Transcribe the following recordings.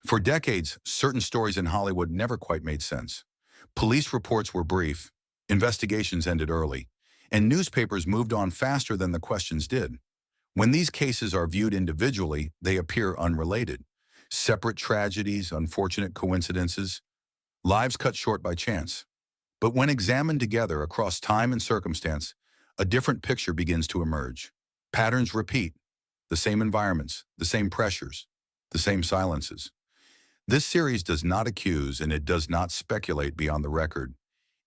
For decades, certain stories in Hollywood never quite made sense. Police reports were brief, investigations ended early, and newspapers moved on faster than the questions did. When these cases are viewed individually, they appear unrelated. Separate tragedies, unfortunate coincidences, lives cut short by chance. But when examined together across time and circumstance, a different picture begins to emerge. Patterns repeat, the same environments, the same pressures, the same silences. This series does not accuse and it does not speculate beyond the record.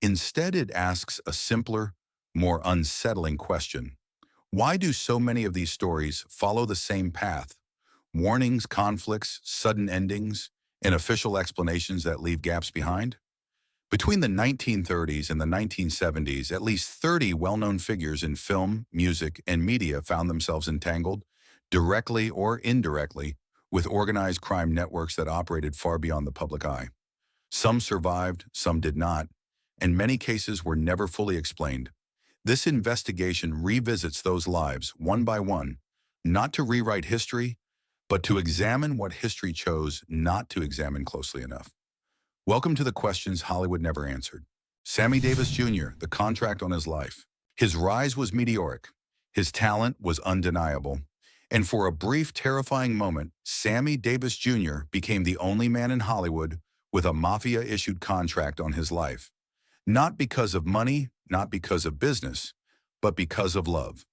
Instead, it asks a simpler, more unsettling question. Why do so many of these stories follow the same path? Warnings, conflicts, sudden endings, and official explanations that leave gaps behind? Between the 1930s and the 1970s, at least 30 well-known figures in film, music, and media found themselves entangled, directly or indirectly, with organized crime networks that operated far beyond the public eye. Some survived, some did not, and many cases were never fully explained. This investigation revisits those lives, one by one, not to rewrite history, but to examine what history chose not to examine closely enough. Welcome to the questions Hollywood never answered. Sammy Davis Jr., the contract on his life. His rise was meteoric. His talent was undeniable. And for a brief, terrifying moment, Sammy Davis Jr. became the only man in Hollywood with a Mafia-issued contract on his life. Not because of money, not because of business, but because of love.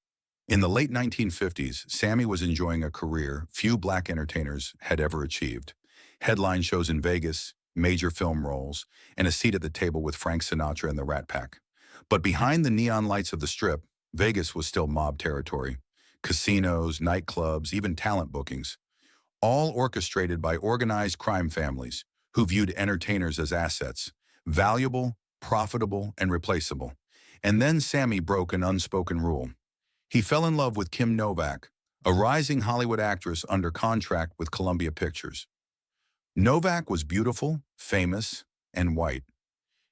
In the late 1950s, Sammy was enjoying a career few black entertainers had ever achieved. Headline shows in Vegas, major film roles, and a seat at the table with Frank Sinatra and the Rat Pack. But behind the neon lights of the Strip, Vegas was still mob territory. Casinos, nightclubs, even talent bookings, all orchestrated by organized crime families who viewed entertainers as assets, valuable, profitable, and replaceable. And then Sammy broke an unspoken rule. He fell in love with Kim Novak, a rising Hollywood actress under contract with Columbia Pictures. Novak was beautiful, famous, and white.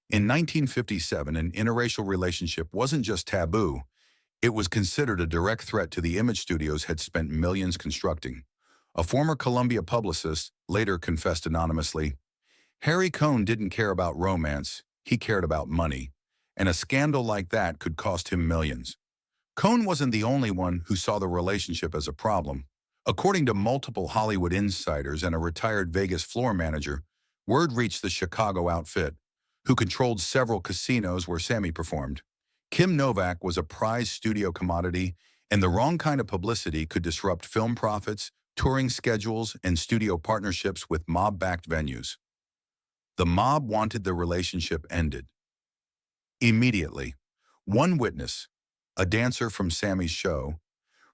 In 1957, an interracial relationship wasn't just taboo, it was considered a direct threat to the image studios had spent millions constructing. A former Columbia publicist later confessed anonymously, Harry Cohn didn't care about romance, he cared about money, and a scandal like that could cost him millions. Cohn wasn't the only one who saw the relationship as a problem. According to multiple Hollywood insiders and a retired Vegas floor manager, word reached the Chicago outfit, who controlled several casinos where Sammy performed. Kim Novak was a prized studio commodity, and the wrong kind of publicity could disrupt film profits, touring schedules, and studio partnerships with mob-backed venues. The mob wanted the relationship ended. Immediately, one witness, a dancer from Sammy's show,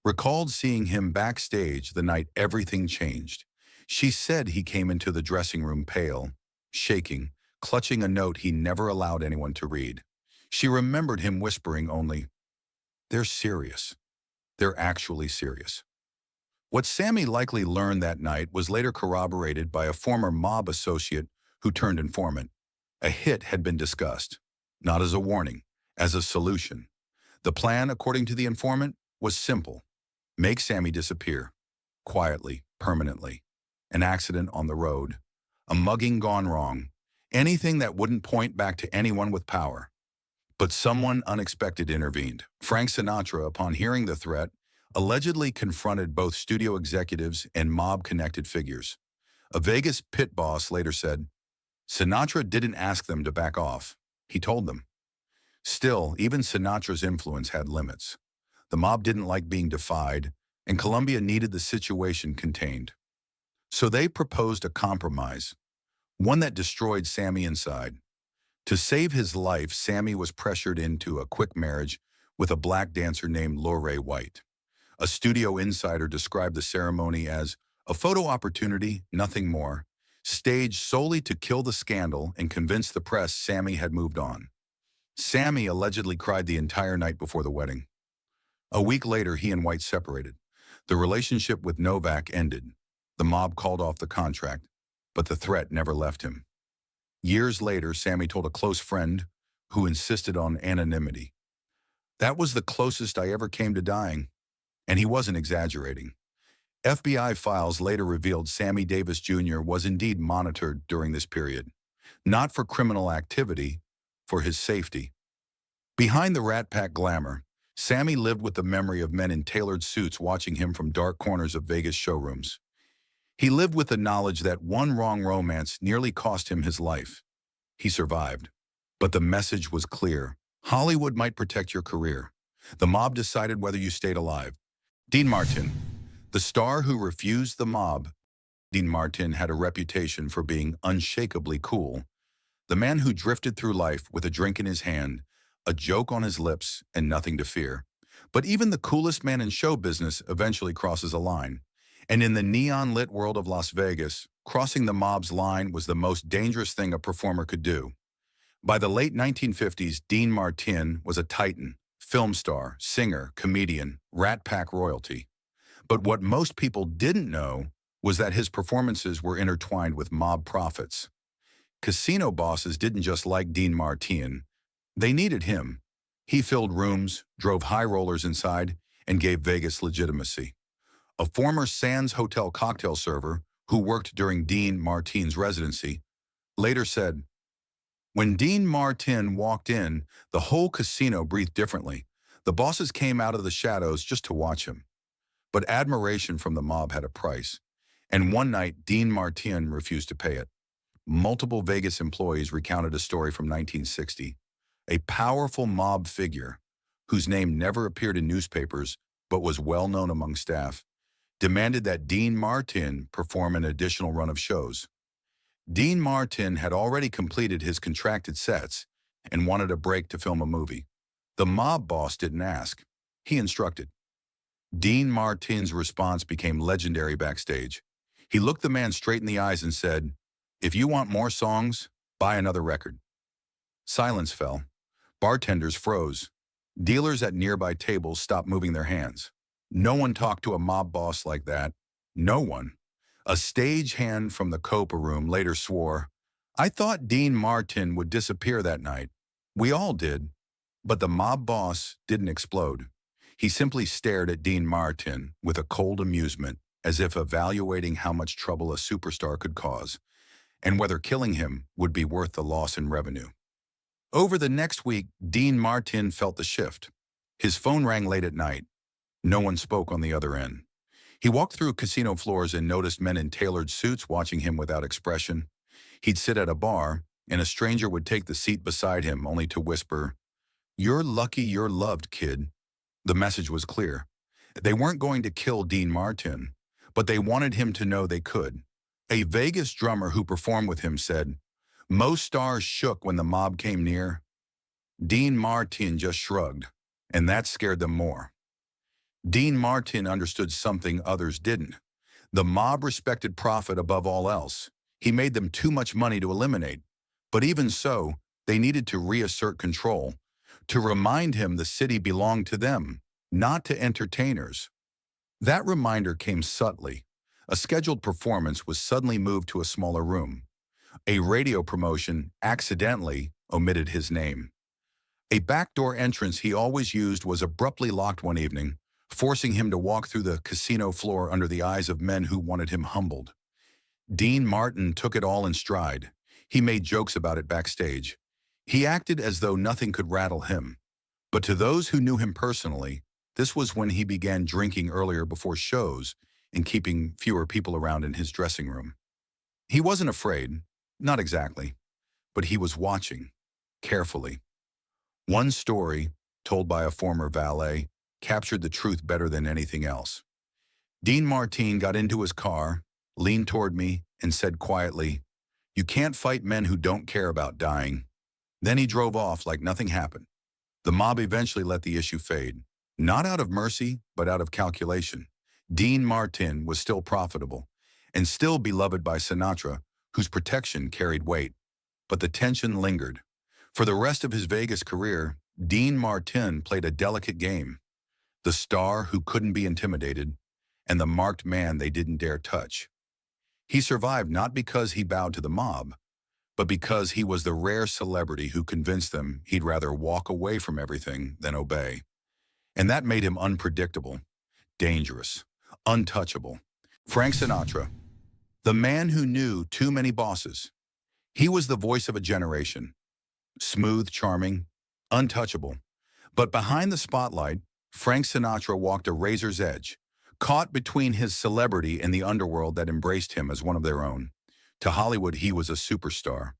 recalled seeing him backstage the night everything changed. She said he came into the dressing room pale, shaking, clutching a note he never allowed anyone to read. She remembered him whispering only, "They're serious. They're actually serious." What Sammy likely learned that night was later corroborated by a former mob associate who turned informant. A hit had been discussed, not as a warning, as a solution. The plan, according to the informant, was simple. Make Sammy disappear, quietly, permanently. An accident on the road, a mugging gone wrong, anything that wouldn't point back to anyone with power. But someone unexpected intervened. Frank Sinatra, upon hearing the threat, allegedly confronted both studio executives and mob-connected figures. A Vegas pit boss later said, Sinatra didn't ask them to back off. He told them. Still, even Sinatra's influence had limits. The mob didn't like being defied, and Columbia needed the situation contained. So they proposed a compromise, one that destroyed Sammy inside. To save his life, Sammy was pressured into a quick marriage with a black dancer named Lorraine White. A studio insider described the ceremony as a photo opportunity, nothing more, staged solely to kill the scandal and convince the press Sammy had moved on. Sammy allegedly cried the entire night before the wedding. A week later, he and White separated. The relationship with Novak ended. The mob called off the contract, but the threat never left him. Years later, Sammy told a close friend who insisted on anonymity. That was the closest I ever came to dying, and he wasn't exaggerating. FBI files later revealed Sammy Davis Jr. was indeed monitored during this period, not for criminal activity, for his safety. Behind the Rat Pack glamour, Sammy lived with the memory of men in tailored suits watching him from dark corners of Vegas showrooms. He lived with the knowledge that one wrong romance nearly cost him his life. He survived. But the message was clear. Hollywood might protect your career. The mob decided whether you stayed alive. Dean Martin, the star who refused the mob. Dean Martin had a reputation for being unshakably cool. The man who drifted through life with a drink in his hand, a joke on his lips, and nothing to fear. But even the coolest man in show business eventually crosses a line. And in the neon-lit world of Las Vegas, crossing the mob's line was the most dangerous thing a performer could do. By the late 1950s, Dean Martin was a titan, film star, singer, comedian, Rat Pack royalty. But what most people didn't know was that his performances were intertwined with mob profits. Casino bosses didn't just like Dean Martin. They needed him. He filled rooms, drove high rollers inside, and gave Vegas legitimacy. A former Sands Hotel cocktail server who worked during Dean Martin's residency later said, "When Dean Martin walked in, the whole casino breathed differently. The bosses came out of the shadows just to watch him." But admiration from the mob had a price. And one night, Dean Martin refused to pay it. Multiple Vegas employees recounted a story from 1960. A powerful mob figure, whose name never appeared in newspapers but was well known among staff, demanded that Dean Martin perform an additional run of shows. Dean Martin had already completed his contracted sets and wanted a break to film a movie. The mob boss didn't ask. He instructed. Dean Martin's response became legendary backstage. He looked the man straight in the eyes and said, "If you want more songs, buy another record." Silence fell. Bartenders froze. Dealers at nearby tables stopped moving their hands. No one talked to a mob boss like that. No one. A stagehand from the Copa room later swore, "I thought Dean Martin would disappear that night." We all did. But the mob boss didn't explode. He simply stared at Dean Martin with a cold amusement, as if evaluating how much trouble a superstar could cause, and whether killing him would be worth the loss in revenue. Over the next week, Dean Martin felt the shift. His phone rang late at night. No one spoke on the other end. He walked through casino floors and noticed men in tailored suits watching him without expression. He'd sit at a bar, and a stranger would take the seat beside him only to whisper, "You're lucky you're loved, kid." The message was clear. They weren't going to kill Dean Martin, but they wanted him to know they could. A Vegas drummer who performed with him said, "Most stars shook when the mob came near. Dean Martin just shrugged, and that scared them more." Dean Martin understood something others didn't. The mob respected profit above all else. He made them too much money to eliminate. But even so, they needed to reassert control, to remind him the city belonged to them, not to entertainers. That reminder came subtly. A scheduled performance was suddenly moved to a smaller room. A radio promotion accidentally omitted his name. A backdoor entrance he always used was abruptly locked one evening, forcing him to walk through the casino floor under the eyes of men who wanted him humbled. Dean Martin took it all in stride. He made jokes about it backstage. He acted as though nothing could rattle him. But to those who knew him personally, this was when he began drinking earlier before shows and keeping fewer people around in his dressing room. He wasn't afraid, not exactly, but he was watching, carefully. One story, told by a former valet, captured the truth better than anything else. Dean Martin got into his car, leaned toward me, and said quietly, "You can't fight men who don't care about dying." Then he drove off like nothing happened. The mob eventually let the issue fade, not out of mercy, but out of calculation. Dean Martin was still profitable, and still beloved by Sinatra, whose protection carried weight. But the tension lingered. For the rest of his Vegas career, Dean Martin played a delicate game. The star who couldn't be intimidated, and the marked man they didn't dare touch. He survived not because he bowed to the mob, but because he was the rare celebrity who convinced them he'd rather walk away from everything than obey. And that made him unpredictable, dangerous, untouchable. Frank Sinatra, the man who knew too many bosses. He was the voice of a generation, smooth, charming, untouchable. But behind the spotlight, Frank Sinatra walked a razor's edge, caught between his celebrity and the underworld that embraced him as one of their own. To Hollywood, he was a superstar.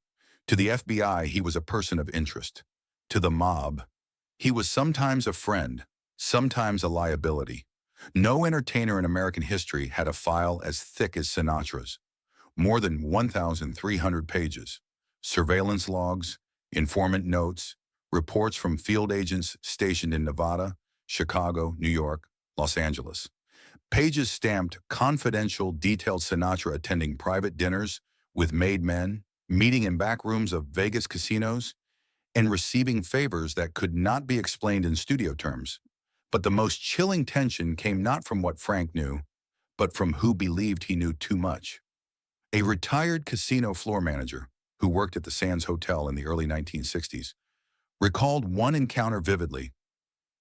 To the FBI, he was a person of interest. To the mob, he was sometimes a friend, sometimes a liability. No entertainer in American history had a file as thick as Sinatra's. More than 1,300 pages. Surveillance logs, informant notes, reports from field agents stationed in Nevada, Chicago, New York, Los Angeles. Pages stamped confidential, detailed Sinatra attending private dinners with made men, meeting in back rooms of Vegas casinos, and receiving favors that could not be explained in studio terms. But the most chilling tension came not from what Frank knew, but from who believed he knew too much. A retired casino floor manager who worked at the Sands Hotel in the early 1960s recalled one encounter vividly.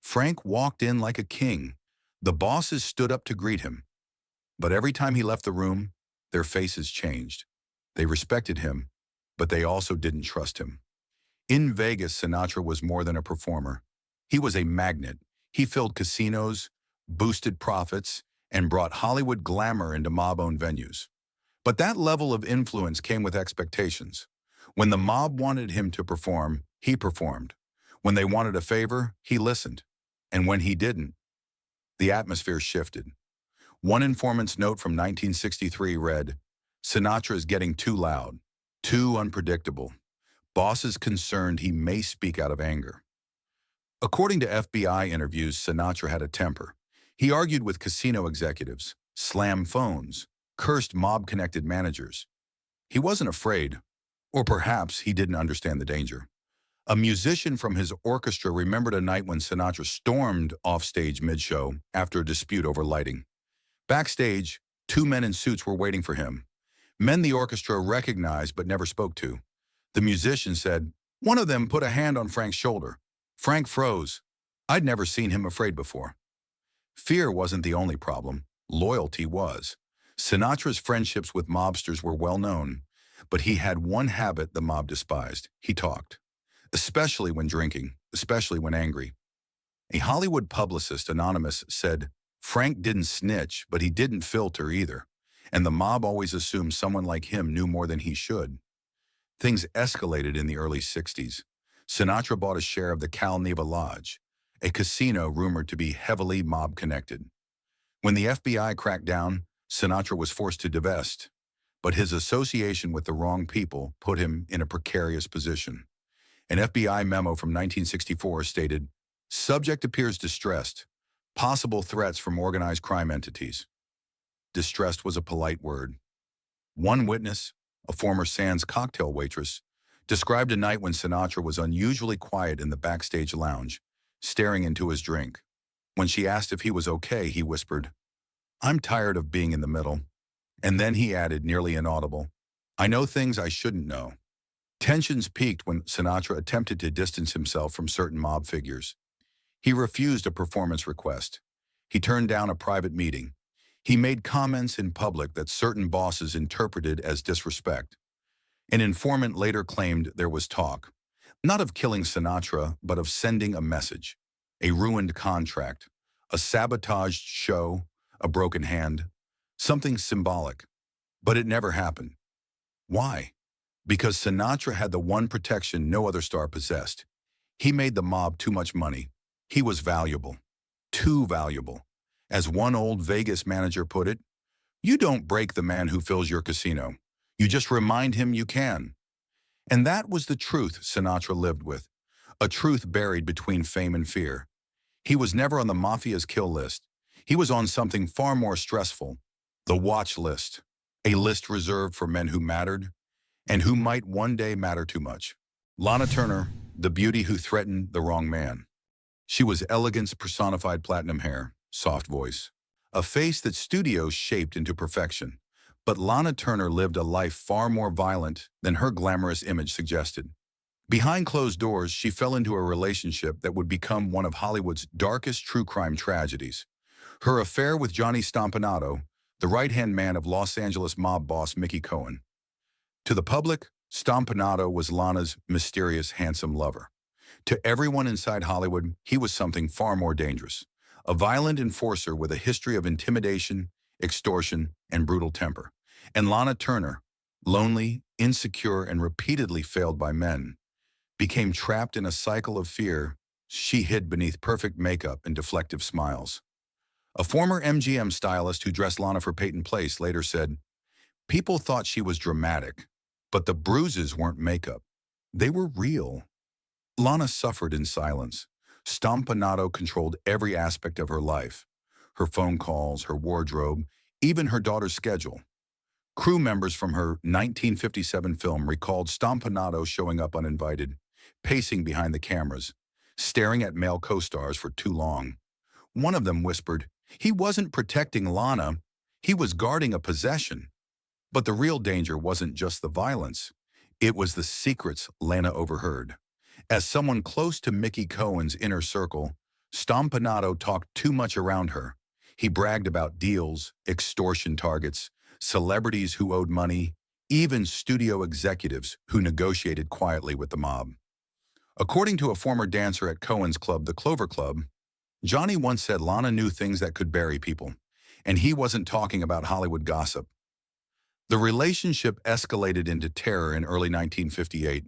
Frank walked in like a king. The bosses stood up to greet him. But every time he left the room, their faces changed. They respected him, but they also didn't trust him. In Vegas, Sinatra was more than a performer. He was a magnet. He filled casinos, boosted profits, and brought Hollywood glamour into mob-owned venues. But that level of influence came with expectations. When the mob wanted him to perform, he performed. When they wanted a favor, he listened. And when he didn't, the atmosphere shifted. One informant's note from 1963 read, "Sinatra is getting too loud, too unpredictable. Bosses concerned he may speak out of anger." According to FBI interviews, Sinatra had a temper. He argued with casino executives, slammed phones, cursed mob-connected managers. He wasn't afraid, or perhaps he didn't understand the danger. A musician from his orchestra remembered a night when Sinatra stormed offstage mid-show after a dispute over lighting. Backstage, two men in suits were waiting for him. Men the orchestra recognized but never spoke to. The musician said, one of them put a hand on Frank's shoulder. Frank froze. I'd never seen him afraid before. Fear wasn't the only problem. Loyalty was. Sinatra's friendships with mobsters were well known, but he had one habit the mob despised. He talked. Especially when drinking, especially when angry. A Hollywood publicist, anonymous, said, Frank didn't snitch, but he didn't filter either, and the mob always assumed someone like him knew more than he should. Things escalated in the early 60s. Sinatra bought a share of the Cal Neva Lodge, a casino rumored to be heavily mob-connected. When the FBI cracked down, Sinatra was forced to divest, but his association with the wrong people put him in a precarious position. An FBI memo from 1964 stated, "Subject appears distressed. Possible threats from organized crime entities." Distressed was a polite word. One witness, a former Sands cocktail waitress, described a night when Sinatra was unusually quiet in the backstage lounge, staring into his drink. When she asked if he was okay, he whispered, "I'm tired of being in the middle." And then he added, nearly inaudible, "I know things I shouldn't know." Tensions peaked when Sinatra attempted to distance himself from certain mob figures. He refused a performance request. He turned down a private meeting. He made comments in public that certain bosses interpreted as disrespect. An informant later claimed there was talk, not of killing Sinatra, but of sending a message, a ruined contract, a sabotaged show, a broken hand, something symbolic. But it never happened. Why? Because Sinatra had the one protection no other star possessed. He made the mob too much money. He was valuable. Too valuable. As one old Vegas manager put it, you don't break the man who fills your casino. You just remind him you can. And that was the truth Sinatra lived with, a truth buried between fame and fear. He was never on the Mafia's kill list. He was on something far more stressful, the watch list, a list reserved for men who mattered, and who might one day matter too much. Lana Turner, the beauty who threatened the wrong man. She was elegance personified, platinum hair, soft voice, a face that studios shaped into perfection. But Lana Turner lived a life far more violent than her glamorous image suggested. Behind closed doors, she fell into a relationship that would become one of Hollywood's darkest true crime tragedies. Her affair with Johnny Stompanato, the right-hand man of Los Angeles mob boss Mickey Cohen. To the public, Stompanato was Lana's mysterious, handsome lover. To everyone inside Hollywood, he was something far more dangerous. A violent enforcer with a history of intimidation, extortion, and brutal temper. And Lana Turner, lonely, insecure, and repeatedly failed by men, became trapped in a cycle of fear she hid beneath perfect makeup and deflective smiles. A former MGM stylist who dressed Lana for Peyton Place later said, "People thought she was dramatic, but the bruises weren't makeup. They were real." Lana suffered in silence. Stompanato controlled every aspect of her life. Her phone calls, her wardrobe, even her daughter's schedule. Crew members from her 1957 film recalled Stompanato showing up uninvited, pacing behind the cameras, staring at male co-stars for too long. One of them whispered, "He wasn't protecting Lana, he was guarding a possession." But the real danger wasn't just the violence. It was the secrets Lana overheard. As someone close to Mickey Cohen's inner circle, Stompanato talked too much around her. He bragged about deals, extortion targets, celebrities who owed money, even studio executives who negotiated quietly with the mob. According to a former dancer at Cohen's club, the Clover Club, Johnny once said Lana knew things that could bury people, and he wasn't talking about Hollywood gossip. The relationship escalated into terror in early 1958.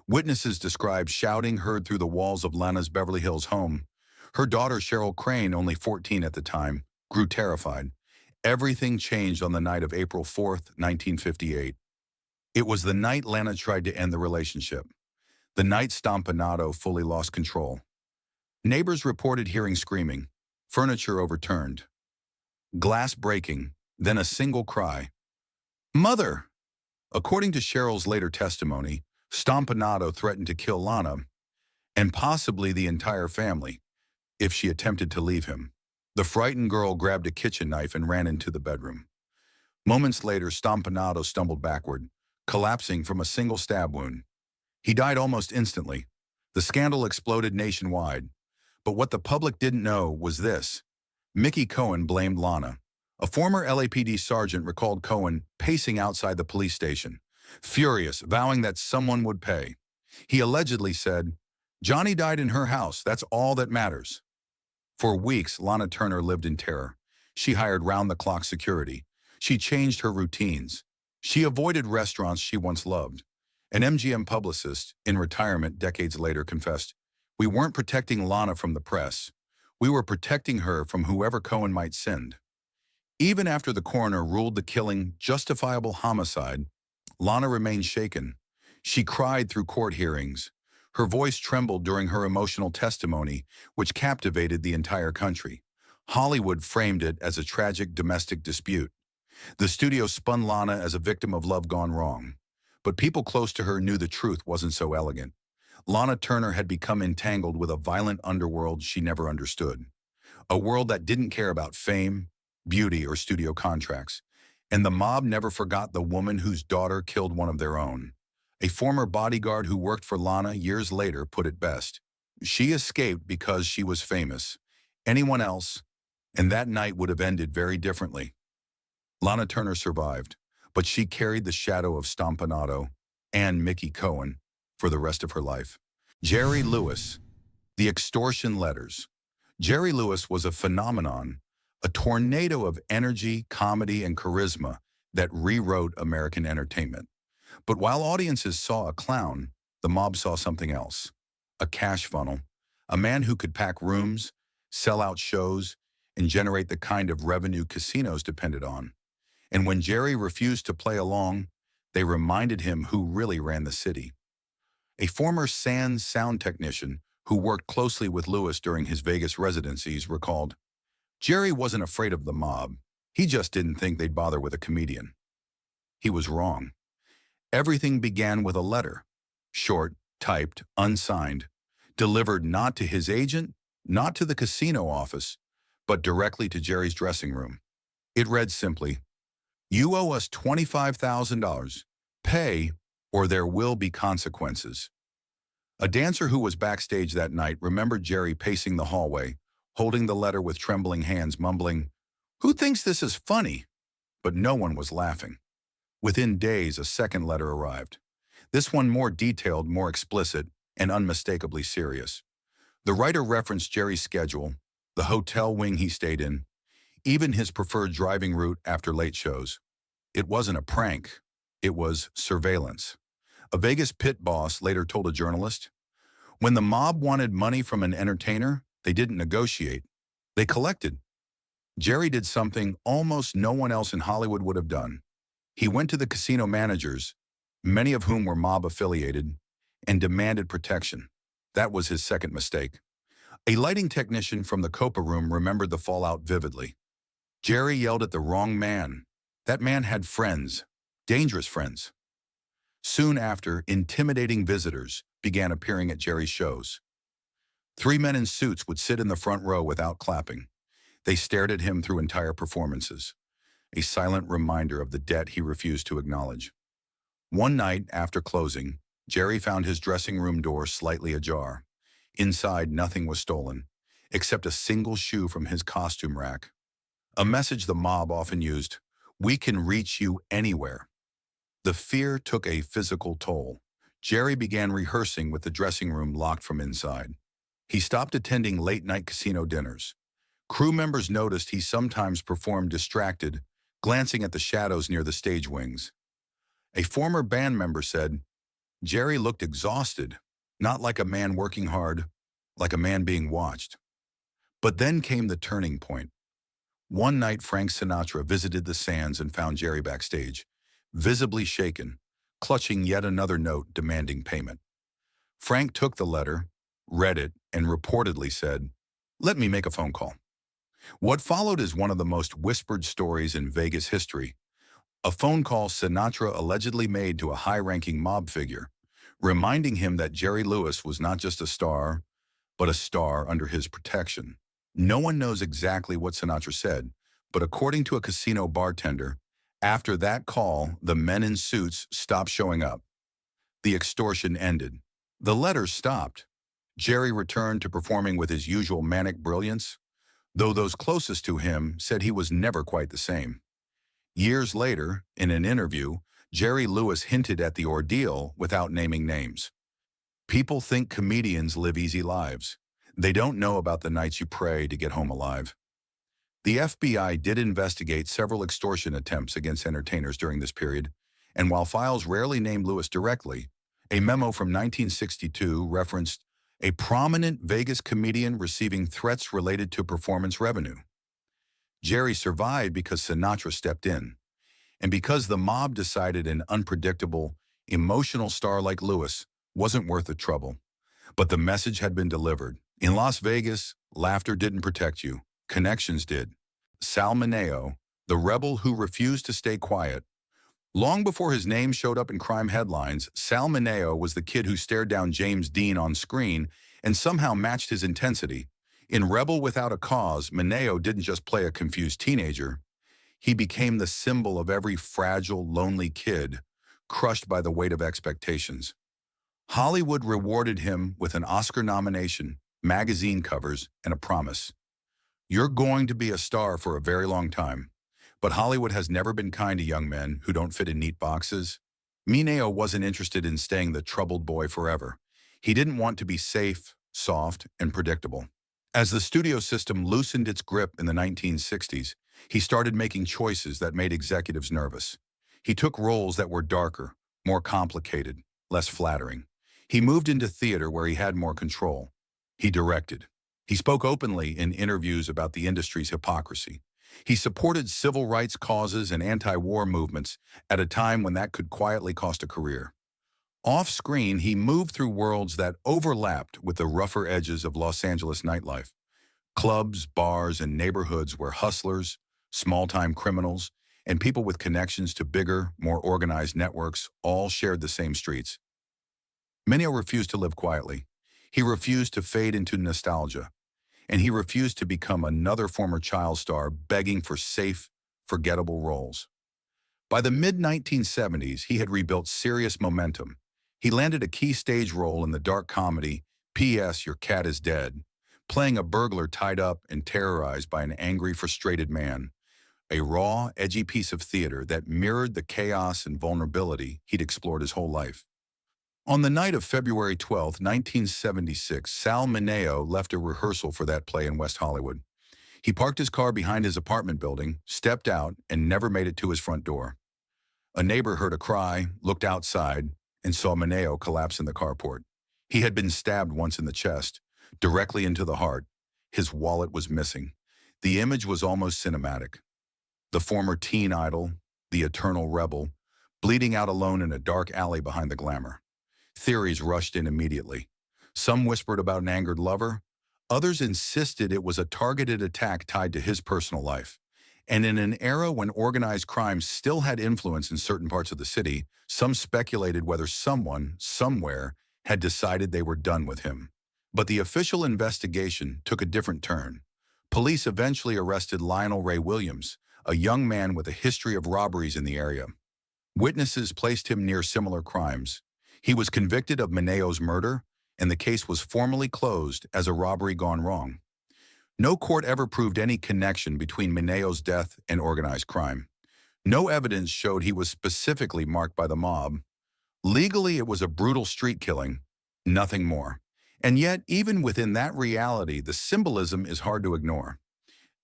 Witnesses described shouting heard through the walls of Lana's Beverly Hills home. Her daughter, Cheryl Crane, only 14 at the time, grew terrified. Everything changed on the night of April 4th, 1958. It was the night Lana tried to end the relationship. The night Stompanato fully lost control. Neighbors reported hearing screaming, furniture overturned, glass breaking, then a single cry, "Mother!" According to Cheryl's later testimony, Stompanato threatened to kill Lana, and possibly the entire family, if she attempted to leave him. The frightened girl grabbed a kitchen knife and ran into the bedroom. Moments later, Stompanato stumbled backward, collapsing from a single stab wound. He died almost instantly. The scandal exploded nationwide. But what the public didn't know was this. Mickey Cohen blamed Lana. A former LAPD sergeant recalled Cohen pacing outside the police station, furious, vowing that someone would pay. He allegedly said, "Johnny died in her house, that's all that matters." For weeks, Lana Turner lived in terror. She hired round-the-clock security. She changed her routines. She avoided restaurants she once loved. An MGM publicist, in retirement decades later, confessed, "We weren't protecting Lana from the press. We were protecting her from whoever Cohen might send." Even after the coroner ruled the killing justifiable homicide, Lana remained shaken. She cried through court hearings. Her voice trembled during her emotional testimony, which captivated the entire country. Hollywood framed it as a tragic domestic dispute. The studio spun Lana as a victim of love gone wrong. But people close to her knew the truth wasn't so elegant. Lana Turner had become entangled with a violent underworld she never understood. A world that didn't care about fame, beauty, or studio contracts. And the mob never forgot the woman whose daughter killed one of their own. A former bodyguard who worked for Lana years later put it best. She escaped because she was famous. Anyone else, and that night would have ended very differently. Lana Turner survived, but she carried the shadow of Stompanato and Mickey Cohen for the rest of her life. Jerry Lewis, the extortion letters. Jerry Lewis was a phenomenon, a tornado of energy, comedy, and charisma that rewrote American entertainment. But while audiences saw a clown, the mob saw something else. A cash funnel, a man who could pack rooms, sell out shows, and generate the kind of revenue casinos depended on. And when Jerry refused to play along, they reminded him who really ran the city. A former Sands sound technician who worked closely with Lewis during his Vegas residencies recalled, "Jerry wasn't afraid of the mob. He just didn't think they'd bother with a comedian." He was wrong. Everything began with a letter, short, typed, unsigned, delivered not to his agent, not to the casino office, but directly to Jerry's dressing room. It read simply, "You owe us $25,000. Pay, or there will be consequences." A dancer who was backstage that night remembered Jerry pacing the hallway, holding the letter with trembling hands, mumbling, "Who thinks this is funny?" but no one was laughing. Within days, a second letter arrived. This one more detailed, more explicit, and unmistakably serious. The writer referenced Jerry's schedule, the hotel wing he stayed in, even his preferred driving route after late shows. It wasn't a prank. It was surveillance. A Vegas pit boss later told a journalist, "When the mob wanted money from an entertainer, they didn't negotiate. They collected." Jerry did something almost no one else in Hollywood would have done. He went to the casino managers, many of whom were mob-affiliated, and demanded protection. That was his second mistake. A lighting technician from the Copa room remembered the fallout vividly. Jerry yelled at the wrong man. That man had friends, dangerous friends. Soon after, intimidating visitors began appearing at Jerry's shows. Three men in suits would sit in the front row without clapping. They stared at him through entire performances, a silent reminder of the debt he refused to acknowledge. One night, after closing, Jerry found his dressing room door slightly ajar. Inside, nothing was stolen, except a single shoe from his costume rack. A message the mob often used, "We can reach you anywhere." The fear took a physical toll. Jerry began rehearsing with the dressing room locked from inside. He stopped attending late-night casino dinners. Crew members noticed he sometimes performed distracted, glancing at the shadows near the stage wings. A former band member said, "Jerry looked exhausted, not like a man working hard, like a man being watched." But then came the turning point. One night, Frank Sinatra visited the Sands and found Jerry backstage, visibly shaken, clutching yet another note demanding payment. Frank took the letter, read it, and reportedly said, "Let me make a phone call." What followed is one of the most whispered stories in Vegas history. A phone call Sinatra allegedly made to a high-ranking mob figure, reminding him that Jerry Lewis was not just a star, but a star under his protection. No one knows exactly what Sinatra said, but according to a casino bartender, after that call, the men in suits stopped showing up. The extortion ended. The letters stopped. Jerry returned to performing with his usual manic brilliance, though those closest to him said he was never quite the same. Years later, in an interview, Jerry Lewis hinted at the ordeal without naming names. "People think comedians live easy lives. They don't know about the nights you pray to get home alive." The FBI did investigate several extortion attempts against entertainers during this period, and while files rarely named Lewis directly, a memo from 1962 referenced a prominent Vegas comedian receiving threats related to performance revenue. Jerry survived because Sinatra stepped in, and because the mob decided an unpredictable, emotional star like Lewis wasn't worth the trouble. But the message had been delivered. In Las Vegas, laughter didn't protect you. Connections did. Sal Mineo, the rebel who refused to stay quiet. Long before his name showed up in crime headlines, Sal Mineo was the kid who stared down James Dean on screen and somehow matched his intensity. In Rebel Without a Cause, Mineo didn't just play a confused teenager. He became the symbol of every fragile, lonely kid, crushed by the weight of expectations. Hollywood rewarded him with an Oscar nomination, magazine covers, and a promise. "You're going to be a star for a very long time." But Hollywood has never been kind to young men who don't fit in neat boxes. Mineo wasn't interested in staying the troubled boy forever. He didn't want to be safe, soft, and predictable. As the studio system loosened its grip in the 1960s, he started making choices that made executives nervous. He took roles that were darker, more complicated, less flattering. He moved into theater where he had more control. He directed. He spoke openly in interviews about the industry's hypocrisy. He supported civil rights causes and anti-war movements at a time when that could quietly cost a career. Off-screen, he moved through worlds that overlapped with the rougher edges of Los Angeles nightlife. Clubs, bars, and neighborhoods where hustlers, small-time criminals, and people with connections to bigger, more organized networks all shared the same streets. Mineo refused to live quietly. He refused to fade into nostalgia. And he refused to become another former child star begging for safe, forgettable roles. By the mid-1970s, he had rebuilt serious momentum. He landed a key stage role in the dark comedy, P.S. Your Cat is Dead, playing a burglar tied up and terrorized by an angry, frustrated man. a raw, edgy piece of theater that mirrored the chaos and vulnerability he'd explored his whole life. On the night of February 12, 1976, Sal Mineo left a rehearsal for that play in West Hollywood. He parked his car behind his apartment building, stepped out, and never made it to his front door. A neighbor heard a cry, looked outside, and saw Mineo collapse in the carport. He had been stabbed once in the chest, directly into the heart. His wallet was missing. The image was almost cinematic. The former teen idol, the eternal rebel, bleeding out alone in a dark alley behind the glamour. Theories rushed in immediately. Some whispered about an angered lover. Others insisted it was a targeted attack tied to his personal life. And in an era when organized crime still had influence in certain parts of the city, some speculated whether someone, somewhere, had decided they were done with him. But the official investigation took a different turn. Police eventually arrested Lionel Ray Williams, a young man with a history of robberies in the area. Witnesses placed him near similar crimes. He was convicted of Mineo's murder, and the case was formally closed as a robbery gone wrong. No court ever proved any connection between Mineo's death and organized crime. No evidence showed he was specifically marked by the mob. Legally, it was a brutal street killing, nothing more. And yet, even within that reality, the symbolism is hard to ignore.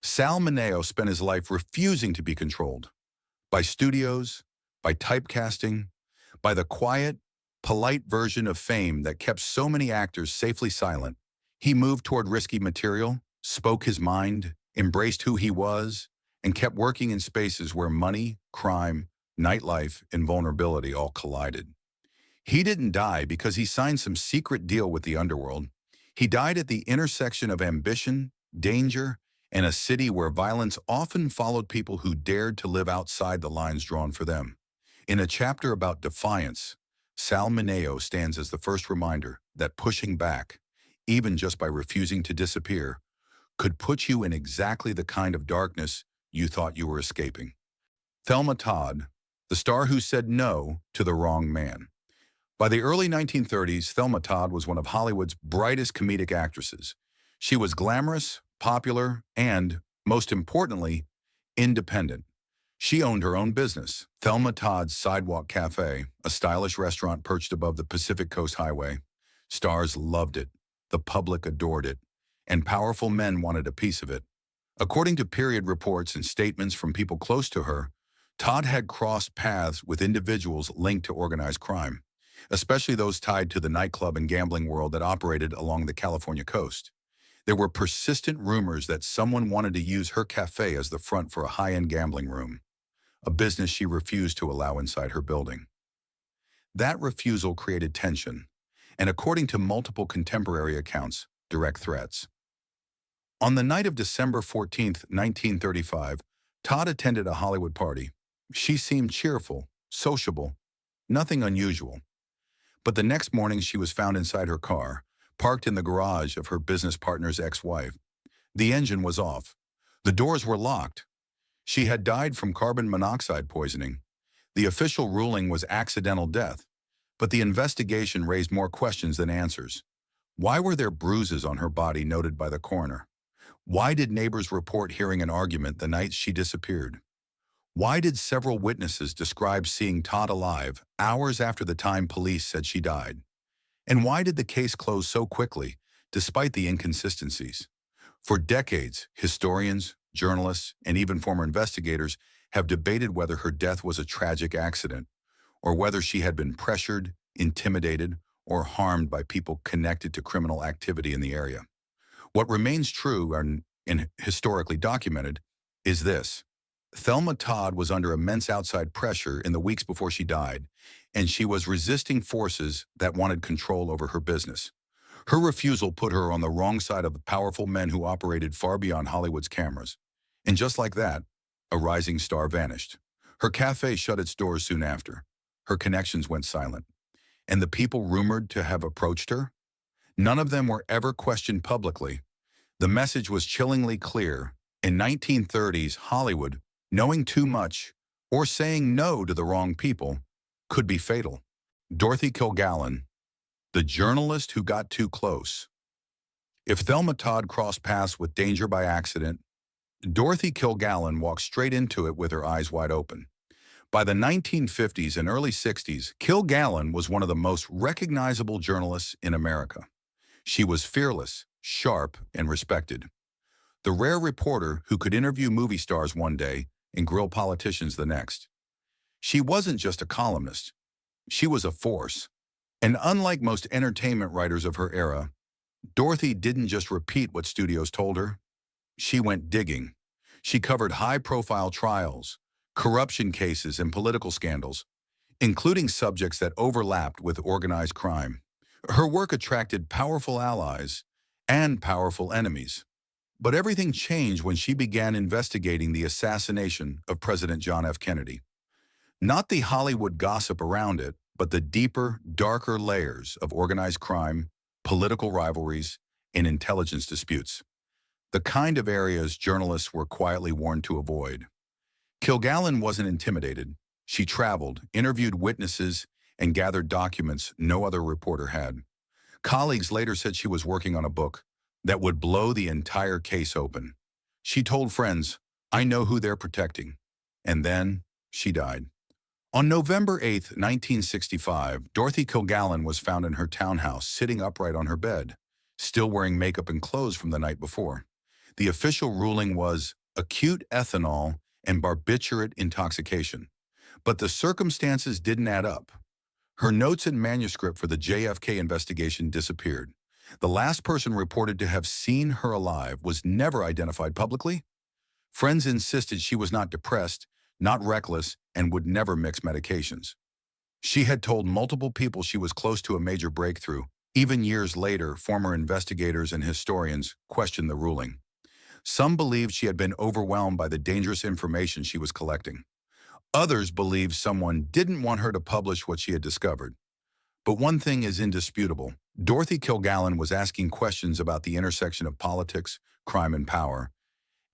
Sal Mineo spent his life refusing to be controlled by studios, by typecasting, by the quiet, polite version of fame that kept so many actors safely silent. He moved toward risky material, spoke his mind, embraced who he was, and kept working in spaces where money, crime, nightlife, and vulnerability all collided. He didn't die because he signed some secret deal with the underworld. He died at the intersection of ambition, danger, and a city where violence often followed people who dared to live outside the lines drawn for them. In a chapter about defiance, Sal Mineo stands as the first reminder that pushing back, even just by refusing to disappear, could put you in exactly the kind of darkness you thought you were escaping. Thelma Todd, the star who said no to the wrong man. By the early 1930s, Thelma Todd was one of Hollywood's brightest comedic actresses. She was glamorous, popular, and, most importantly, independent. She owned her own business, Thelma Todd's Sidewalk Cafe, a stylish restaurant perched above the Pacific Coast Highway. Stars loved it, the public adored it, and powerful men wanted a piece of it. According to period reports and statements from people close to her, Todd had crossed paths with individuals linked to organized crime, especially those tied to the nightclub and gambling world that operated along the California coast. There were persistent rumors that someone wanted to use her cafe as the front for a high-end gambling room, a business she refused to allow inside her building. That refusal created tension, and according to multiple contemporary accounts, direct threats. On the night of December 14, 1935, Todd attended a Hollywood party. She seemed cheerful, sociable, nothing unusual. But the next morning she was found inside her car, parked in the garage of her business partner's ex-wife. The engine was off. The doors were locked. She had died from carbon monoxide poisoning. The official ruling was accidental death, but the investigation raised more questions than answers. Why were there bruises on her body noted by the coroner? Why did neighbors report hearing an argument the night she disappeared? Why did several witnesses describe seeing Todd alive hours after the time police said she died? And why did the case close so quickly, despite the inconsistencies? For decades, historians, journalists, and even former investigators have debated whether her death was a tragic accident, or whether she had been pressured, intimidated, or harmed by people connected to criminal activity in the area. What remains true and historically documented is this. Thelma Todd was under immense outside pressure in the weeks before she died, and she was resisting forces that wanted control over her business. Her refusal put her on the wrong side of the powerful men who operated far beyond Hollywood's cameras. And just like that, a rising star vanished. Her cafe shut its doors soon after. Her connections went silent. And the people rumored to have approached her? None of them were ever questioned publicly. The message was chillingly clear. In 1930s Hollywood, knowing too much or saying no to the wrong people could be fatal. Dorothy Kilgallen, the journalist who got too close. If Thelma Todd crossed paths with danger by accident, Dorothy Kilgallen walked straight into it with her eyes wide open. By the 1950s and early 60s, Kilgallen was one of the most recognizable journalists in America. She was fearless, sharp, and respected. The rare reporter who could interview movie stars one day and grill politicians the next. She wasn't just a columnist. She was a force. And unlike most entertainment writers of her era, Dorothy didn't just repeat what studios told her. She went digging. She covered high-profile trials, corruption cases, and political scandals, including subjects that overlapped with organized crime. Her work attracted powerful allies and powerful enemies. But everything changed when she began investigating the assassination of President John F. Kennedy. Not the Hollywood gossip around it, but the deeper, darker layers of organized crime, political rivalries, and intelligence disputes. The kind of areas journalists were quietly warned to avoid. Kilgallen wasn't intimidated. She traveled, interviewed witnesses, and gathered documents no other reporter had. Colleagues later said she was working on a book that would blow the entire case open. She told friends, "I know who they're protecting." And then she died. On November 8, 1965, Dorothy Kilgallen was found in her townhouse sitting upright on her bed, still wearing makeup and clothes from the night before. The official ruling was acute ethanol and barbiturate intoxication. But the circumstances didn't add up. Her notes and manuscript for the JFK investigation disappeared. The last person reported to have seen her alive was never identified publicly. Friends insisted she was not depressed, not reckless, and would never mix medications. She had told multiple people she was close to a major breakthrough. Even years later, former investigators and historians questioned the ruling. Some believed she had been overwhelmed by the dangerous information she was collecting. Others believed someone didn't want her to publish what she had discovered. But one thing is indisputable. Dorothy Kilgallen was asking questions about the intersection of politics, crime, and power,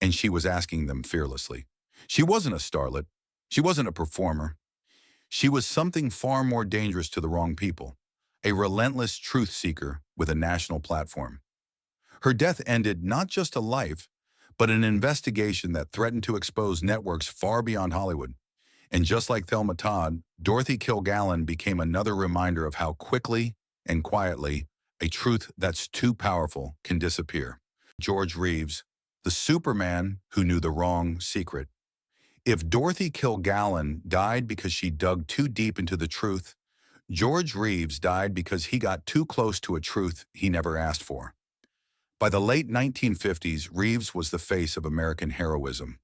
and she was asking them fearlessly. She wasn't a starlet. She wasn't a performer. She was something far more dangerous to the wrong people, a relentless truth seeker with a national platform. Her death ended not just a life, but an investigation that threatened to expose networks far beyond Hollywood. And just like Thelma Todd, Dorothy Kilgallen became another reminder of how quickly and quietly a truth that's too powerful can disappear. George Reeves, the Superman who knew the wrong secret. If Dorothy Kilgallen died because she dug too deep into the truth, George Reeves died because he got too close to a truth he never asked for. By the late 1950s, Reeves was the face of American heroism.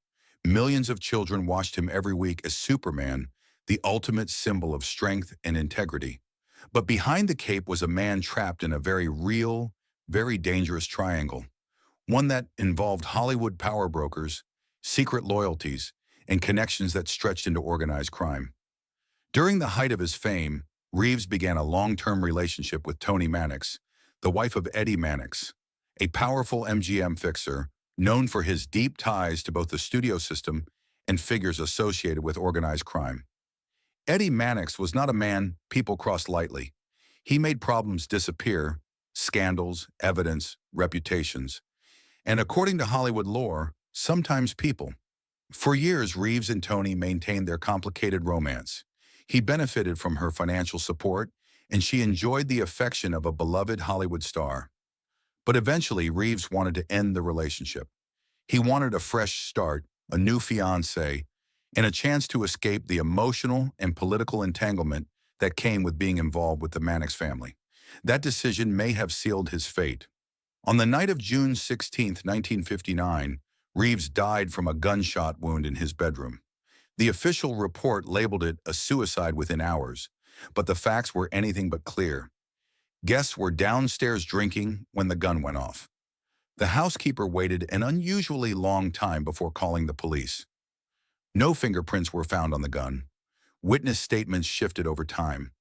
Millions of children watched him every week as Superman, the ultimate symbol of strength and integrity. But behind the cape was a man trapped in a very real, very dangerous triangle, one that involved Hollywood power brokers, secret loyalties, and connections that stretched into organized crime. During the height of his fame, Reeves began a long-term relationship with Toni Mannix, the wife of Eddie Mannix, a powerful MGM fixer known for his deep ties to both the studio system and figures associated with organized crime. Eddie Mannix was not a man people crossed lightly. He made problems disappear, scandals, evidence, reputations, and according to Hollywood lore, sometimes people. For years, Reeves and Toni maintained their complicated romance. He benefited from her financial support, and she enjoyed the affection of a beloved Hollywood star. But eventually, Reeves wanted to end the relationship. He wanted a fresh start, a new fiancée, and a chance to escape the emotional and political entanglement that came with being involved with the Mannix family. That decision may have sealed his fate. On the night of June 16, 1959, Reeves died from a gunshot wound in his bedroom. The official report labeled it a suicide within hours, but the facts were anything but clear. Guests were downstairs drinking when the gun went off. The housekeeper waited an unusually long time before calling the police. No fingerprints were found on the gun. Witness statements shifted over time.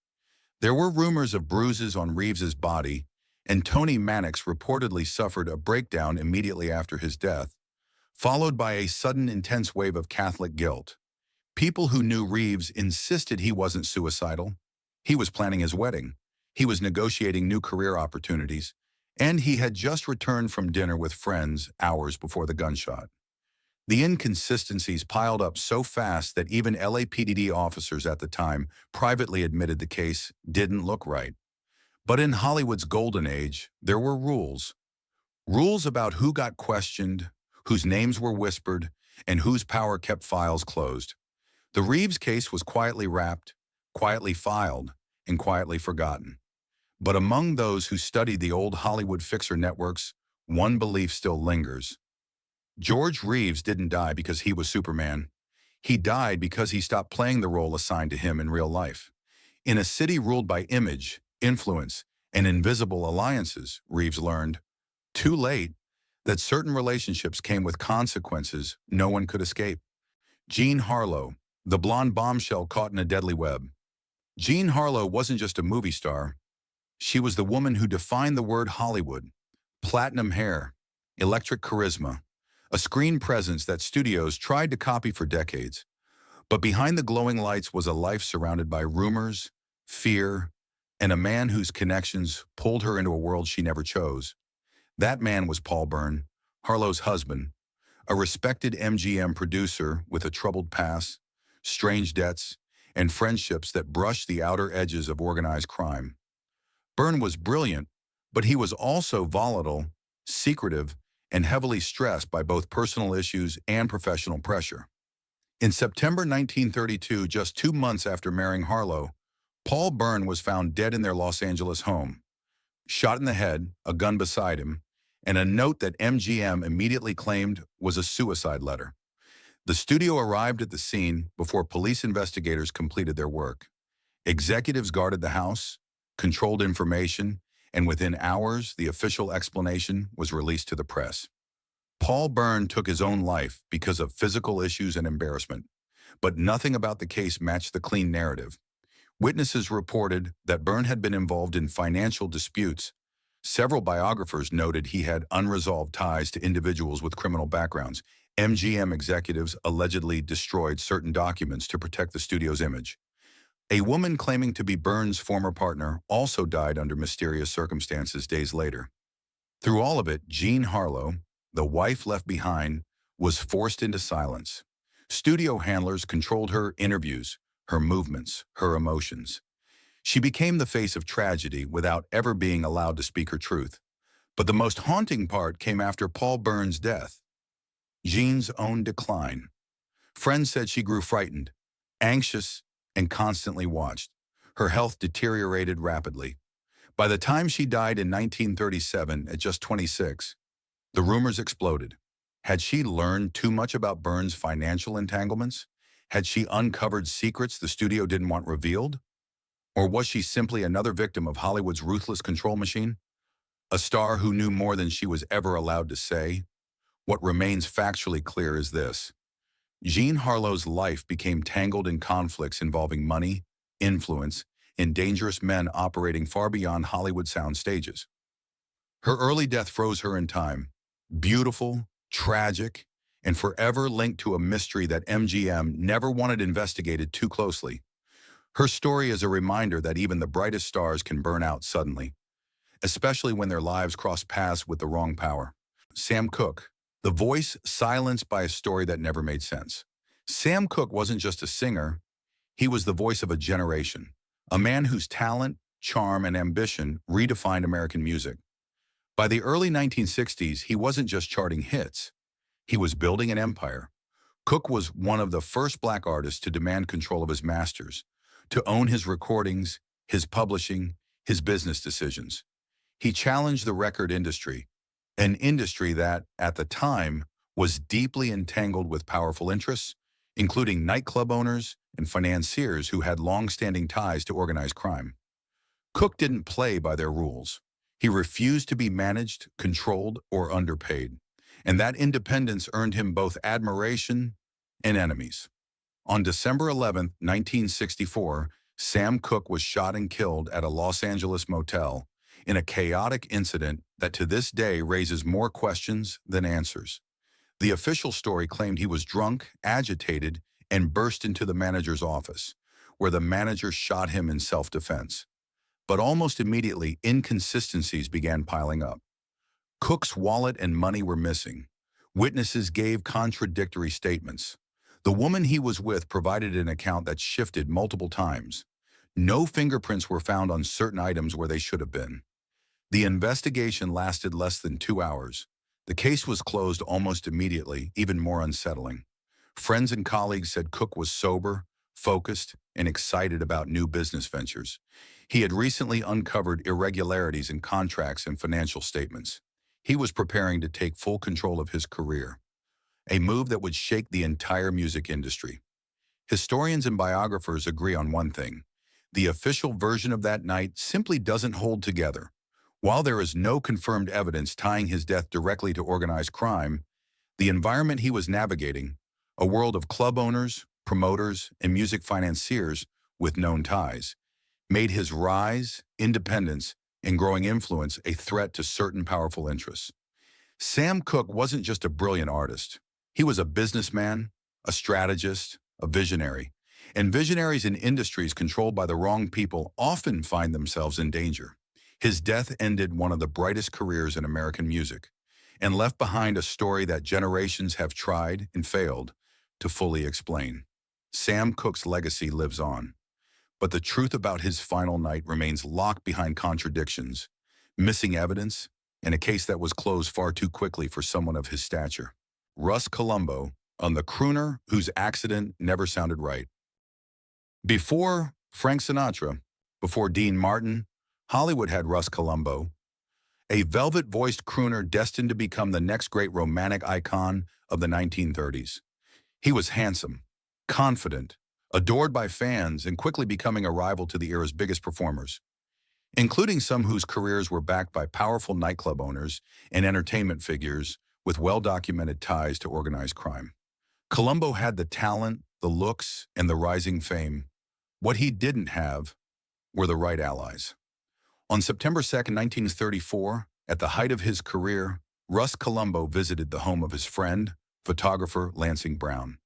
There were rumors of bruises on Reeves's body, and Toni Mannix reportedly suffered a breakdown immediately after his death, followed by a sudden intense wave of Catholic guilt. People who knew Reeves insisted he wasn't suicidal. He was planning his wedding. He was negotiating new career opportunities, and he had just returned from dinner with friends hours before the gunshot. The inconsistencies piled up so fast that even LAPD officers at the time privately admitted the case didn't look right. But in Hollywood's golden age, there were rules. Rules about who got questioned, whose names were whispered, and whose power kept files closed. The Reeves case was quietly wrapped, quietly filed, and quietly forgotten. But among those who studied the old Hollywood fixer networks, one belief still lingers. George Reeves didn't die because he was Superman. He died because he stopped playing the role assigned to him in real life. In a city ruled by image, influence, and invisible alliances, Reeves learned, too late, that certain relationships came with consequences no one could escape. Jean Harlow, the blonde bombshell caught in a deadly web. Jean Harlow wasn't just a movie star. She was the woman who defined the word Hollywood. Platinum hair, electric charisma, a screen presence that studios tried to copy for decades. But behind the glowing lights was a life surrounded by rumors, fear, and a man whose connections pulled her into a world she never chose. That man was Paul Byrne, Harlow's husband, a respected MGM producer with a troubled past, strange debts, and friendships that brushed the outer edges of organized crime. Byrne was brilliant, but he was also volatile, secretive, and heavily stressed by both personal issues and professional pressure. In September 1932, just 2 months after marrying Harlow, Paul Byrne was found dead in their Los Angeles home, shot in the head, a gun beside him, and a note that MGM immediately claimed was a suicide letter. The studio arrived at the scene before police investigators completed their work. Executives guarded the house, controlled information, and within hours, the official explanation was released to the press. Paul Byrne took his own life because of physical issues and embarrassment, but nothing about the case matched the clean narrative. Witnesses reported that Byrne had been involved in financial disputes. Several biographers noted he had unresolved ties to individuals with criminal backgrounds. MGM executives allegedly destroyed certain documents to protect the studio's image. A woman claiming to be Byrne's former partner also died under mysterious circumstances days later. Through all of it, Jean Harlow, the wife left behind, was forced into silence. Studio handlers controlled her interviews, her movements, her emotions. She became the face of tragedy without ever being allowed to speak her truth. But the most haunting part came after Paul Byrne's death. Jean's own decline. Friends said she grew frightened, anxious, and constantly watched. Her health deteriorated rapidly. By the time she died in 1937, at just 26, the rumors exploded. Had she learned too much about Byrne's financial entanglements? Had she uncovered secrets the studio didn't want revealed? Or was she simply another victim of Hollywood's ruthless control machine? A star who knew more than she was ever allowed to say? What remains factually clear is this. Jean Harlow's life became tangled in conflicts involving money, influence, and dangerous men operating far beyond Hollywood sound stages. Her early death froze her in time, beautiful, tragic, and forever linked to a mystery that MGM never wanted investigated too closely. Her story is a reminder that even the brightest stars can burn out suddenly, especially when their lives cross paths with the wrong power. Sam Cooke, the voice silenced by a story that never made sense. Sam Cooke wasn't just a singer, he was the voice of a generation, a man whose talent, charm, and ambition redefined American music. By the early 1960s, he wasn't just charting hits, he was building an empire. Cooke was one of the first black artists to demand control of his masters, to own his recordings, his publishing, his business decisions. He challenged the record industry, an industry that, at the time, was deeply entangled with powerful interests, including nightclub owners and financiers who had long-standing ties to organized crime. Cooke didn't play by their rules. He refused to be managed, controlled, or underpaid, and that independence earned him both admiration and enemies. On December 11, 1964, Sam Cooke was shot and killed at a Los Angeles motel in a chaotic incident that to this day raises more questions than answers. The official story claimed he was drunk, agitated, and burst into the manager's office, where the manager shot him in self-defense. But almost immediately, inconsistencies began piling up. Cooke's wallet and money were missing. Witnesses gave contradictory statements. The woman he was with provided an account that shifted multiple times. No fingerprints were found on certain items where they should have been. The investigation lasted less than 2 hours. The case was closed almost immediately, even more unsettling. Friends and colleagues said Cook was sober, focused, and excited about new business ventures. He had recently uncovered irregularities in contracts and financial statements. He was preparing to take full control of his career, a move that would shake the entire music industry. Historians and biographers agree on one thing: the official version of that night simply doesn't hold together. While there is no confirmed evidence tying his death directly to organized crime, the environment he was navigating, a world of club owners, promoters, and music financiers with known ties, made his rise, independence, and growing influence a threat to certain powerful interests. Sam Cooke wasn't just a brilliant artist. He was a businessman, a strategist, a visionary. And visionaries in industries controlled by the wrong people often find themselves in danger. His death ended one of the brightest careers in American music and left behind a story that generations have tried and failed to fully explain. Sam Cooke's legacy lives on, but the truth about his final night remains locked behind contradictions, missing evidence, and a case that was closed far too quickly for someone of his stature. Russ Columbo, on the crooner whose accident never sounded right. Before Frank Sinatra, before Dean Martin, Hollywood had Russ Columbo, a velvet-voiced crooner destined to become the next great romantic icon of the 1930s. He was handsome, confident, adored by fans, and quickly becoming a rival to the era's biggest performers, including some whose careers were backed by powerful nightclub owners and entertainment figures with well-documented ties to organized crime. Columbo had the talent, the looks, and the rising fame. What he didn't have were the right allies. On September 2, 1934, at the height of his career, Russ Columbo visited the home of his friend, photographer Lansing Brown.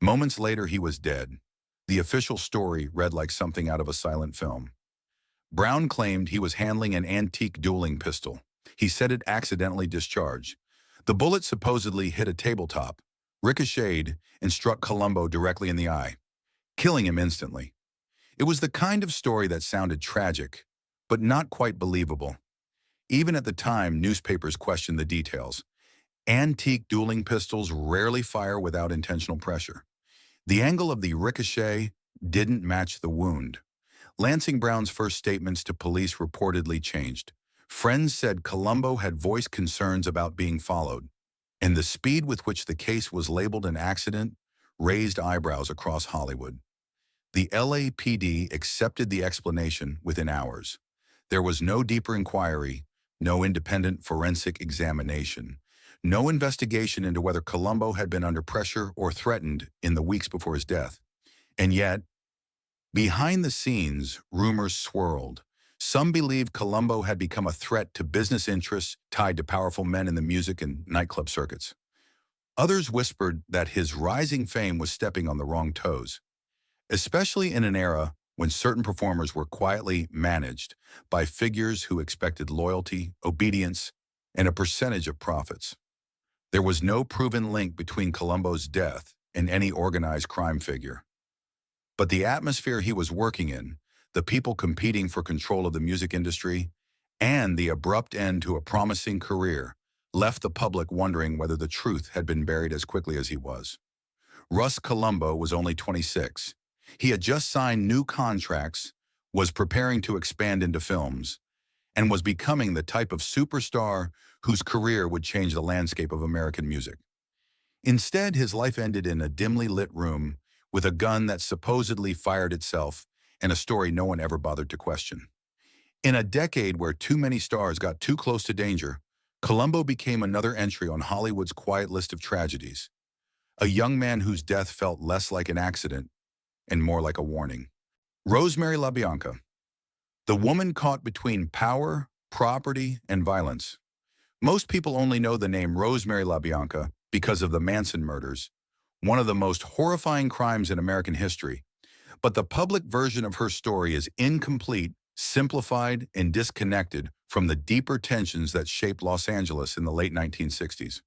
Moments later, he was dead. The official story read like something out of a silent film. Brown claimed he was handling an antique dueling pistol. He said it accidentally discharged. The bullet supposedly hit a tabletop, ricocheted, and struck Columbo directly in the eye, killing him instantly. It was the kind of story that sounded tragic, but not quite believable. Even at the time, newspapers questioned the details. Antique dueling pistols rarely fire without intentional pressure. The angle of the ricochet didn't match the wound. Lansing Brown's first statements to police reportedly changed. Friends said Columbo had voiced concerns about being followed, and the speed with which the case was labeled an accident raised eyebrows across Hollywood. The LAPD accepted the explanation within hours. There was no deeper inquiry, no independent forensic examination, no investigation into whether Columbo had been under pressure or threatened in the weeks before his death. And yet, behind the scenes, rumors swirled. Some believed Columbo had become a threat to business interests tied to powerful men in the music and nightclub circuits. Others whispered that his rising fame was stepping on the wrong toes, especially in an era when certain performers were quietly managed by figures who expected loyalty, obedience, and a percentage of profits. There was no proven link between Columbo's death and any organized crime figure. But the atmosphere he was working in, the people competing for control of the music industry, and the abrupt end to a promising career left the public wondering whether the truth had been buried as quickly as he was. Russ Columbo was only 26. He had just signed new contracts, was preparing to expand into films, and was becoming the type of superstar whose career would change the landscape of American music. Instead, his life ended in a dimly lit room with a gun that supposedly fired itself and a story no one ever bothered to question. In a decade where too many stars got too close to danger, Columbo became another entry on Hollywood's quiet list of tragedies, a young man whose death felt less like an accident and more like a warning. Rosemary LaBianca, the woman caught between power, property, and violence. Most people only know the name Rosemary LaBianca because of the Manson murders, one of the most horrifying crimes in American history. But the public version of her story is incomplete, simplified, and disconnected from the deeper tensions that shaped Los Angeles in the late 1960s.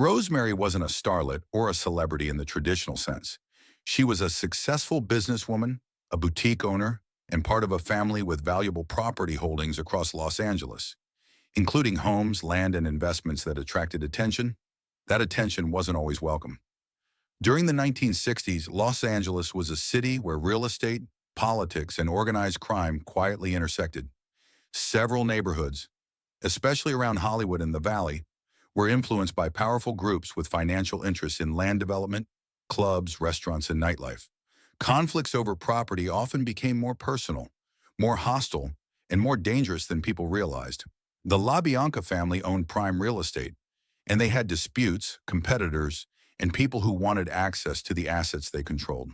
Rosemary wasn't a starlet or a celebrity in the traditional sense. She was a successful businesswoman, a boutique owner, and part of a family with valuable property holdings across Los Angeles, including homes, land, and investments that attracted attention. That attention wasn't always welcome. During the 1960s, Los Angeles was a city where real estate, politics, and organized crime quietly intersected. Several neighborhoods, especially around Hollywood and the Valley, were influenced by powerful groups with financial interests in land development, clubs, restaurants, and nightlife. Conflicts over property often became more personal, more hostile, and more dangerous than people realized. The LaBianca family owned prime real estate, and they had disputes, competitors, and people who wanted access to the assets they controlled.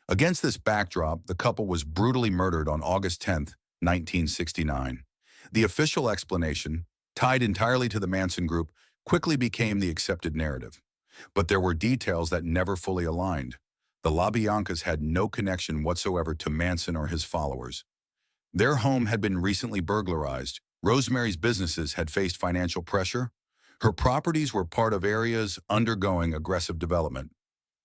Against this backdrop, the couple was brutally murdered on August 10, 1969. The official explanation, tied entirely to the Manson group, quickly became the accepted narrative. But there were details that never fully aligned. The LaBiancas had no connection whatsoever to Manson or his followers. Their home had been recently burglarized. Rosemary's businesses had faced financial pressure. Her properties were part of areas undergoing aggressive development.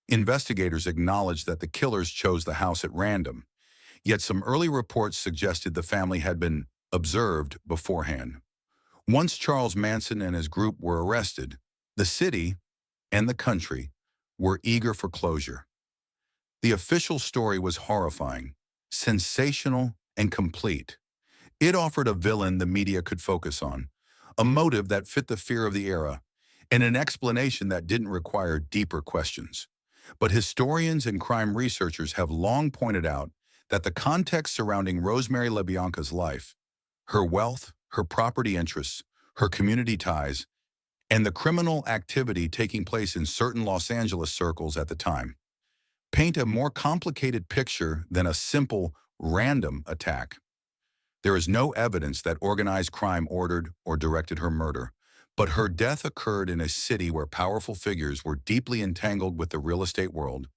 Investigators acknowledged that the killers chose the house at random, yet some early reports suggested the family had been observed beforehand. Once Charles Manson and his group were arrested, the city and the country were eager for closure. The official story was horrifying, sensational, and complete. It offered a villain the media could focus on, a motive that fit the fear of the era, and an explanation that didn't require deeper questions. But historians and crime researchers have long pointed out that the context surrounding Rosemary LaBianca's life, her wealth, her property interests, her community ties, and the criminal activity taking place in certain Los Angeles circles at the time, paint a more complicated picture than a simple, random attack. There is no evidence that organized crime ordered or directed her murder, but her death occurred in a city where powerful figures were deeply entangled with the real estate world,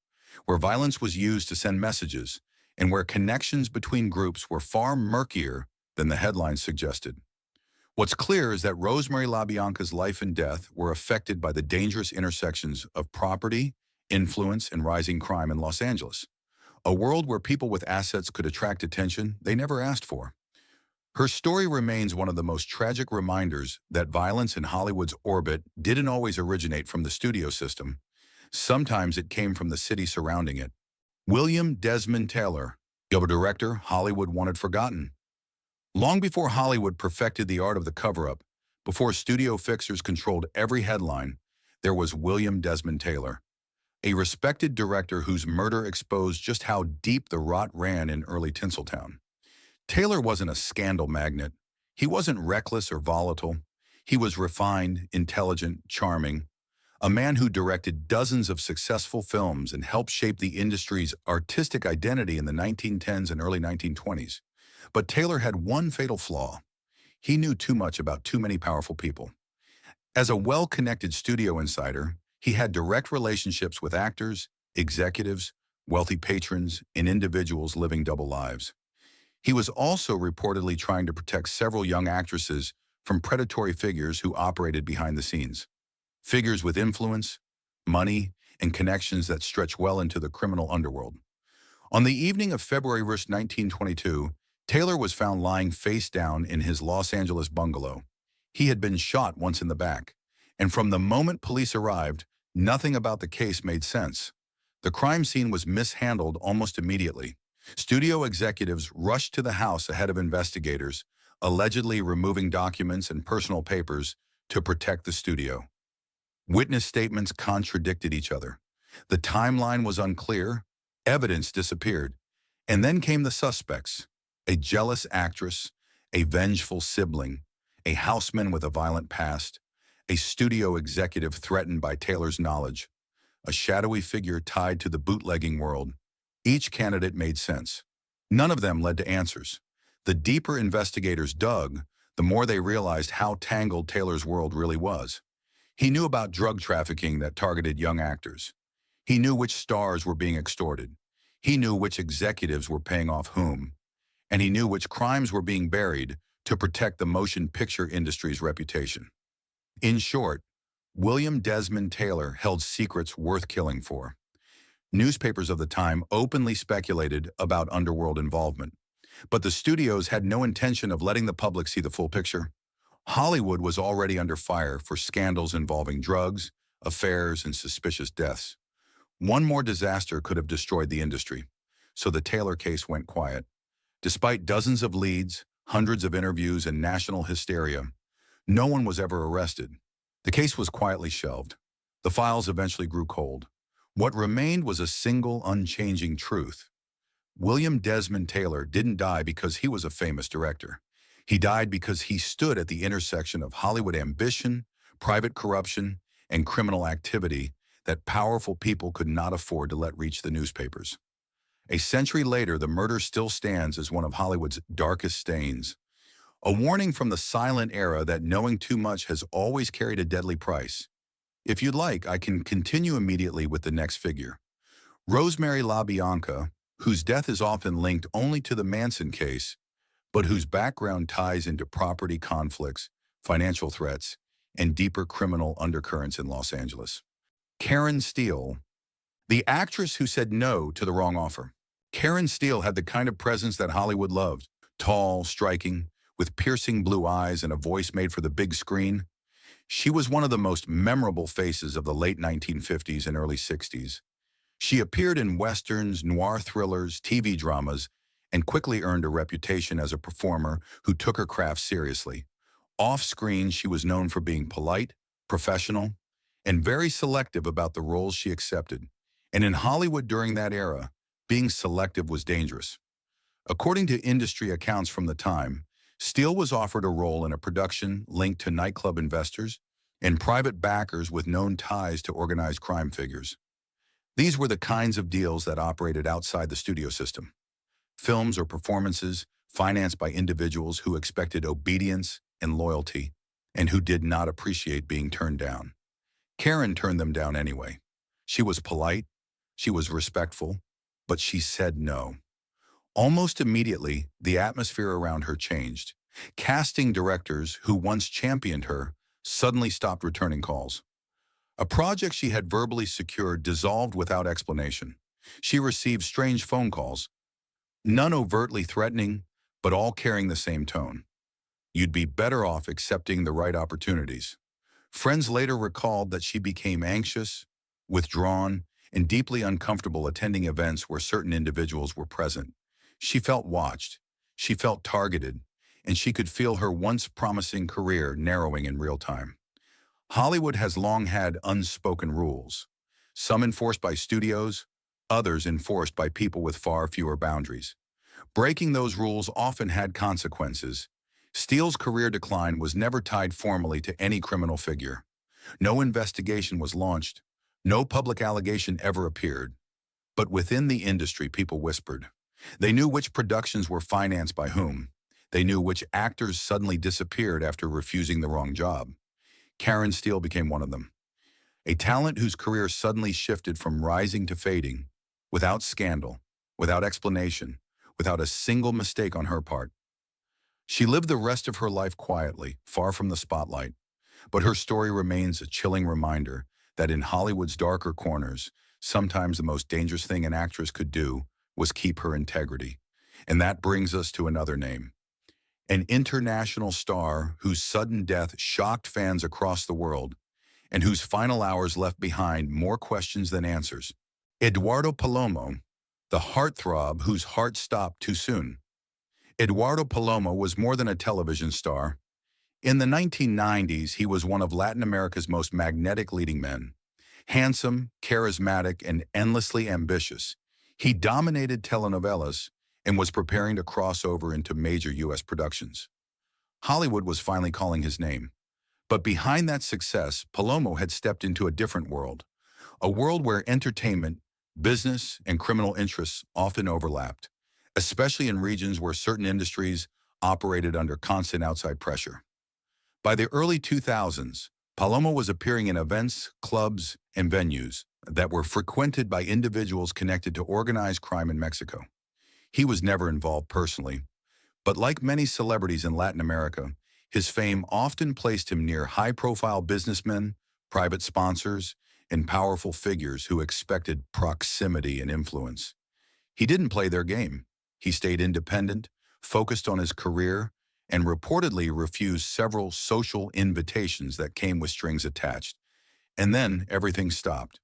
where violence was used to send messages, and where connections between groups were far murkier than the headlines suggested. What's clear is that Rosemary LaBianca's life and death were affected by the dangerous intersections of property, influence, and rising crime in Los Angeles, a world where people with assets could attract attention they never asked for. Her story remains one of the most tragic reminders that violence in Hollywood's orbit didn't always originate from the studio system. Sometimes it came from the city surrounding it. William Desmond Taylor, a director Hollywood wanted forgotten. Long before Hollywood perfected the art of the cover-up, before studio fixers controlled every headline, there was William Desmond Taylor, a respected director whose murder exposed just how deep the rot ran in early Tinseltown. Taylor wasn't a scandal magnet. He wasn't reckless or volatile. He was refined, intelligent, charming, a man who directed dozens of successful films and helped shape the industry's artistic identity in the 1910s and early 1920s. But Taylor had one fatal flaw. He knew too much about too many powerful people. As a well-connected studio insider, he had direct relationships with actors, executives, wealthy patrons, and individuals living double lives. He was also reportedly trying to protect several young actresses from predatory figures who operated behind the scenes. Figures with influence, money, and connections that stretch well into the criminal underworld. On the evening of February 1, 1922, Taylor was found lying face down in his Los Angeles bungalow. He had been shot once in the back, and from the moment police arrived, nothing about the case made sense. The crime scene was mishandled almost immediately. Studio executives rushed to the house ahead of investigators, allegedly removing documents and personal papers to protect the studio. Witness statements contradicted each other. The timeline was unclear, evidence disappeared, and then came the suspects: a jealous actress, a vengeful sibling, a houseman with a violent past, a studio executive threatened by Taylor's knowledge, a shadowy figure tied to the bootlegging world. Each candidate made sense. None of them led to answers. The deeper investigators dug, the more they realized how tangled Taylor's world really was. He knew about drug trafficking that targeted young actors. He knew which stars were being extorted. He knew which executives were paying off whom. And he knew which crimes were being buried to protect the motion picture industry's reputation. In short, William Desmond Taylor held secrets worth killing for. Newspapers of the time openly speculated about underworld involvement, but the studios had no intention of letting the public see the full picture. Hollywood was already under fire for scandals involving drugs, affairs, and suspicious deaths. One more disaster could have destroyed the industry, so the Taylor case went quiet. Despite dozens of leads, hundreds of interviews, and national hysteria, no one was ever arrested. The case was quietly shelved. The files eventually grew cold. What remained was a single, unchanging truth. William Desmond Taylor didn't die because he was a famous director. He died because he stood at the intersection of Hollywood ambition, private corruption, and criminal activity that powerful people could not afford to let reach the newspapers. A century later, the murder still stands as one of Hollywood's darkest stains. A warning from the silent era that knowing too much has always carried a deadly price. If you'd like, I can continue immediately with the next figure. Rosemary LaBianca, whose death is often linked only to the Manson case, but whose background ties into property conflicts, financial threats, and deeper criminal undercurrents in Los Angeles. Karen Steele, the actress who said no to the wrong offer. Karen Steele had the kind of presence that Hollywood loved. Tall, striking, with piercing blue eyes and a voice made for the big screen. She was one of the most memorable faces of the late 1950s and early 60s. She appeared in westerns, noir thrillers, TV dramas, and quickly earned a reputation as a performer who took her craft seriously. Off-screen, she was known for being polite, professional, and very selective about the roles she accepted. And in Hollywood during that era, being selective was dangerous. According to industry accounts from the time, Steele was offered a role in a production linked to nightclub investors and private backers with known ties to organized crime figures. These were the kinds of deals that operated outside the studio system. Films or performances financed by individuals who expected obedience and loyalty and who did not appreciate being turned down. Karen turned them down anyway. She was polite, she was respectful, but she said no. Almost immediately, the atmosphere around her changed. Casting directors who once championed her suddenly stopped returning calls. A project she had verbally secured dissolved without explanation. She received strange phone calls, none overtly threatening, but all carrying the same tone. You'd be better off accepting the right opportunities. Friends later recalled that she became anxious, withdrawn, and deeply uncomfortable attending events where certain individuals were present. She felt watched, she felt targeted, and she could feel her once promising career narrowing in real time. Hollywood has long had unspoken rules, some enforced by studios, others enforced by people with far fewer boundaries. Breaking those rules often had consequences. Steele's career decline was never tied formally to any criminal figure. No investigation was launched. No public allegation ever appeared. But within the industry, people whispered. They knew which productions were financed by whom. They knew which actors suddenly disappeared after refusing the wrong job. Karen Steele became one of them. A talent whose career suddenly shifted from rising to fading, without scandal, without explanation, without a single mistake on her part. She lived the rest of her life quietly, far from the spotlight, but her story remains a chilling reminder that in Hollywood's darker corners, sometimes the most dangerous thing an actress could do was keep her integrity. And that brings us to another name. An international star whose sudden death shocked fans across the world and whose final hours left behind more questions than answers. Eduardo Palomo, the heartthrob whose heart stopped too soon. Eduardo Palomo was more than a television star. In the 1990s, he was one of Latin America's most magnetic leading men. Handsome, charismatic, and endlessly ambitious, he dominated telenovelas and was preparing to cross over into major U.S. productions. Hollywood was finally calling his name. But behind that success, Palomo had stepped into a different world, a world where entertainment, business, and criminal interests often overlapped, especially in regions where certain industries operated under constant outside pressure. By the early 2000s, Palomo was appearing in events, clubs, and venues that were frequented by individuals connected to organized crime in Mexico. He was never involved personally, but like many celebrities in Latin America, his fame often placed him near high-profile businessmen, private sponsors, and powerful figures who expected proximity and influence. He didn't play their game. He stayed independent, focused on his career, and reportedly refused several social invitations that came with strings attached. And then everything stopped.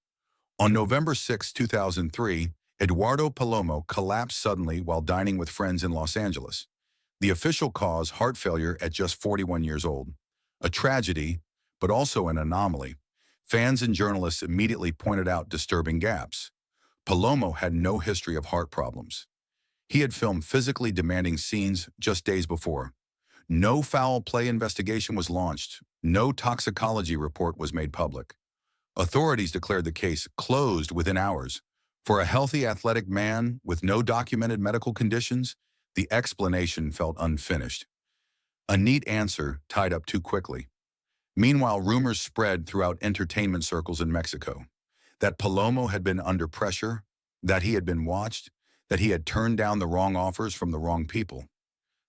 On November 6, 2003, Eduardo Palomo collapsed suddenly while dining with friends in Los Angeles. The official cause, heart failure at just 41 years old. A tragedy, but also an anomaly. Fans and journalists immediately pointed out disturbing gaps. Palomo had no history of heart problems. He had filmed physically demanding scenes just days before. No foul play investigation was launched. No toxicology report was made public. Authorities declared the case closed within hours. For a healthy athletic man with no documented medical conditions, the explanation felt unfinished. A neat answer tied up too quickly. Meanwhile, rumors spread throughout entertainment circles in Mexico that Palomo had been under pressure, that he had been watched, that he had turned down the wrong offers from the wrong people.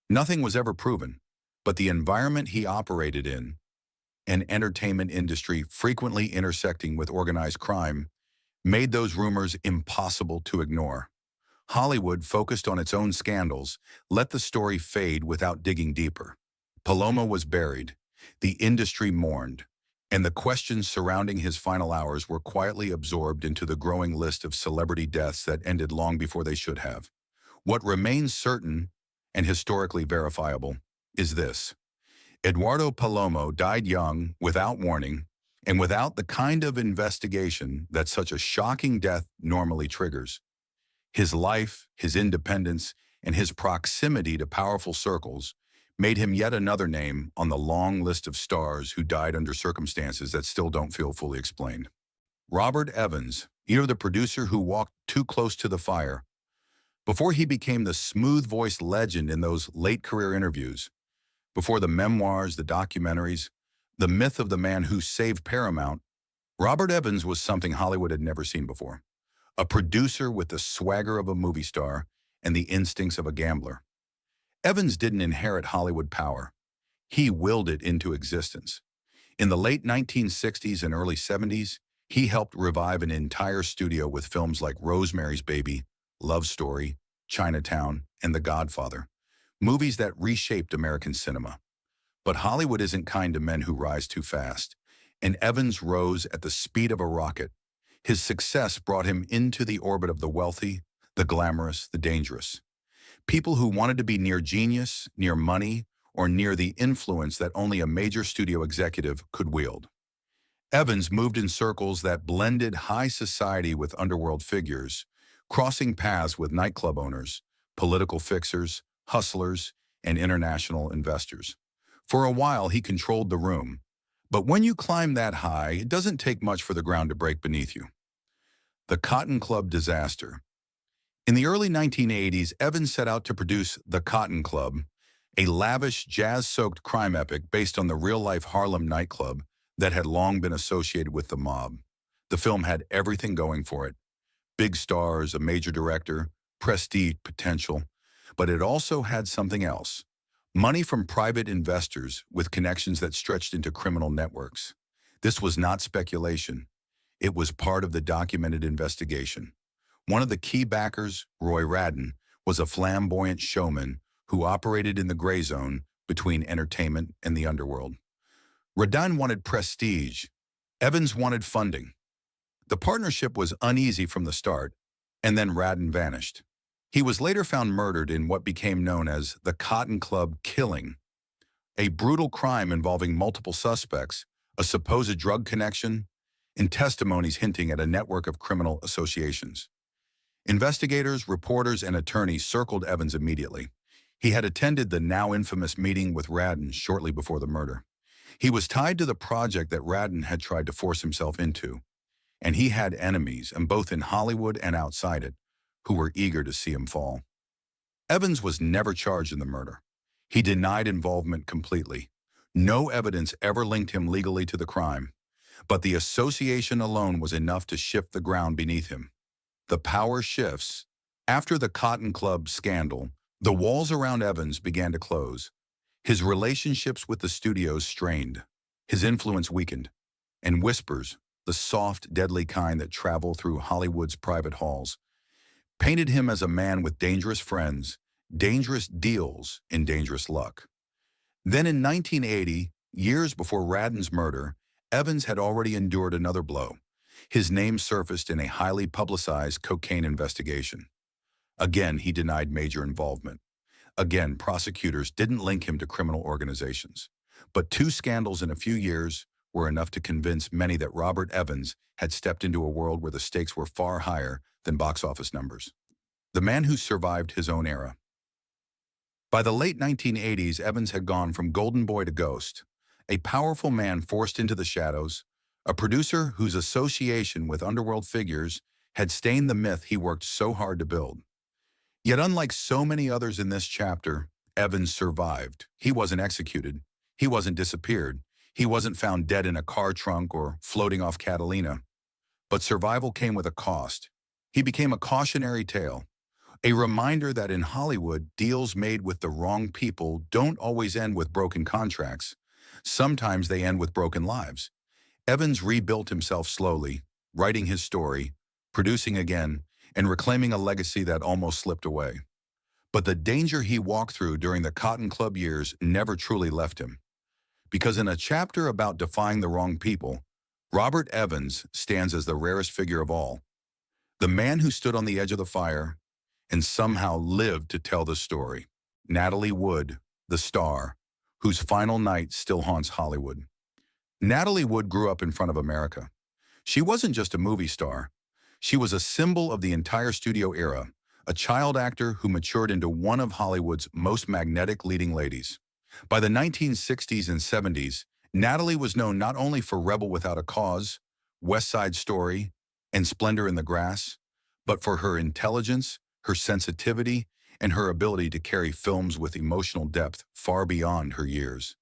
Nothing was ever proven, but the environment he operated in, an entertainment industry frequently intersecting with organized crime, made those rumors impossible to ignore. Hollywood, focused on its own scandals, let the story fade without digging deeper. Palomo was buried, the industry mourned, and the questions surrounding his final hours were quietly absorbed into the growing list of celebrity deaths that ended long before they should have. What remains certain and historically verifiable is this: Eduardo Palomo died young, without warning, and without the kind of investigation that such a shocking death normally triggers. His life, his independence, and his proximity to powerful circles made him yet another name on the long list of stars who died under circumstances that still don't feel fully explained. Robert Evans, the producer who walked too close to the fire. Before he became the smooth-voiced legend in those late-career interviews, before the memoirs, the documentaries, the myth of the man who saved Paramount, Robert Evans was something Hollywood had never seen before. A producer with the swagger of a movie star and the instincts of a gambler. Evans didn't inherit Hollywood power. He willed it into existence. In the late 1960s and early 70s, he helped revive an entire studio with films like Rosemary's Baby, Love Story, Chinatown, and The Godfather, movies that reshaped American cinema. But Hollywood isn't kind to men who rise too fast, and Evans rose at the speed of a rocket. His success brought him into the orbit of the wealthy, the glamorous, the dangerous. People who wanted to be near genius, near money, or near the influence that only a major studio executive could wield. Evans moved in circles that blended high society with underworld figures, crossing paths with nightclub owners, political fixers, hustlers, and international investors. For a while, he controlled the room. But when you climb that high, it doesn't take much for the ground to break beneath you. The Cotton Club disaster. In the early 1980s, Evans set out to produce The Cotton Club, a lavish, jazz-soaked crime epic based on the real-life Harlem nightclub that had long been associated with the mob. The film had everything going for it: big stars, a major director, prestige potential, but it also had something else: money from private investors with connections that stretched into criminal networks. This was not speculation. It was part of the documented investigation. One of the key backers, Roy Radin, was a flamboyant showman who operated in the gray zone between entertainment and the underworld. Radin wanted prestige. Evans wanted funding. The partnership was uneasy from the start, and then Radin vanished. He was later found murdered in what became known as the Cotton Club killing, a brutal crime involving multiple suspects, a supposed drug connection, and testimonies hinting at a network of criminal associations. Investigators, reporters, and attorneys circled Evans immediately. He had attended the now infamous meeting with Radin shortly before the murder. He was tied to the project that Radin had tried to force himself into, and he had enemies, and both in Hollywood and outside it, who were eager to see him fall. Evans was never charged in the murder. He denied involvement completely. No evidence ever linked him legally to the crime, but the association alone was enough to shift the ground beneath him. The power shifts. After the Cotton Club scandal, the walls around Evans began to close. His relationships with the studios strained. His influence weakened. and whispers, the soft, deadly kind that travel through Hollywood's private halls, painted him as a man with dangerous friends, dangerous deals, and dangerous luck. Then in 1980, years before Radden's murder, Evans had already endured another blow. His name surfaced in a highly publicized cocaine investigation. Again, he denied major involvement. Again, prosecutors didn't link him to criminal organizations. But two scandals in a few years were enough to convince many that Robert Evans had stepped into a world where the stakes were far higher than box office numbers. The man who survived his own era. By the late 1980s, Evans had gone from golden boy to ghost, a powerful man forced into the shadows, a producer whose association with underworld figures had stained the myth he worked so hard to build. Yet unlike so many others in this chapter, Evans survived. He wasn't executed. He wasn't disappeared. He wasn't found dead in a car trunk or floating off Catalina. But survival came with a cost. He became a cautionary tale, a reminder that in Hollywood, deals made with the wrong people don't always end with broken contracts. Sometimes they end with broken lives. Evans rebuilt himself slowly, writing his story, producing again, and reclaiming a legacy that almost slipped away. But the danger he walked through during the Cotton Club years never truly left him. Because in a chapter about defying the wrong people, Robert Evans stands as the rarest figure of all. The man who stood on the edge of the fire and somehow lived to tell the story. Natalie Wood, the star, whose final night still haunts Hollywood. Natalie Wood grew up in front of America. She wasn't just a movie star. She was a symbol of the entire studio era, a child actor who matured into one of Hollywood's most magnetic leading ladies. By the 1960s and 70s, Natalie was known not only for Rebel Without a Cause, West Side Story, and Splendor in the Grass, but for her intelligence, her sensitivity, and her ability to carry films with emotional depth far beyond her years.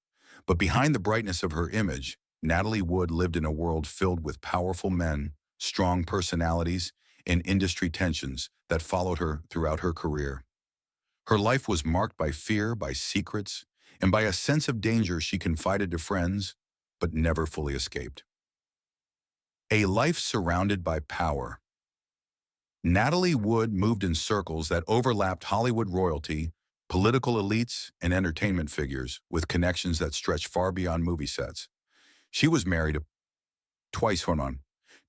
But behind the brightness of her image, Natalie Wood lived in a world filled with powerful men, strong personalities, and industry tensions that followed her throughout her career. Her life was marked by fear, by secrets, and by a sense of danger she confided to friends, but never fully escaped. A life surrounded by power. Natalie Wood moved in circles that overlapped Hollywood royalty, political elites, and entertainment figures with connections that stretched far beyond movie sets. She was married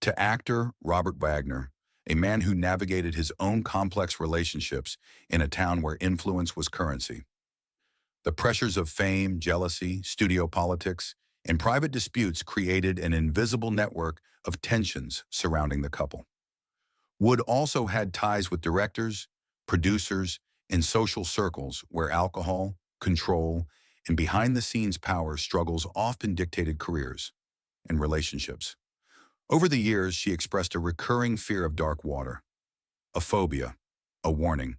to actor Robert Wagner, a man who navigated his own complex relationships in a town where influence was currency. The pressures of fame, jealousy, studio politics, and private disputes created an invisible network of tensions surrounding the couple. Wood also had ties with directors, producers, and social circles where alcohol, control, and behind-the-scenes power struggles often dictated careers and relationships. Over the years, she expressed a recurring fear of dark water, a phobia, a warning,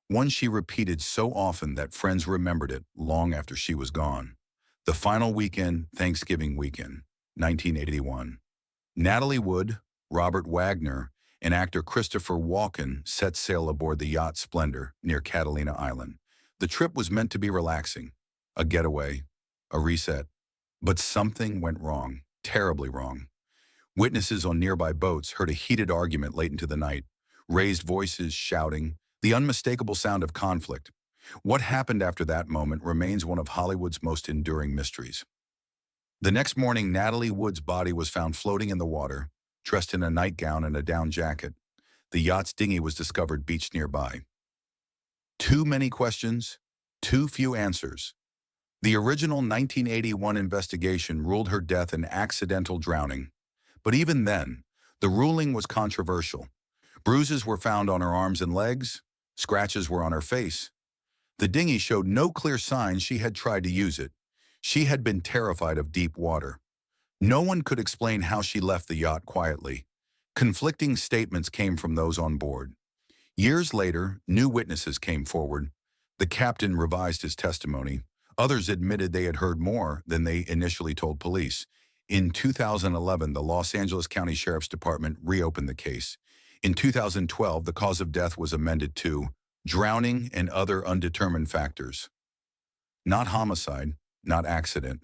one she repeated so often that friends remembered it long after she was gone. The final weekend, Thanksgiving weekend, 1981. Natalie Wood, Robert Wagner, and actor Christopher Walken set sail aboard the yacht Splendor near Catalina Island. The trip was meant to be relaxing, a getaway, a reset. But something went wrong, terribly wrong. Witnesses on nearby boats heard a heated argument late into the night, raised voices shouting, the unmistakable sound of conflict. What happened after that moment remains one of Hollywood's most enduring mysteries. The next morning, Natalie Wood's body was found floating in the water, dressed in a nightgown and a down jacket. The yacht's dinghy was discovered beached nearby. Too many questions, too few answers. The original 1981 investigation ruled her death an accidental drowning. But even then, the ruling was controversial. Bruises were found on her arms and legs, scratches were on her face. The dinghy showed no clear signs she had tried to use it. She had been terrified of deep water. No one could explain how she left the yacht quietly. Conflicting statements came from those on board. Years later, new witnesses came forward. The captain revised his testimony. Others admitted they had heard more than they initially told police. In 2011, the Los Angeles County Sheriff's Department reopened the case. In 2012, the cause of death was amended to drowning and other undetermined factors. Not homicide, not accident,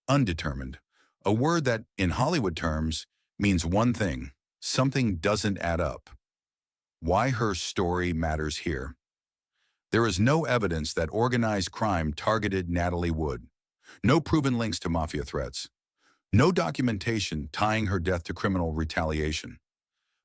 undetermined. A word that, in Hollywood terms, means one thing: something doesn't add up. Why her story matters here. There is no evidence that organized crime targeted Natalie Wood. No proven links to Mafia threats. No documentation tying her death to criminal retaliation.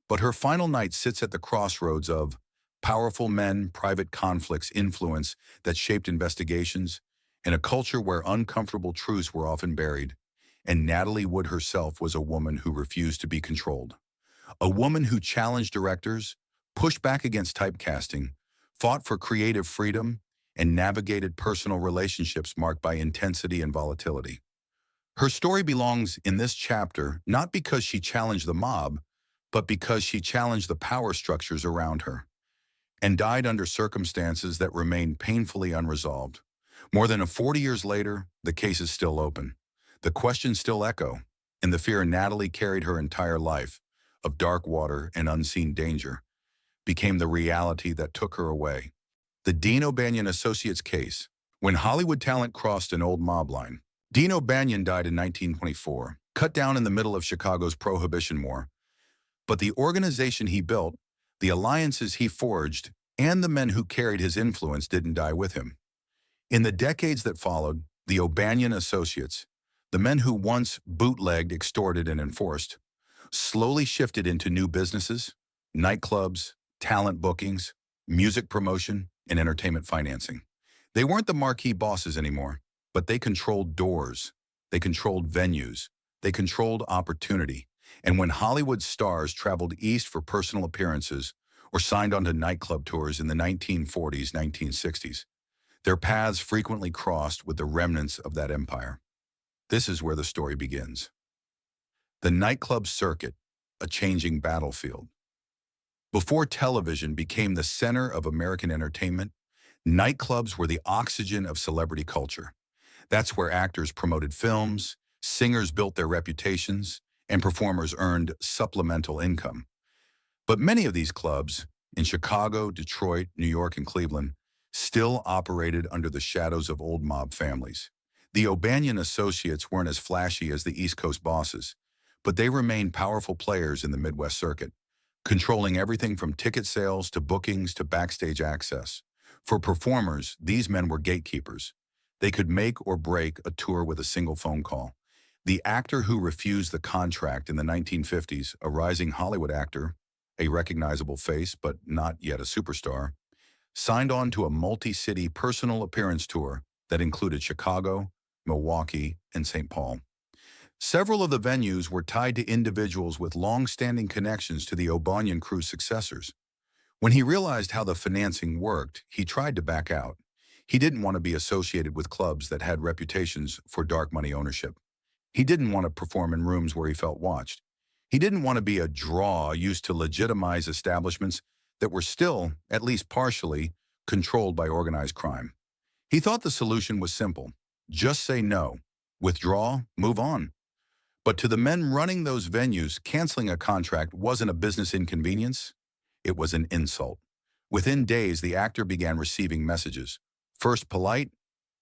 But her final night sits at the crossroads of powerful men, private conflicts, influence that shaped investigations, in a culture where uncomfortable truths were often buried. And Natalie Wood herself was a woman who refused to be controlled. A woman who challenged directors, pushed back against typecasting, fought for creative freedom, and navigated personal relationships marked by intensity and volatility. Her story belongs in this chapter not because she challenged the mob, but because she challenged the power structures around her, and died under circumstances that remain painfully unresolved. More than 40 years later, the case is still open. The questions still echo, and the fear Natalie carried her entire life, of dark water and unseen danger, became the reality that took her away. The Dean O'Banion Associates case. When Hollywood talent crossed an old mob line. Dean O'Banion died in 1924, cut down in the middle of Chicago's Prohibition War. But the organization he built, the alliances he forged, and the men who carried his influence didn't die with him. In the decades that followed, the O'Banion Associates, the men who once bootlegged, extorted, and enforced, slowly shifted into new businesses, nightclubs, talent bookings, music promotion, and entertainment financing. They weren't the marquee bosses anymore, but they controlled doors, they controlled venues, they controlled opportunity. And when Hollywood stars traveled east for personal appearances or signed onto nightclub tours in the 1940s, 1960s, their paths frequently crossed with the remnants of that empire. This is where the story begins. The nightclub circuit, a changing battlefield. Before television became the center of American entertainment, nightclubs were the oxygen of celebrity culture. That's where actors promoted films, singers built their reputations, and performers earned supplemental income. But many of these clubs, in Chicago, Detroit, New York, and Cleveland, still operated under the shadows of old mob families. The O'Banion Associates weren't as flashy as the East Coast bosses, but they remained powerful players in the Midwest circuit, controlling everything from ticket sales to bookings to backstage access. For performers, these men were gatekeepers. They could make or break a tour with a single phone call. The actor who refused the contract in the 1950s, a rising Hollywood actor, a recognizable face but not yet a superstar, signed on to a multi-city personal appearance tour that included Chicago, Milwaukee, and St. Paul. Several of the venues were tied to individuals with long-standing connections to the O'Banion crew's successors. When he realized how the financing worked, he tried to back out. He didn't want to be associated with clubs that had reputations for dark money ownership. He didn't want to perform in rooms where he felt watched. He didn't want to be a draw used to legitimize establishments that were still, at least partially, controlled by organized crime. He thought the solution was simple. Just say no, withdraw, move on. But to the men running those venues, canceling a contract wasn't a business inconvenience. It was an insult. Within days, the actor began receiving messages, first polite,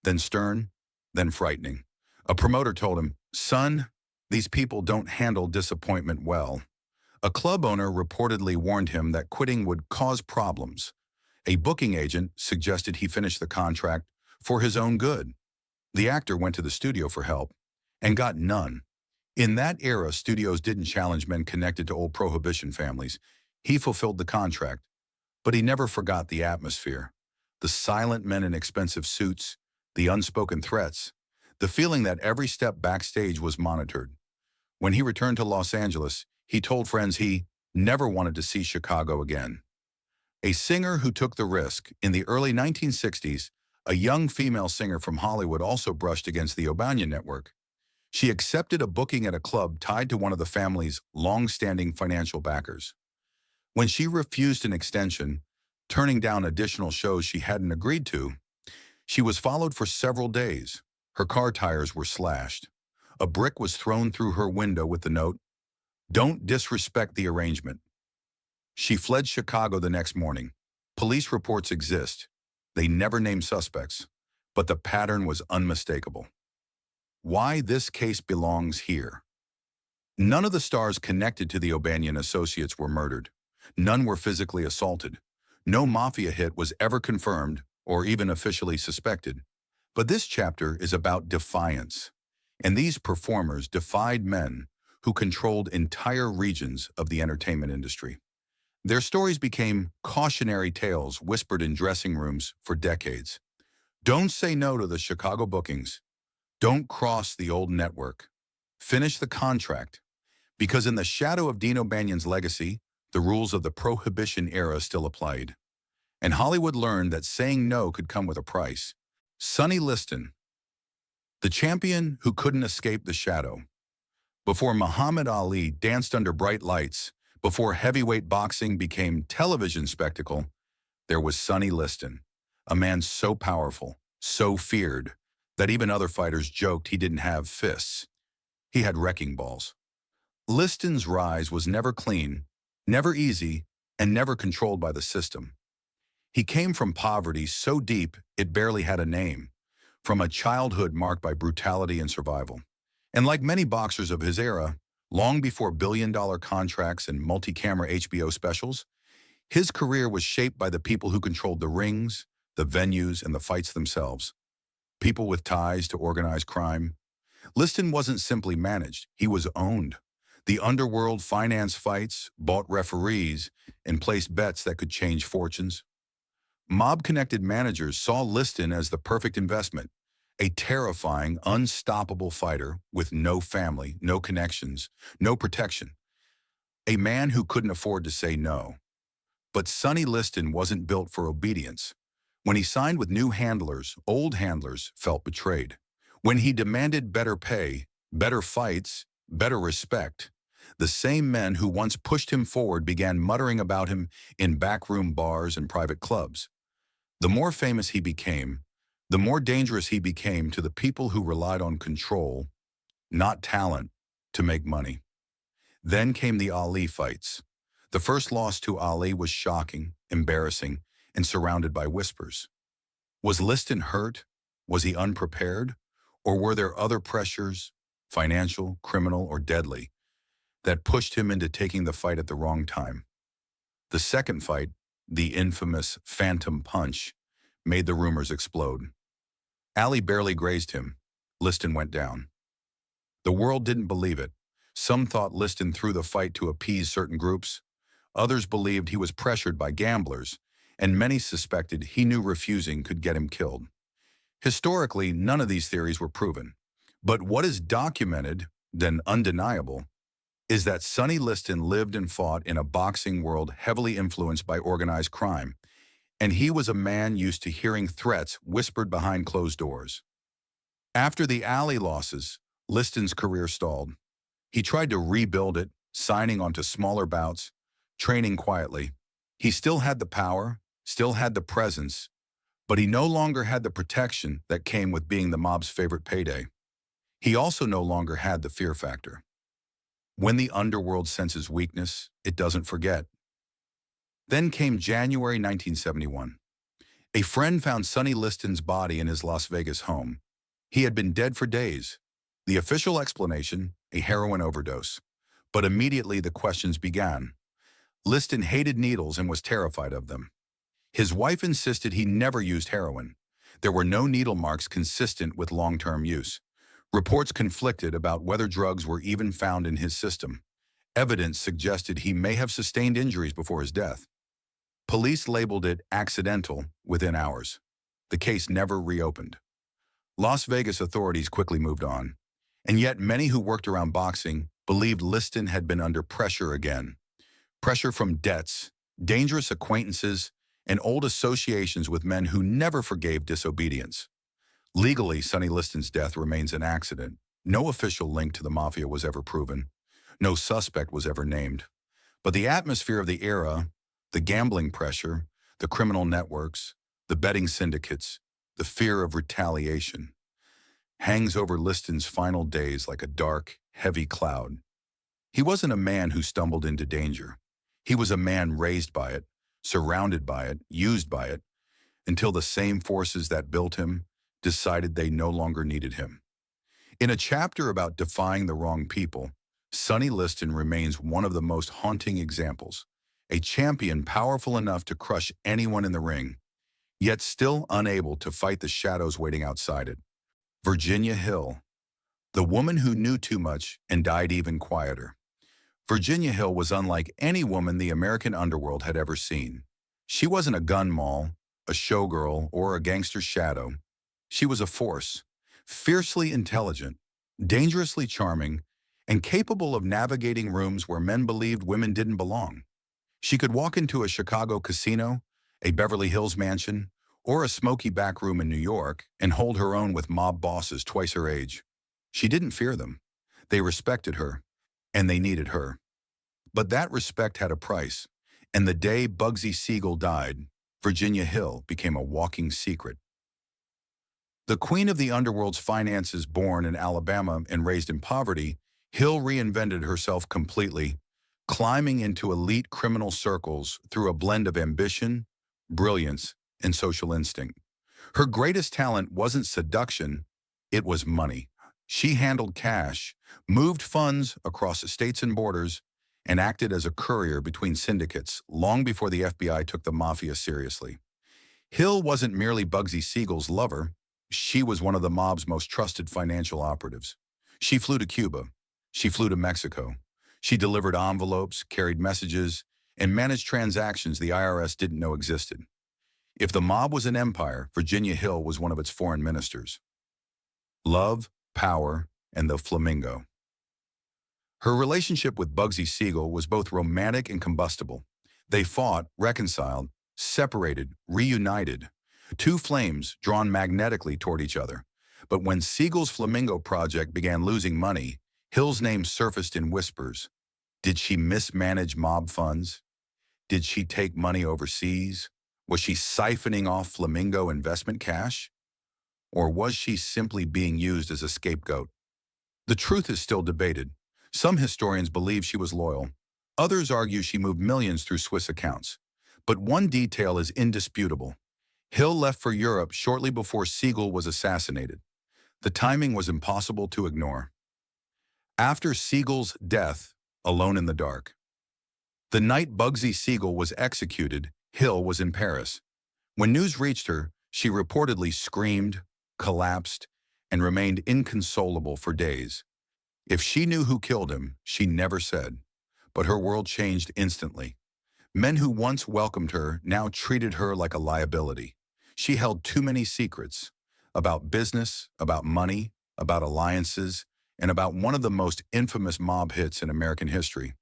then stern, then frightening. A promoter told him, "Son, these people don't handle disappointment well." A club owner reportedly warned him that quitting would cause problems. A booking agent suggested he finish the contract for his own good. The actor went to the studio for help and got none. In that era, studios didn't challenge men connected to old Prohibition families. He fulfilled the contract, but he never forgot the atmosphere. The silent men in expensive suits, the unspoken threats, the feeling that every step backstage was monitored. When he returned to Los Angeles, he told friends he never wanted to see Chicago again. A singer who took the risk. In the early 1960s, a young female singer from Hollywood also brushed against the O'Banion network. She accepted a booking at a club tied to one of the family's long-standing financial backers. When she refused an extension, turning down additional shows she hadn't agreed to, she was followed for several days. Her car tires were slashed. A brick was thrown through her window with the note, "Don't disrespect the arrangement." She fled Chicago the next morning. Police reports exist. They never named suspects, but the pattern was unmistakable. Why this case belongs here. None of the stars connected to the O'Banion associates were murdered. None were physically assaulted. No Mafia hit was ever confirmed or even officially suspected. But this chapter is about defiance. And these performers defied men who controlled entire regions of the entertainment industry. Their stories became cautionary tales whispered in dressing rooms for decades. Don't say no to the Chicago bookings. Don't cross the old network. Finish the contract. Because in the shadow of Dean O'Banion's legacy, the rules of the Prohibition era still applied. And Hollywood learned that saying no could come with a price. Sonny Liston, the champion who couldn't escape the shadow. Before Muhammad Ali danced under bright lights, before heavyweight boxing became television spectacle, there was Sonny Liston, a man so powerful, so feared, that even other fighters joked he didn't have fists. He had wrecking balls. Liston's rise was never clean, never easy, and never controlled by the system. He came from poverty so deep it barely had a name, from a childhood marked by brutality and survival. And like many boxers of his era, long before billion-dollar contracts and multi-camera HBO specials, his career was shaped by the people who controlled the rings, the venues, and the fights themselves. People with ties to organized crime. Liston wasn't simply managed, he was owned. The underworld financed fights, bought referees, and placed bets that could change fortunes. Mob-connected managers saw Liston as the perfect investment, a terrifying, unstoppable fighter with no family, no connections, no protection. A man who couldn't afford to say no. But Sonny Liston wasn't built for obedience. When he signed with new handlers, old handlers felt betrayed. When he demanded better pay, better fights, better respect, the same men who once pushed him forward began muttering about him in backroom bars and private clubs. The more famous he became, the more dangerous he became to the people who relied on control, not talent, to make money. Then came the Ali fights. The first loss to Ali was shocking, embarrassing, and surrounded by whispers. Was Liston hurt? Was he unprepared? Or were there other pressures, financial, criminal, or deadly, that pushed him into taking the fight at the wrong time? The second fight, the infamous Phantom Punch, made the rumors explode. Ali barely grazed him. Liston went down. The world didn't believe it. Some thought Liston threw the fight to appease certain groups. Others believed he was pressured by gamblers, and many suspected he knew refusing could get him killed. Historically, none of these theories were proven. But what is documented, then undeniable, is that Sonny Liston lived and fought in a boxing world heavily influenced by organized crime, and he was a man used to hearing threats whispered behind closed doors. After the Ali losses, Liston's career stalled. He tried to rebuild it, signing onto smaller bouts, training quietly. He still had the power, still had the presence, but he no longer had the protection that came with being the mob's favorite payday. He also no longer had the fear factor. When the underworld senses weakness, it doesn't forget. Then came January 1971. A friend found Sonny Liston's body in his Las Vegas home. He had been dead for days. The official explanation, a heroin overdose. But immediately the questions began. Liston hated needles and was terrified of them. His wife insisted he never used heroin. There were no needle marks consistent with long-term use. Reports conflicted about whether drugs were even found in his system. Evidence suggested he may have sustained injuries before his death. Police labeled it accidental within hours. The case never reopened. Las Vegas authorities quickly moved on. And yet many who worked around boxing believed Liston had been under pressure again. Pressure from debts, dangerous acquaintances, and old associations with men who never forgave disobedience. Legally, Sonny Liston's death remains an accident. No official link to the Mafia was ever proven. No suspect was ever named. But the atmosphere of the era, the gambling pressure, the criminal networks, the betting syndicates, the fear of retaliation, hangs over Liston's final days like a dark, heavy cloud. He wasn't a man who stumbled into danger. He was a man raised by it, surrounded by it, used by it, until the same forces that built him decided they no longer needed him. In a chapter about defying the wrong people, Sonny Liston remains one of the most haunting examples. A champion powerful enough to crush anyone in the ring, yet still unable to fight the shadows waiting outside it. Virginia Hill, the woman who knew too much and died even quieter. Virginia Hill was unlike any woman the American underworld had ever seen. She wasn't a gun moll, a showgirl, or a gangster shadow. She was a force, fiercely intelligent, dangerously charming, and capable of navigating rooms where men believed women didn't belong. She could walk into a Chicago casino, a Beverly Hills mansion, or a smoky back room in New York and hold her own with mob bosses twice her age. She didn't fear them. They respected her, and they needed her. But that respect had a price, and the day Bugsy Siegel died, Virginia Hill became a walking secret. The queen of the underworld's finances, born in Alabama and raised in poverty, Hill reinvented herself completely, climbing into elite criminal circles through a blend of ambition, brilliance, and social instinct. Her greatest talent wasn't seduction, it was money. She handled cash, moved funds across states and borders, and acted as a courier between syndicates long before the FBI took the Mafia seriously. Hill wasn't merely Bugsy Siegel's lover, she was one of the mob's most trusted financial operatives. She flew to Cuba. She flew to Mexico. She delivered envelopes, carried messages, and managed transactions the IRS didn't know existed. If the mob was an empire, Virginia Hill was one of its foreign ministers. Love, power, and the flamingo. Her relationship with Bugsy Siegel was both romantic and combustible. They fought, reconciled, separated, reunited. Two flames drawn magnetically toward each other. But when Siegel's Flamingo project began losing money, Hill's name surfaced in whispers. Did she mismanage mob funds? Did she take money overseas? Was she siphoning off Flamingo investment cash? Or was she simply being used as a scapegoat? The truth is still debated. Some historians believe she was loyal. Others argue she moved millions through Swiss accounts. But one detail is indisputable. Hill left for Europe shortly before Siegel was assassinated. The timing was impossible to ignore. After Siegel's death, alone in the dark. The night Bugsy Siegel was executed, Hill was in Paris. When news reached her, she reportedly screamed, collapsed, and remained inconsolable for days. If she knew who killed him, she never said. But her world changed instantly. Men who once welcomed her now treated her like a liability. She held too many secrets about business, about money, about alliances, and about one of the most infamous mob hits in American history.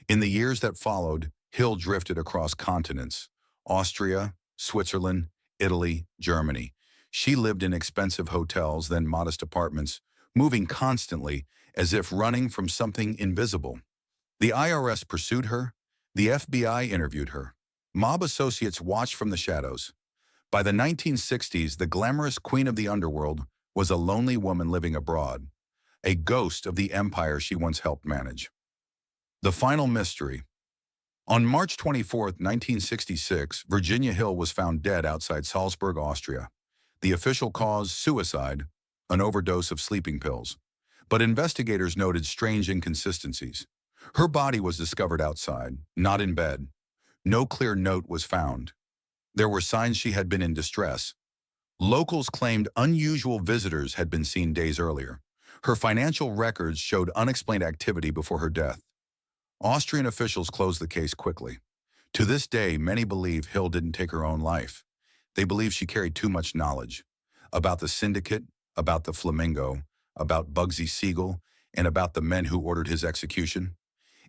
In the years that followed, Hill drifted across continents: Austria, Switzerland, Italy, Germany. She lived in expensive hotels, then modest apartments, moving constantly as if running from something invisible. The IRS pursued her. The FBI interviewed her. Mob associates watched from the shadows. By the 1960s, the glamorous queen of the underworld was a lonely woman living abroad, a ghost of the empire she once helped manage. The final mystery. On March 24, 1966, Virginia Hill was found dead outside Salzburg, Austria. The official cause, suicide, an overdose of sleeping pills. But investigators noted strange inconsistencies. Her body was discovered outside, not in bed. No clear note was found. There were signs she had been in distress. Locals claimed unusual visitors had been seen days earlier. Her financial records showed unexplained activity before her death. Austrian officials closed the case quickly. To this day, many believe Hill didn't take her own life. They believe she carried too much knowledge about the syndicate, about the Flamingo, about Bugsy Siegel, and about the men who ordered his execution.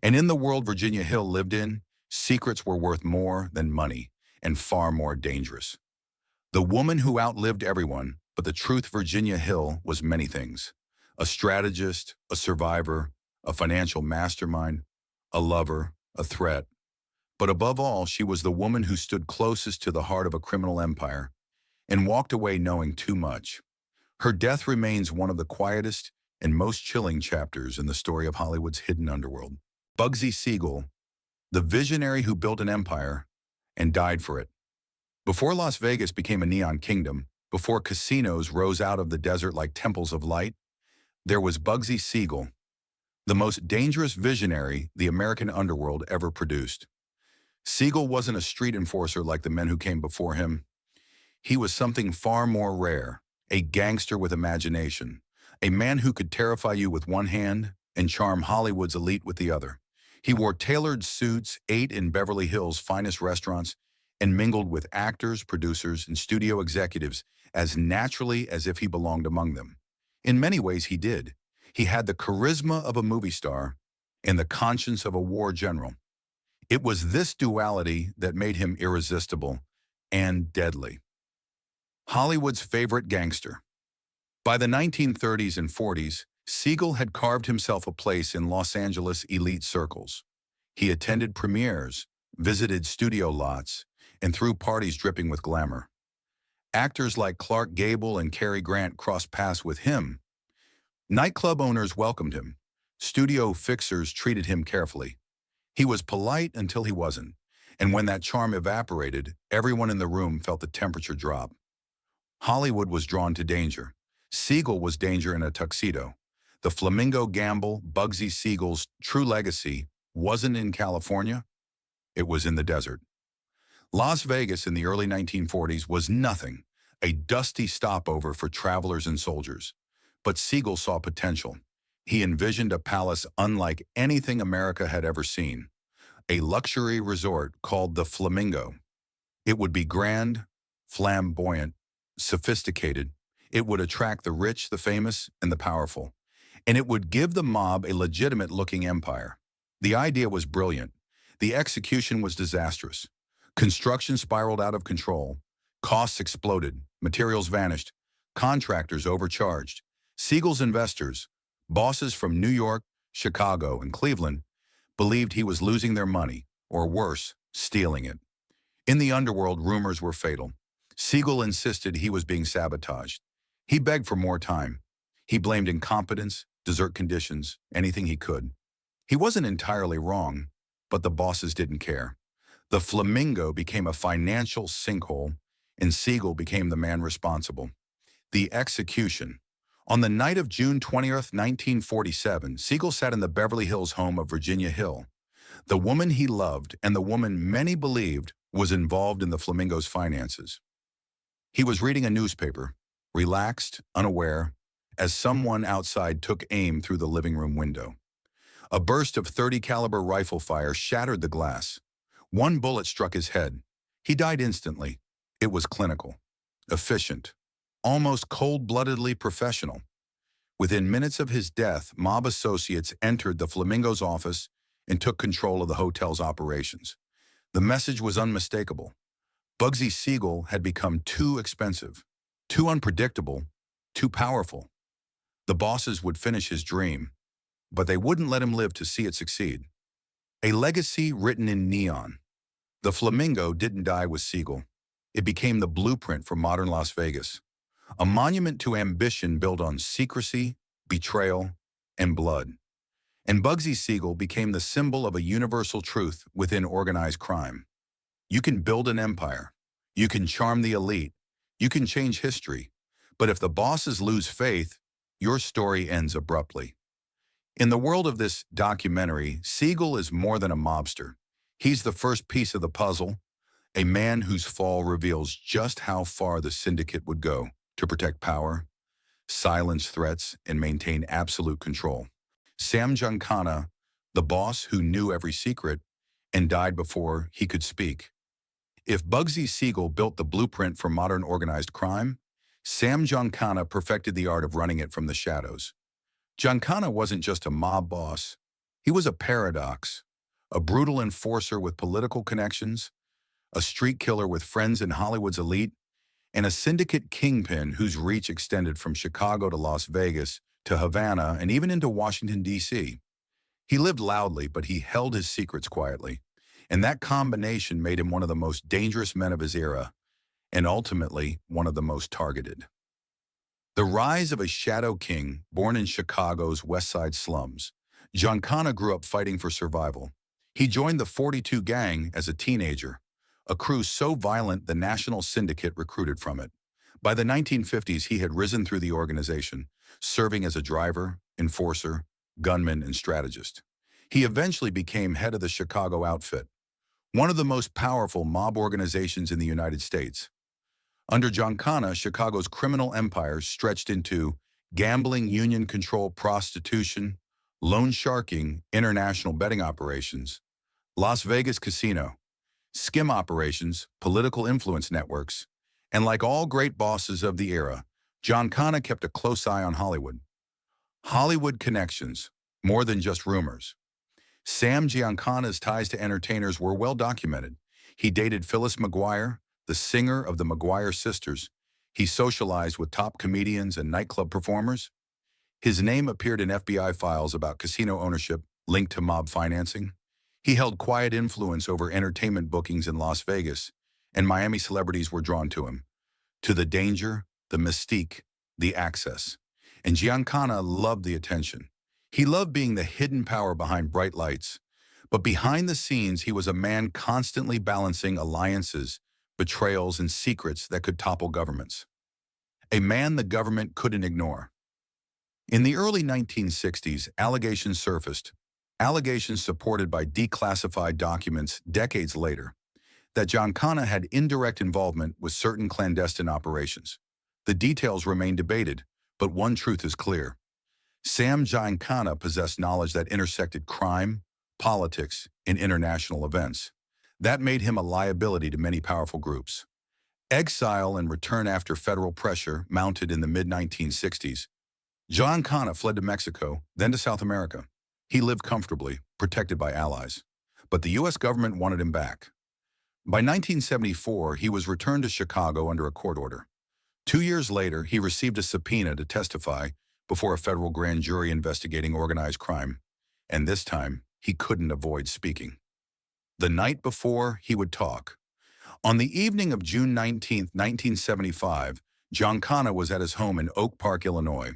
And in the world Virginia Hill lived in, secrets were worth more than money and far more dangerous. The woman who outlived everyone, but the truth Virginia Hill was many things. A strategist, a survivor, a financial mastermind, a lover, a threat. But above all, she was the woman who stood closest to the heart of a criminal empire and walked away knowing too much. Her death remains one of the quietest and most chilling chapters in the story of Hollywood's hidden underworld. Bugsy Siegel, the visionary who built an empire and died for it. Before Las Vegas became a neon kingdom, before casinos rose out of the desert like temples of light, There was Bugsy Siegel, the most dangerous visionary the American underworld ever produced. Siegel wasn't a street enforcer like the men who came before him. He was something far more rare, a gangster with imagination, a man who could terrify you with one hand and charm Hollywood's elite with the other. He wore tailored suits, ate in Beverly Hills' finest restaurants, and mingled with actors, producers, and studio executives as naturally as if he belonged among them. In many ways, he did. He had the charisma of a movie star and the conscience of a war general. It was this duality that made him irresistible and deadly. Hollywood's favorite gangster. By the 1930s and 40s, Siegel had carved himself a place in Los Angeles elite circles. He attended premieres, visited studio lots, and threw parties dripping with glamour. Actors like Clark Gable and Cary Grant crossed paths with him. Nightclub owners welcomed him. Studio fixers treated him carefully. He was polite until he wasn't, and when that charm evaporated, everyone in the room felt the temperature drop. Hollywood was drawn to danger. Siegel was danger in a tuxedo. The flamingo gamble, Bugsy Siegel's true legacy, wasn't in California, it was in the desert. Las Vegas in the early 1940s was nothing, a dusty stopover for travelers and soldiers. But Siegel saw potential. He envisioned a palace unlike anything America had ever seen, a luxury resort called the Flamingo. It would be grand, flamboyant, sophisticated. It would attract the rich, the famous, and the powerful. And it would give the mob a legitimate-looking empire. The idea was brilliant. The execution was disastrous. Construction spiraled out of control. Costs exploded. Materials vanished. Contractors overcharged. Siegel's investors, bosses from New York, Chicago, and Cleveland, believed he was losing their money, or worse, stealing it. In the underworld, rumors were fatal. Siegel insisted he was being sabotaged. He begged for more time. He blamed incompetence, desert conditions, anything he could. He wasn't entirely wrong, but the bosses didn't care. The Flamingo became a financial sinkhole, and Siegel became the man responsible. The execution. On the night of June 20th, 1947, Siegel sat in the Beverly Hills home of Virginia Hill. The woman he loved and the woman many believed was involved in the Flamingo's finances. He was reading a newspaper, relaxed, unaware, as someone outside took aim through the living room window. A burst of .30 caliber rifle fire shattered the glass. One bullet struck his head. He died instantly. It was clinical, efficient, almost cold-bloodedly professional. Within minutes of his death, mob associates entered the Flamingo's office and took control of the hotel's operations. The message was unmistakable. Bugsy Siegel had become too expensive, too unpredictable, too powerful. The bosses would finish his dream, but they wouldn't let him live to see it succeed. A legacy written in neon. The Flamingo didn't die with Siegel. It became the blueprint for modern Las Vegas, a monument to ambition built on secrecy, betrayal, and blood. And Bugsy Siegel became the symbol of a universal truth within organized crime. You can build an empire. You can charm the elite. You can change history. But if the bosses lose faith, your story ends abruptly. In the world of this documentary, Siegel is more than a mobster. He's the first piece of the puzzle, a man whose fall reveals just how far the syndicate would go to protect power, silence threats, and maintain absolute control. Sam Giancana, the boss who knew every secret and died before he could speak. If Bugsy Siegel built the blueprint for modern organized crime, Sam Giancana perfected the art of running it from the shadows. Giancana wasn't just a mob boss. He was a paradox, a brutal enforcer with political connections, a street killer with friends in Hollywood's elite, and a syndicate kingpin whose reach extended from Chicago to Las Vegas to Havana and even into Washington, D.C. He lived loudly, but he held his secrets quietly, and that combination made him one of the most dangerous men of his era, and ultimately one of the most targeted. The rise of a shadow king born in Chicago's West Side slums. Giancana grew up fighting for survival. He joined the 42 Gang as a teenager, a crew so violent the National Syndicate recruited from it. By the 1950s, he had risen through the organization, serving as a driver, enforcer, gunman, and strategist. He eventually became head of the Chicago outfit, one of the most powerful mob organizations in the United States. Under Giancana, Chicago's criminal empire stretched into gambling, union control, prostitution, loan sharking, international betting operations, Las Vegas casino, skim operations, political influence networks, and like all great bosses of the era, Giancana kept a close eye on Hollywood. Hollywood connections, more than just rumors. Sam Giancana's ties to entertainers were well documented. He dated Phyllis McGuire, the singer of the McGuire sisters. He socialized with top comedians and nightclub performers. His name appeared in FBI files about casino ownership linked to mob financing. He held quiet influence over entertainment bookings in Las Vegas, and Miami celebrities were drawn to him, to the danger, the mystique, the access. And Giancana loved the attention. He loved being the hidden power behind bright lights. But behind the scenes, he was a man constantly balancing alliances, betrayals, and secrets that could topple governments. A man the government couldn't ignore. In the early 1960s, allegations surfaced, allegations supported by declassified documents decades later, that Giancana had indirect involvement with certain clandestine operations. The details remain debated, but one truth is clear. Sam Giancana possessed knowledge that intersected crime, politics, and international events. That made him a liability to many powerful groups. Exile and return after federal pressure mounted in the mid-1960s. Giancana fled to Mexico, then to South America. He lived comfortably, protected by allies. But the U.S. government wanted him back. By 1974, he was returned to Chicago under a court order. 2 years later, he received a subpoena to testify before a federal grand jury investigating organized crime. And this time, he couldn't avoid speaking. The night before, he would talk. On the evening of June 19, 1975, Giancana was at his home in Oak Park, Illinois.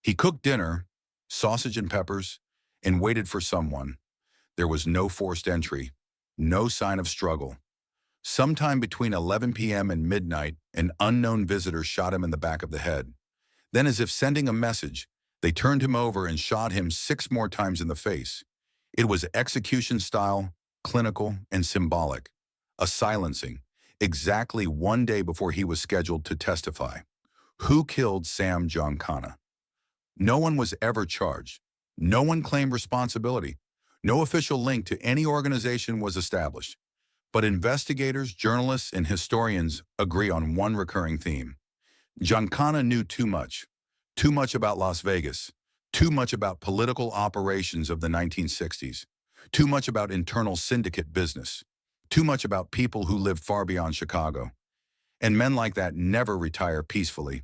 He cooked dinner, sausage and peppers, and waited for someone. There was no forced entry, no sign of struggle. Sometime between 11 p.m. and midnight, an unknown visitor shot him in the back of the head. Then, as if sending a message, they turned him over and shot him 6 more times in the face. It was execution style, clinical, and symbolic. A silencing, exactly 1 day before he was scheduled to testify. Who killed Sam Giancana? No one was ever charged. No one claimed responsibility. No official link to any organization was established. But investigators, journalists, and historians agree on one recurring theme. Giancana knew too much about Las Vegas, too much about political operations of the 1960s, too much about internal syndicate business, too much about people who lived far beyond Chicago. And men like that never retire peacefully.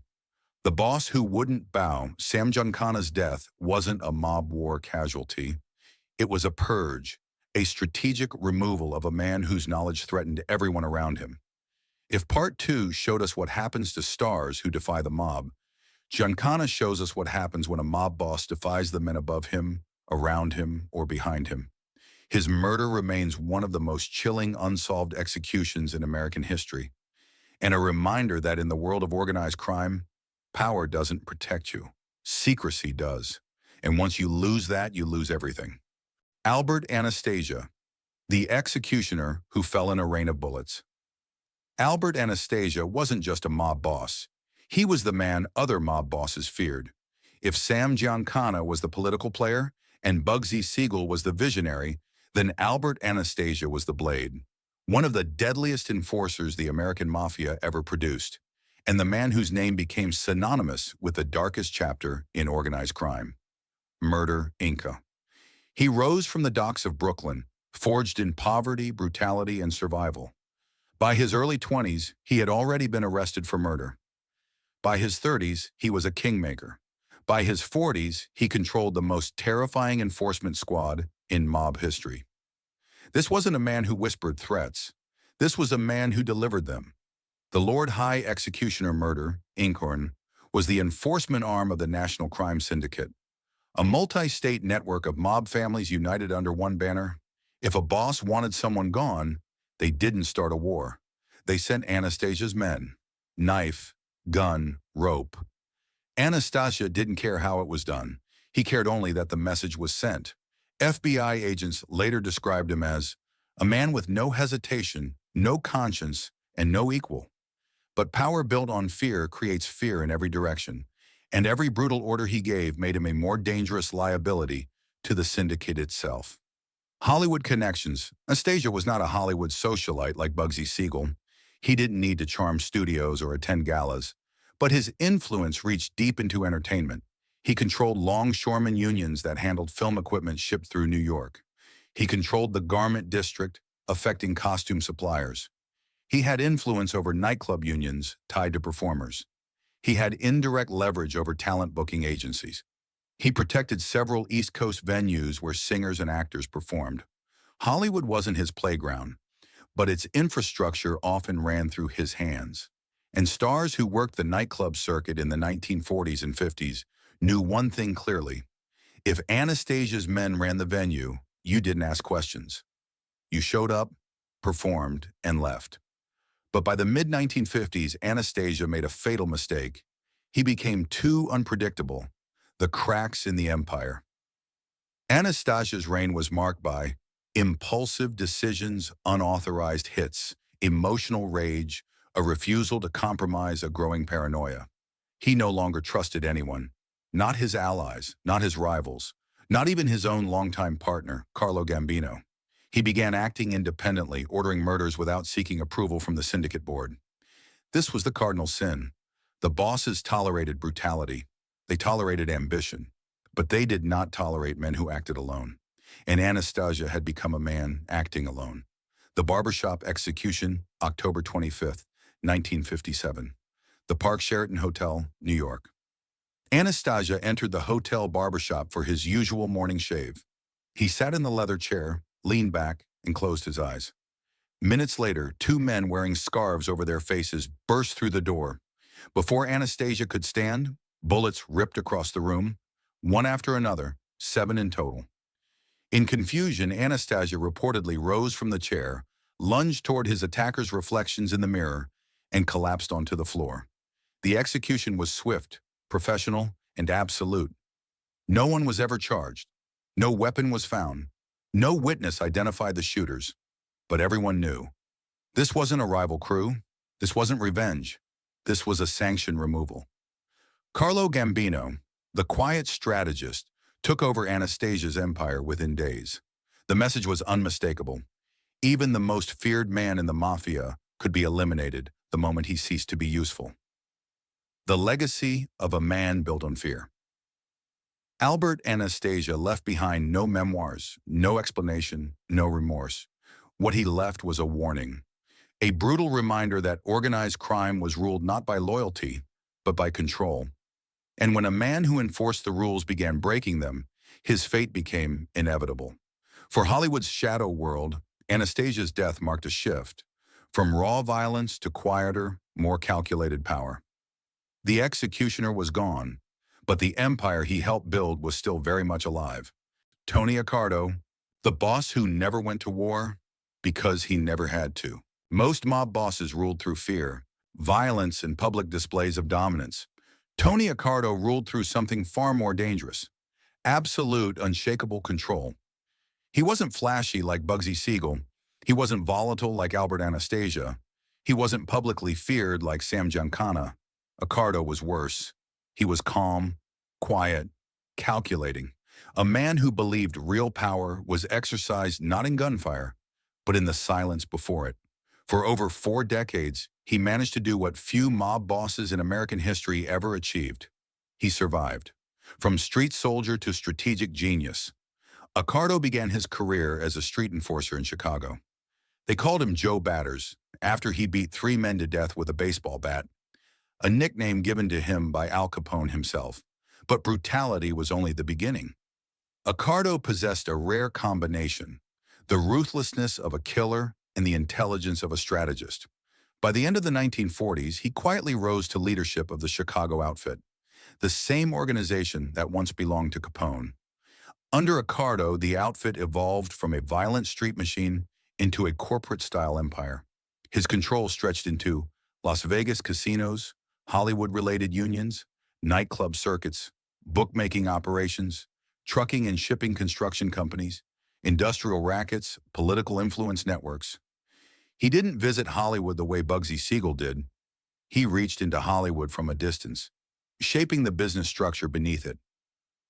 The boss who wouldn't bow, Sam Giancana's death wasn't a mob war casualty. It was a purge, a strategic removal of a man whose knowledge threatened everyone around him. If Part 2 showed us what happens to stars who defy the mob, Giancana shows us what happens when a mob boss defies the men above him, around him, or behind him. His murder remains one of the most chilling unsolved executions in American history, and a reminder that in the world of organized crime, power doesn't protect you. Secrecy does. And once you lose that, you lose everything. Albert Anastasia, the executioner who fell in a rain of bullets. Albert Anastasia wasn't just a mob boss. He was the man other mob bosses feared. If Sam Giancana was the political player and Bugsy Siegel was the visionary, then Albert Anastasia was the blade, one of the deadliest enforcers the American Mafia ever produced, and the man whose name became synonymous with the darkest chapter in organized crime. Murder, Inc. He rose from the docks of Brooklyn, forged in poverty, brutality, and survival. By his early 20s, he had already been arrested for murder. By his 30s, he was a kingmaker. By his 40s, he controlled the most terrifying enforcement squad in mob history. This wasn't a man who whispered threats. This was a man who delivered them. The Lord High Executioner Murder, Inc. was the enforcement arm of the National Crime Syndicate, a multi-state network of mob families united under one banner. If a boss wanted someone gone, they didn't start a war. They sent Anastasia's men, knife, gun, rope. Anastasia didn't care how it was done. He cared only that the message was sent. FBI agents later described him as a man with no hesitation, no conscience, and no equal. But power built on fear creates fear in every direction, and every brutal order he gave made him a more dangerous liability to the syndicate itself. Hollywood connections. Anastasia was not a Hollywood socialite like Bugsy Siegel. He didn't need to charm studios or attend galas, but his influence reached deep into entertainment. He controlled longshoremen unions that handled film equipment shipped through New York. He controlled the garment district, affecting costume suppliers. He had influence over nightclub unions tied to performers. He had indirect leverage over talent booking agencies. He protected several East Coast venues where singers and actors performed. Hollywood wasn't his playground, but its infrastructure often ran through his hands. And stars who worked the nightclub circuit in the 1940s and 50s knew one thing clearly. If Anastasia's men ran the venue, you didn't ask questions. You showed up, performed, and left. But by the mid-1950s, Anastasia made a fatal mistake. He became too unpredictable. The cracks in the empire. Anastasia's reign was marked by impulsive decisions, unauthorized hits, emotional rage, a refusal to compromise, a growing paranoia. He no longer trusted anyone, not his allies, not his rivals, not even his own longtime partner, Carlo Gambino. He began acting independently, ordering murders without seeking approval from the syndicate board. This was the cardinal sin. The bosses tolerated brutality. They tolerated ambition, but they did not tolerate men who acted alone. And Anastasia had become a man acting alone. The barbershop execution, October 25th, 1957. The Park Sheraton Hotel, New York. Anastasia entered the hotel barbershop for his usual morning shave. He sat in the leather chair, leaned back, and closed his eyes. Minutes later, two men wearing scarves over their faces burst through the door. Before Anastasia could stand, bullets ripped across the room, one after another, 7 in total. In confusion, Anastasia reportedly rose from the chair, lunged toward his attacker's reflections in the mirror, and collapsed onto the floor. The execution was swift, professional, and absolute. No one was ever charged. No weapon was found. No witness identified the shooters. But everyone knew. This wasn't a rival crew. This wasn't revenge. This was a sanction removal. Carlo Gambino, the quiet strategist, took over Anastasia's empire within days. The message was unmistakable. Even the most feared man in the Mafia could be eliminated the moment he ceased to be useful. The legacy of a man built on fear. Albert Anastasia left behind no memoirs, no explanation, no remorse. What he left was a warning, a brutal reminder that organized crime was ruled not by loyalty, but by control. And when a man who enforced the rules began breaking them, his fate became inevitable. For Hollywood's shadow world, Anastasia's death marked a shift, from raw violence to quieter, more calculated power. The executioner was gone, but the empire he helped build was still very much alive. Tony Accardo, the boss who never went to war because he never had to. Most mob bosses ruled through fear, violence, and public displays of dominance. Tony Accardo ruled through something far more dangerous, absolute, unshakable control. He wasn't flashy like Bugsy Siegel. He wasn't volatile like Albert Anastasia. He wasn't publicly feared like Sam Giancana. Accardo was worse. He was calm, quiet, calculating. A man who believed real power was exercised not in gunfire, but in the silence before it. For over 4 decades, he managed to do what few mob bosses in American history ever achieved. He survived. From street soldier to strategic genius. Accardo began his career as a street enforcer in Chicago. They called him Joe Batters, after he beat 3 men to death with a baseball bat, a nickname given to him by Al Capone himself. But brutality was only the beginning. Accardo possessed a rare combination, the ruthlessness of a killer and the intelligence of a strategist. By the end of the 1940s, he quietly rose to leadership of the Chicago outfit, the same organization that once belonged to Capone. Under Accardo, the outfit evolved from a violent street machine into a corporate-style empire. His control stretched into Las Vegas casinos, Hollywood-related unions, nightclub circuits, bookmaking operations, trucking and shipping construction companies, industrial rackets, political influence networks. He didn't visit Hollywood the way Bugsy Siegel did. He reached into Hollywood from a distance, shaping the business structure beneath it.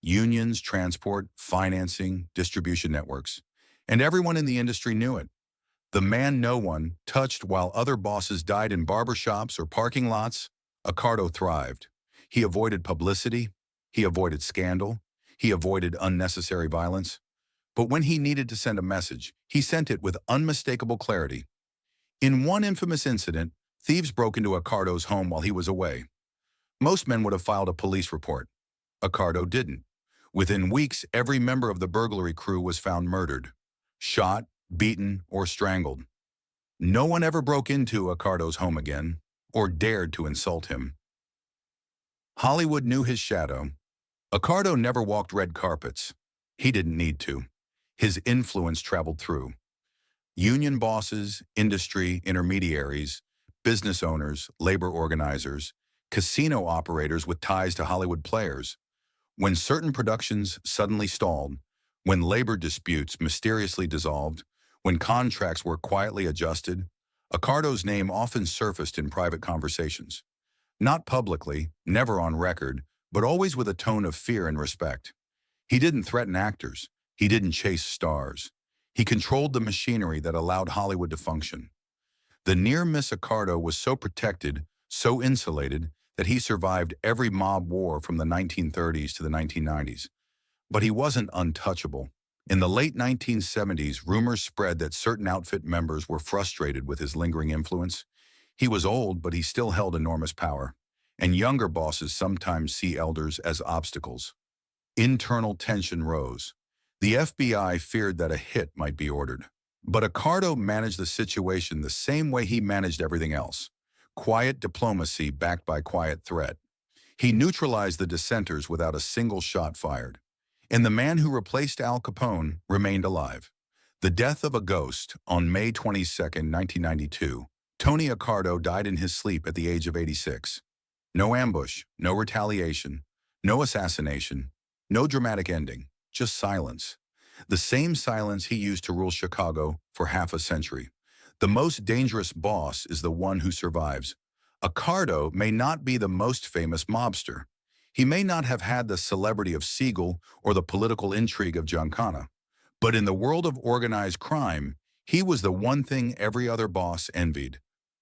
Unions, transport, financing, distribution networks. And everyone in the industry knew it. The man no one touched while other bosses died in barbershops or parking lots, Accardo thrived. He avoided publicity, he avoided scandal, he avoided unnecessary violence. But when he needed to send a message, he sent it with unmistakable clarity. In one infamous incident, thieves broke into Accardo's home while he was away. Most men would have filed a police report. Accardo didn't. Within weeks, every member of the burglary crew was found murdered, shot, beaten, or strangled. No one ever broke into Accardo's home again, or dared to insult him. Hollywood knew his shadow. Accardo never walked red carpets. He didn't need to. His influence traveled through union bosses, industry intermediaries, business owners, labor organizers, casino operators with ties to Hollywood players. When certain productions suddenly stalled, when labor disputes mysteriously dissolved, when contracts were quietly adjusted, Accardo's name often surfaced in private conversations. Not publicly, never on record, but always with a tone of fear and respect. He didn't threaten actors. He didn't chase stars. He controlled the machinery that allowed Hollywood to function. The near-miss Accardo was so protected, so insulated, that he survived every mob war from the 1930s to the 1990s. But he wasn't untouchable. In the late 1970s, rumors spread that certain outfit members were frustrated with his lingering influence. He was old, but he still held enormous power. And younger bosses sometimes see elders as obstacles. Internal tension rose. The FBI feared that a hit might be ordered. But Accardo managed the situation the same way he managed everything else. Quiet diplomacy backed by quiet threat. He neutralized the dissenters without a single shot fired. And the man who replaced Al Capone remained alive. The death of a ghost on May 22, 1992. Tony Accardo died in his sleep at the age of 86. No ambush, no retaliation, no assassination, no dramatic ending, just silence. The same silence he used to rule Chicago for half a century. The most dangerous boss is the one who survives. Accardo may not be the most famous mobster. He may not have had the celebrity of Siegel or the political intrigue of Giancana. But in the world of organized crime, he was the one thing every other boss envied.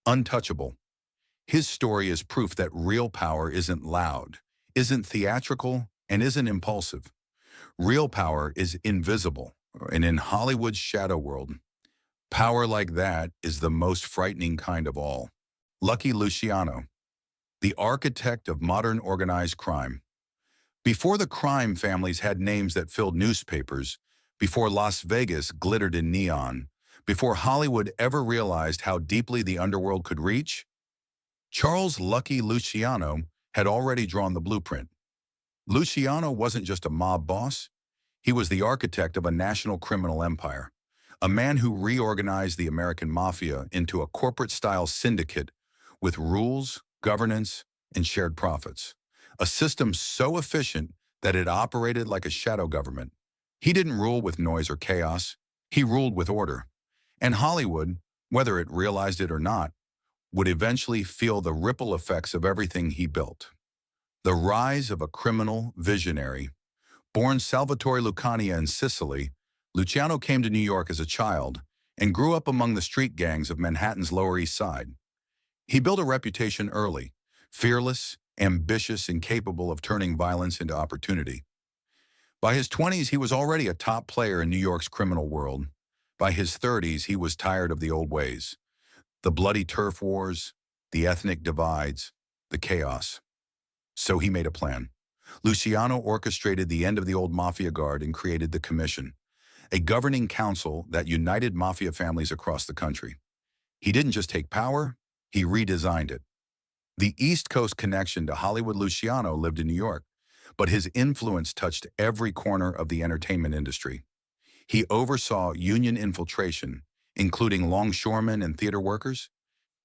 Untouchable. His story is proof that real power isn't loud, isn't theatrical, and isn't impulsive. Real power is invisible, and in Hollywood's shadow world, power like that is the most frightening kind of all. Lucky Luciano, the architect of modern organized crime. Before the crime families had names that filled newspapers, before Las Vegas glittered in neon, before Hollywood ever realized how deeply the underworld could reach, Charles Lucky Luciano had already drawn the blueprint. Luciano wasn't just a mob boss. He was the architect of a national criminal empire, a man who reorganized the American Mafia into a corporate-style syndicate with rules, governance, and shared profits. A system so efficient that it operated like a shadow government. He didn't rule with noise or chaos. He ruled with order. And Hollywood, whether it realized it or not, would eventually feel the ripple effects of everything he built. The rise of a criminal visionary. Born Salvatore Lucania in Sicily, Luciano came to New York as a child and grew up among the street gangs of Manhattan's Lower East Side. He built a reputation early, fearless, ambitious, and capable of turning violence into opportunity. By his 20s, he was already a top player in New York's criminal world. By his 30s, he was tired of the old ways. The bloody turf wars, the ethnic divides, the chaos. So he made a plan. Luciano orchestrated the end of the old Mafia guard and created the Commission, a governing council that united Mafia families across the country. He didn't just take power, he redesigned it. The East Coast connection to Hollywood Luciano lived in New York, but his influence touched every corner of the entertainment industry. He oversaw union infiltration, including longshoremen and theater workers.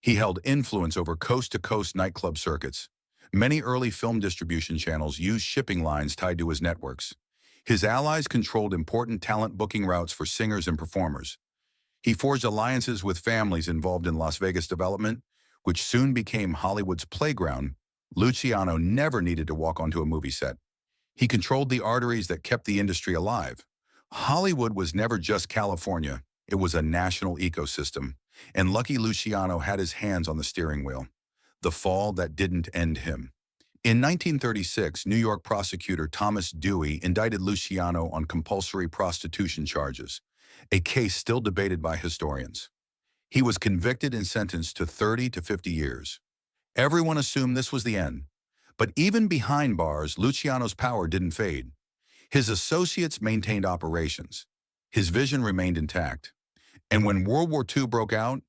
He held influence over coast-to-coast nightclub circuits, Many early film distribution channels used shipping lines tied to his networks. His allies controlled important talent booking routes for singers and performers. He forged alliances with families involved in Las Vegas development, which soon became Hollywood's playground. Luciano never needed to walk onto a movie set. He controlled the arteries that kept the industry alive. Hollywood was never just California. It was a national ecosystem, and Lucky Luciano had his hands on the steering wheel. The fall that didn't end him. In 1936, New York prosecutor Thomas Dewey indicted Luciano on compulsory prostitution charges, a case still debated by historians. He was convicted and sentenced to 30 to 50 years. Everyone assumed this was the end. But even behind bars, Luciano's power didn't fade. His associates maintained operations. His vision remained intact. And when World War II broke out,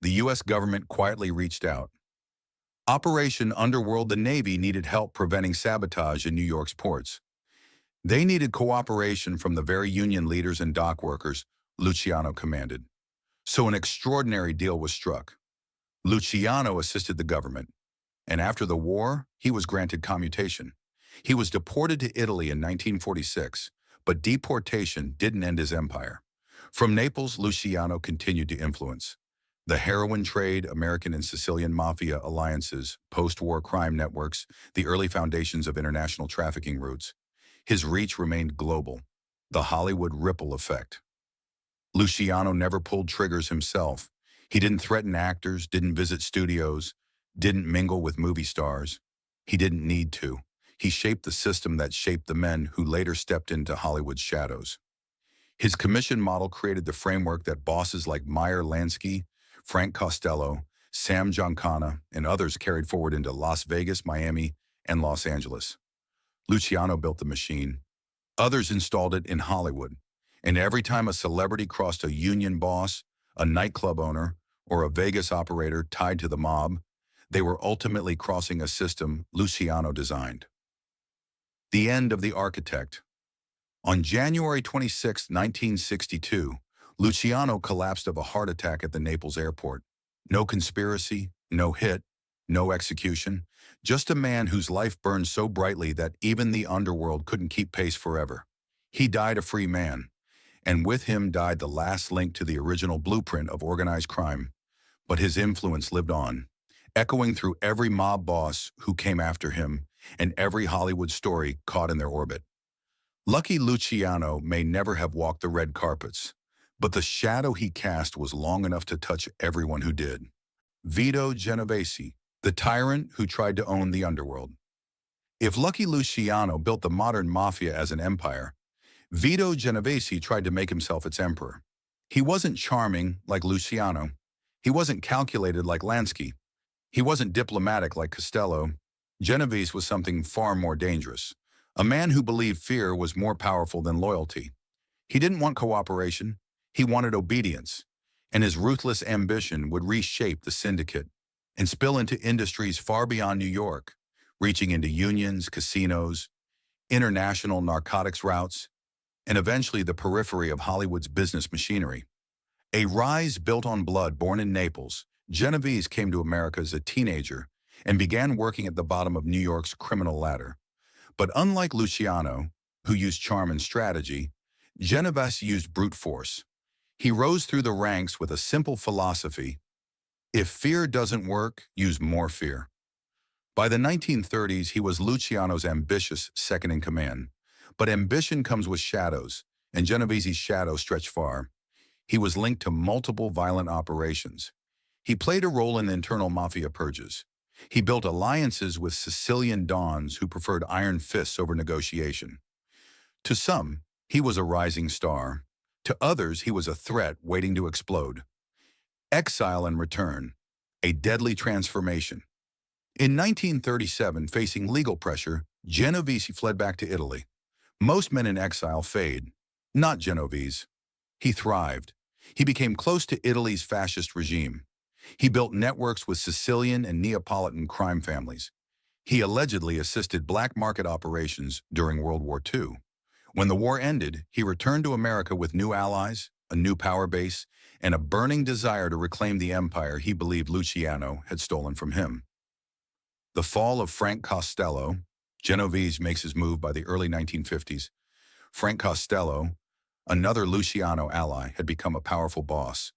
the U.S. government quietly reached out. Operation Underworld, the Navy needed help preventing sabotage in New York's ports. They needed cooperation from the very union leaders and dock workers Luciano commanded. So an extraordinary deal was struck. Luciano assisted the government, and after the war, he was granted commutation. He was deported to Italy in 1946, but deportation didn't end his empire. From Naples, Luciano continued to influence. The heroin trade, American and Sicilian Mafia alliances, post-war crime networks, the early foundations of international trafficking routes. His reach remained global, the Hollywood ripple effect. Luciano never pulled triggers himself. He didn't threaten actors, didn't visit studios, didn't mingle with movie stars. He didn't need to. He shaped the system that shaped the men who later stepped into Hollywood's shadows. His commission model created the framework that bosses like Meyer Lansky, Frank Costello, Sam Giancana, and others carried forward into Las Vegas, Miami, and Los Angeles. Luciano built the machine. Others installed it in Hollywood. And every time a celebrity crossed a union boss, a nightclub owner, or a Vegas operator tied to the mob, they were ultimately crossing a system Luciano designed. The end of the architect. On January 26, 1962, Luciano collapsed of a heart attack at the Naples airport. No conspiracy, no hit, no execution, just a man whose life burned so brightly that even the underworld couldn't keep pace forever. He died a free man, and with him died the last link to the original blueprint of organized crime. But his influence lived on, echoing through every mob boss who came after him and every Hollywood story caught in their orbit. Lucky Luciano may never have walked the red carpets, but the shadow he cast was long enough to touch everyone who did. Vito Genovese, the tyrant who tried to own the underworld. If Lucky Luciano built the modern mafia as an empire, Vito Genovese tried to make himself its emperor. He wasn't charming like Luciano. He wasn't calculated like Lansky. He wasn't diplomatic like Costello. Genovese was something far more dangerous, a man who believed fear was more powerful than loyalty. He didn't want cooperation. He wanted obedience, and his ruthless ambition would reshape the syndicate and spill into industries far beyond New York, reaching into unions, casinos, international narcotics routes, and eventually the periphery of Hollywood's business machinery. A rise built on blood. Born in Naples, Genovese came to America as a teenager and began working at the bottom of New York's criminal ladder. But unlike Luciano, who used charm and strategy, Genovese used brute force. He rose through the ranks with a simple philosophy: if fear doesn't work, use more fear. By the 1930s, he was Luciano's ambitious second-in-command. But ambition comes with shadows, and Genovese's shadow stretched far. He was linked to multiple violent operations. He played a role in the internal mafia purges. He built alliances with Sicilian dons who preferred iron fists over negotiation. To some, he was a rising star. To others, he was a threat waiting to explode. Exile and return, a deadly transformation. In 1937, facing legal pressure, Genovese fled back to Italy. Most men in exile fade, not Genovese. He thrived. He became close to Italy's fascist regime. He built networks with Sicilian and Neapolitan crime families. He allegedly assisted black market operations during World War II. When the war ended, he returned to America with new allies, a new power base, and a burning desire to reclaim the empire he believed Luciano had stolen from him. The fall of Frank Costello. Genovese makes his move by the early 1950s. Frank Costello, another Luciano ally, had become a powerful boss.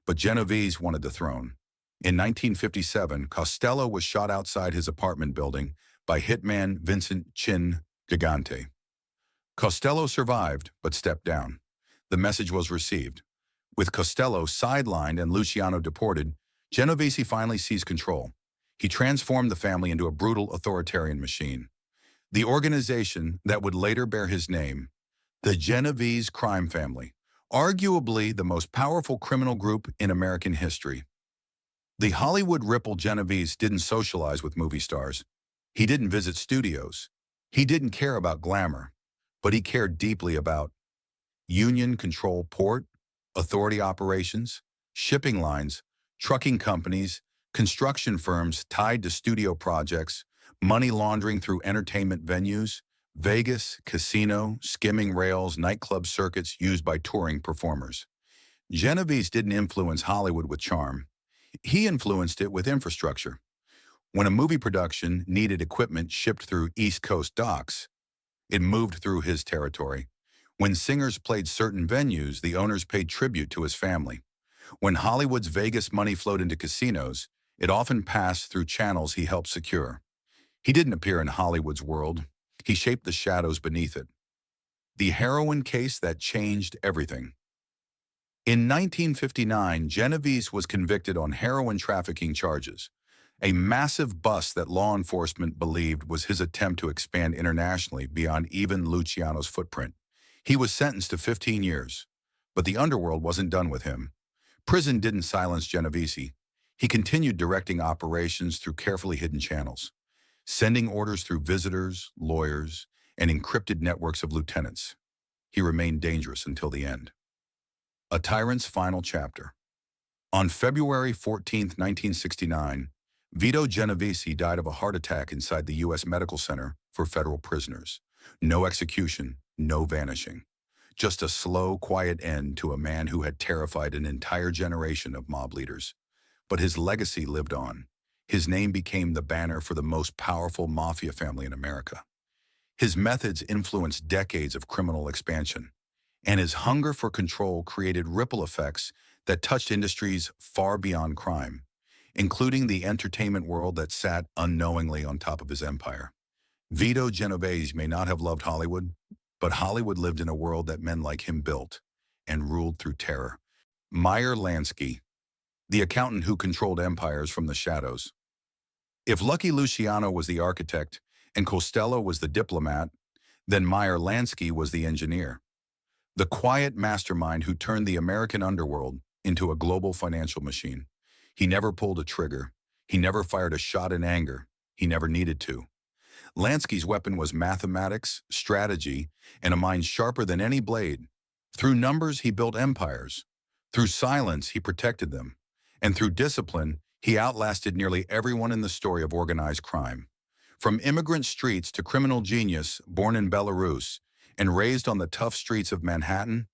But Genovese wanted the throne. In 1957, Costello was shot outside his apartment building by hitman Vincent Chin Gigante. Costello survived, but stepped down. The message was received. With Costello sidelined and Luciano deported, Genovese finally seized control. He transformed the family into a brutal authoritarian machine. The organization that would later bear his name, the Genovese crime family, arguably the most powerful criminal group in American history. The Hollywood ripple Genovese didn't socialize with movie stars. He didn't visit studios. He didn't care about glamour, but he cared deeply about union control port, authority operations, shipping lines, trucking companies, construction firms tied to studio projects, money laundering through entertainment venues, Vegas, casino, skimming rails, nightclub circuits used by touring performers. Genovese didn't influence Hollywood with charm. He influenced it with infrastructure. When a movie production needed equipment shipped through East Coast docks, it moved through his territory. When singers played certain venues, the owners paid tribute to his family. When Hollywood's Vegas money flowed into casinos, it often passed through channels he helped secure. He didn't appear in Hollywood's world. He shaped the shadows beneath it. The heroin case that changed everything. In 1959, Genovese was convicted on heroin trafficking charges, a massive bust that law enforcement believed was his attempt to expand internationally beyond even Luciano's footprint. He was sentenced to 15 years, but the underworld wasn't done with him. Prison didn't silence Genovese. He continued directing operations through carefully hidden channels, sending orders through visitors, lawyers, and encrypted networks of lieutenants. He remained dangerous until the end. A Tyrant's Final Chapter. On February 14, 1969, Vito Genovese died of a heart attack inside the U.S. Medical Center for federal prisoners. No execution, no vanishing. Just a slow, quiet end to a man who had terrified an entire generation of mob leaders. But his legacy lived on. His name became the banner for the most powerful mafia family in America. His methods influenced decades of criminal expansion, and his hunger for control created ripple effects that touched industries far beyond crime, including the entertainment world that sat unknowingly on top of his empire. Vito Genovese may not have loved Hollywood, but Hollywood lived in a world that men like him built and ruled through terror. Meyer Lansky, the accountant who controlled empires from the shadows. If Lucky Luciano was the architect and Costello was the diplomat, then Meyer Lansky was the engineer. The quiet mastermind who turned the American underworld into a global financial machine. He never pulled a trigger. He never fired a shot in anger. He never needed to. Lansky's weapon was mathematics, strategy, and a mind sharper than any blade. Through numbers, he built empires. Through silence, he protected them. And through discipline, he outlasted nearly everyone in the story of organized crime. From immigrant streets to criminal genius born in Belarus and raised on the tough streets of Manhattan,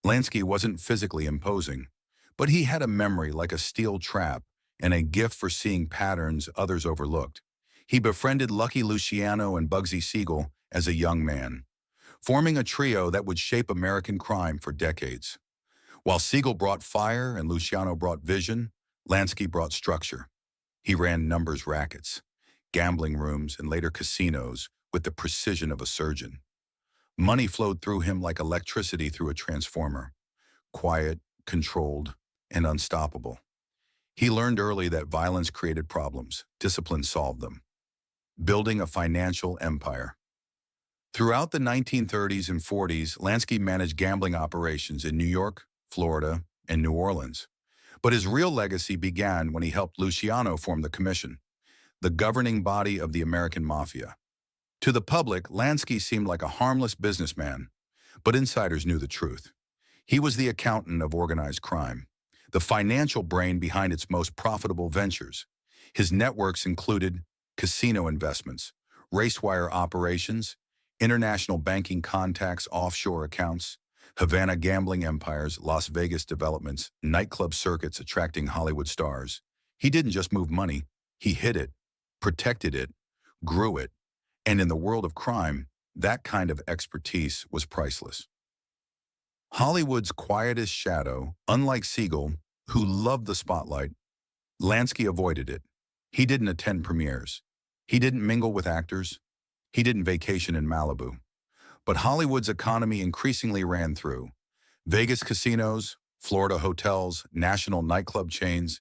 Lansky wasn't physically imposing, but he had a memory like a steel trap and a gift for seeing patterns others overlooked. He befriended Lucky Luciano and Bugsy Siegel as a young man, forming a trio that would shape American crime for decades. While Siegel brought fire and Luciano brought vision, Lansky brought structure. He ran numbers rackets, gambling rooms, and later casinos with the precision of a surgeon. Money flowed through him like electricity through a transformer, quiet, controlled, and unstoppable. He learned early that violence created problems, discipline solved them. Building a financial empire. Throughout the 1930s and 40s, Lansky managed gambling operations in New York, Florida, and New Orleans. But his real legacy began when he helped Luciano form the Commission, the governing body of the American Mafia. To the public, Lansky seemed like a harmless businessman, but insiders knew the truth. He was the accountant of organized crime, the financial brain behind its most profitable ventures. His networks included casino investments, racewire operations, international banking contacts, offshore accounts, Havana gambling empires, Las Vegas developments, nightclub circuits attracting Hollywood stars. He didn't just move money, he hid it. protected it, grew it, and in the world of crime, that kind of expertise was priceless. Hollywood's quietest shadow, unlike Siegel, who loved the spotlight, Lansky avoided it. He didn't attend premieres. He didn't mingle with actors. He didn't vacation in Malibu. But Hollywood's economy increasingly ran through Vegas casinos, Florida hotels, national nightclub chains,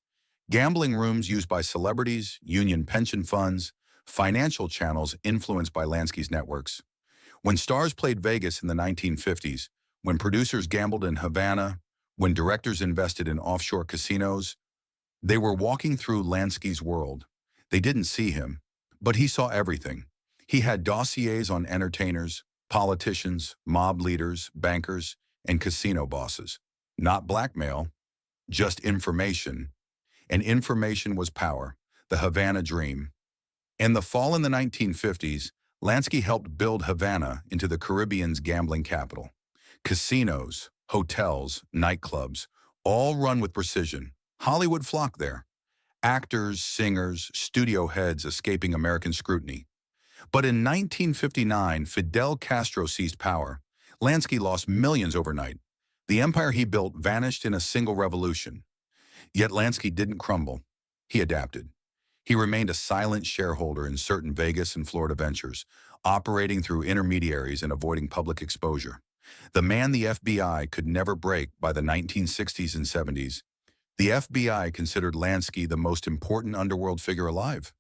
gambling rooms used by celebrities, union pension funds, financial channels influenced by Lansky's networks. When stars played Vegas in the 1950s, when producers gambled in Havana, when directors invested in offshore casinos, they were walking through Lansky's world. They didn't see him, but he saw everything. He had dossiers on entertainers, politicians, mob leaders, bankers, and casino bosses. Not blackmail, just information. And information was power, the Havana dream. In the fall in the 1950s, Lansky helped build Havana into the Caribbean's gambling capital. Casinos, hotels, nightclubs, all run with precision. Hollywood flocked there. Actors, singers, studio heads escaping American scrutiny. But in 1959, Fidel Castro seized power. Lansky lost millions overnight. The empire he built vanished in a single revolution. Yet Lansky didn't crumble. He adapted. He remained a silent shareholder in certain Vegas and Florida ventures, operating through intermediaries and avoiding public exposure. The man the FBI could never break by the 1960s and 70s. The FBI considered Lansky the most important underworld figure alive.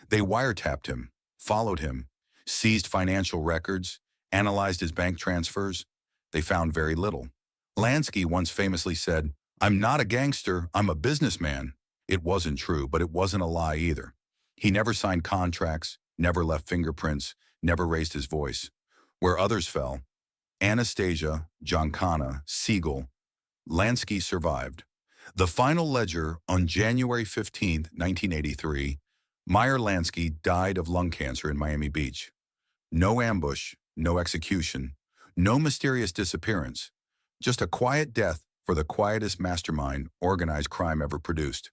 They wiretapped him, followed him, seized financial records, analyzed his bank transfers. They found very little. Lansky once famously said, "I'm not a gangster, I'm a businessman." It wasn't true, but it wasn't a lie either. He never signed contracts, never left fingerprints, never raised his voice. Where others fell, Anastasia, Giancana, Siegel, Lansky survived. The final ledger on January 15, 1983, Meyer Lansky died of lung cancer in Miami Beach. No ambush, no execution, no mysterious disappearance, just a quiet death for the quietest mastermind organized crime ever produced.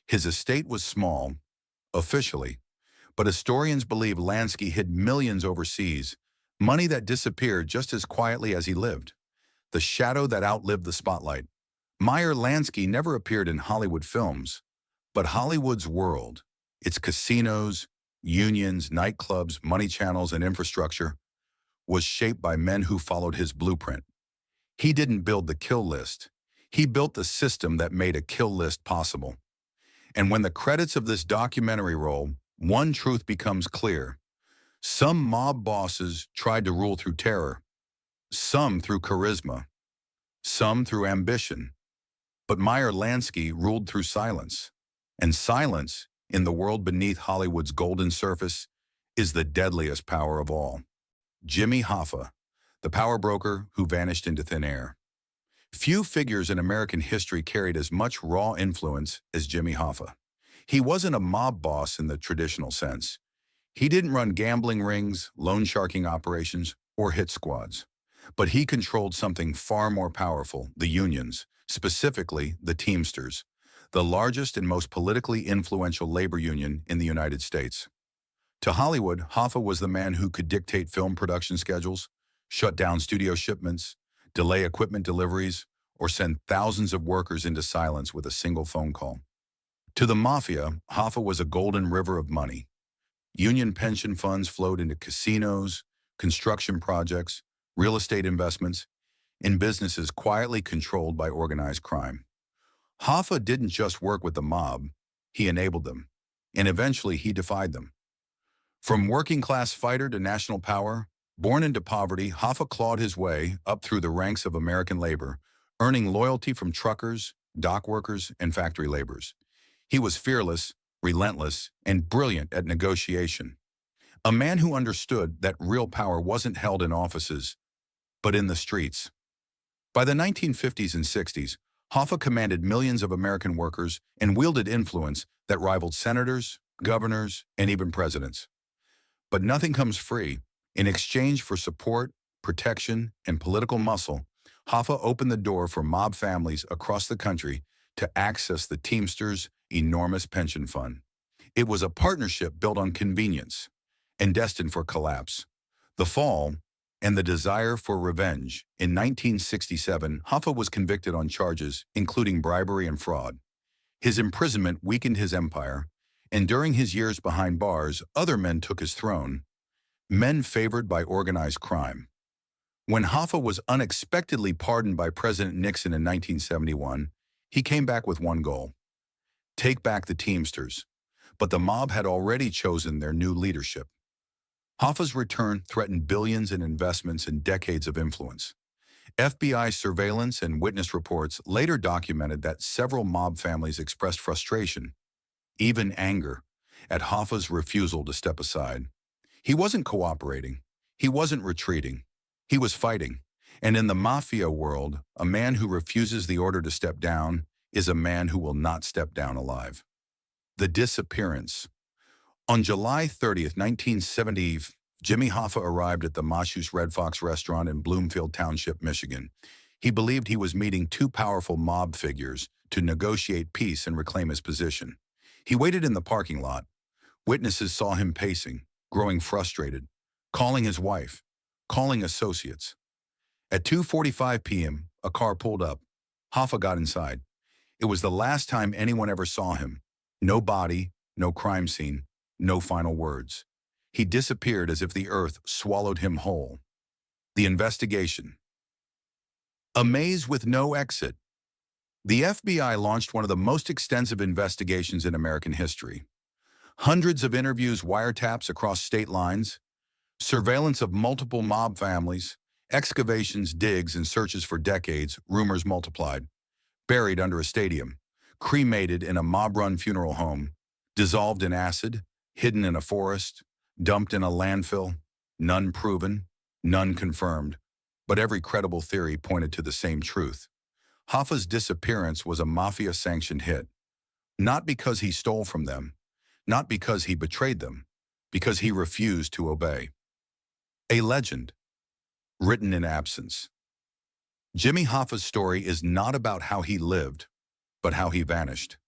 His estate was small, officially, but historians believe Lansky hid millions overseas, money that disappeared just as quietly as he lived, the shadow that outlived the spotlight. Meyer Lansky never appeared in Hollywood films, but Hollywood's world, its casinos, unions, nightclubs, money channels, and infrastructure, was shaped by men who followed his blueprint. He didn't build the kill list. He built the system that made a kill list possible. And when the credits of this documentary roll, one truth becomes clear. Some mob bosses tried to rule through terror, some through charisma, some through ambition. But Meyer Lansky ruled through silence. And silence, in the world beneath Hollywood's golden surface, is the deadliest power of all. Jimmy Hoffa, the power broker who vanished into thin air. Few figures in American history carried as much raw influence as Jimmy Hoffa. He wasn't a mob boss in the traditional sense. He didn't run gambling rings, loan sharking operations, or hit squads. But he controlled something far more powerful, the unions, specifically the Teamsters, the largest and most politically influential labor union in the United States. To Hollywood, Hoffa was the man who could dictate film production schedules, shut down studio shipments, delay equipment deliveries, or send thousands of workers into silence with a single phone call. To the Mafia, Hoffa was a golden river of money. Union pension funds flowed into casinos, construction projects, real estate investments, in businesses quietly controlled by organized crime. Hoffa didn't just work with the mob, he enabled them, and eventually he defied them. From working-class fighter to national power, born into poverty, Hoffa clawed his way up through the ranks of American labor, earning loyalty from truckers, dock workers, and factory laborers. He was fearless, relentless, and brilliant at negotiation. A man who understood that real power wasn't held in offices, but in the streets. By the 1950s and 60s, Hoffa commanded millions of American workers and wielded influence that rivaled senators, governors, and even presidents. But nothing comes free. In exchange for support, protection, and political muscle, Hoffa opened the door for mob families across the country to access the Teamsters' enormous pension fund. It was a partnership built on convenience and destined for collapse. The fall and the desire for revenge. In 1967, Hoffa was convicted on charges including bribery and fraud. His imprisonment weakened his empire, and during his years behind bars, other men took his throne, men favored by organized crime. When Hoffa was unexpectedly pardoned by President Nixon in 1971, he came back with one goal: take back the Teamsters. But the mob had already chosen their new leadership. Hoffa's return threatened billions in investments and decades of influence. FBI surveillance and witness reports later documented that several mob families expressed frustration, even anger, at Hoffa's refusal to step aside. He wasn't cooperating. He wasn't retreating. He was fighting. And in the Mafia world, a man who refuses the order to step down is a man who will not step down alive. The disappearance. On July 30th, 1970, Jimmy Hoffa arrived at the Mashu's Red Fox restaurant in Bloomfield Township, Michigan. He believed he was meeting two powerful mob figures to negotiate peace and reclaim his position. He waited in the parking lot. Witnesses saw him pacing, growing frustrated, calling his wife, calling associates. At 2:45 p.m., a car pulled up. Hoffa got inside. It was the last time anyone ever saw him. No body, no crime scene, no final words. He disappeared as if the earth swallowed him whole. The investigation. A maze with no exit. The FBI launched one of the most extensive investigations in American history. Hundreds of interviews, wiretaps across state lines, surveillance of multiple mob families, excavations, digs, and searches for decades. Rumors multiplied. Buried under a stadium, cremated in a mob-run funeral home, dissolved in acid, hidden in a forest, dumped in a landfill. None proven, none confirmed, but every credible theory pointed to the same truth. Hoffa's disappearance was a Mafia-sanctioned hit, not because he stole from them, not because he betrayed them, because he refused to obey. A legend, written in absence. Jimmy Hoffa's story is not about how he lived, but how he vanished.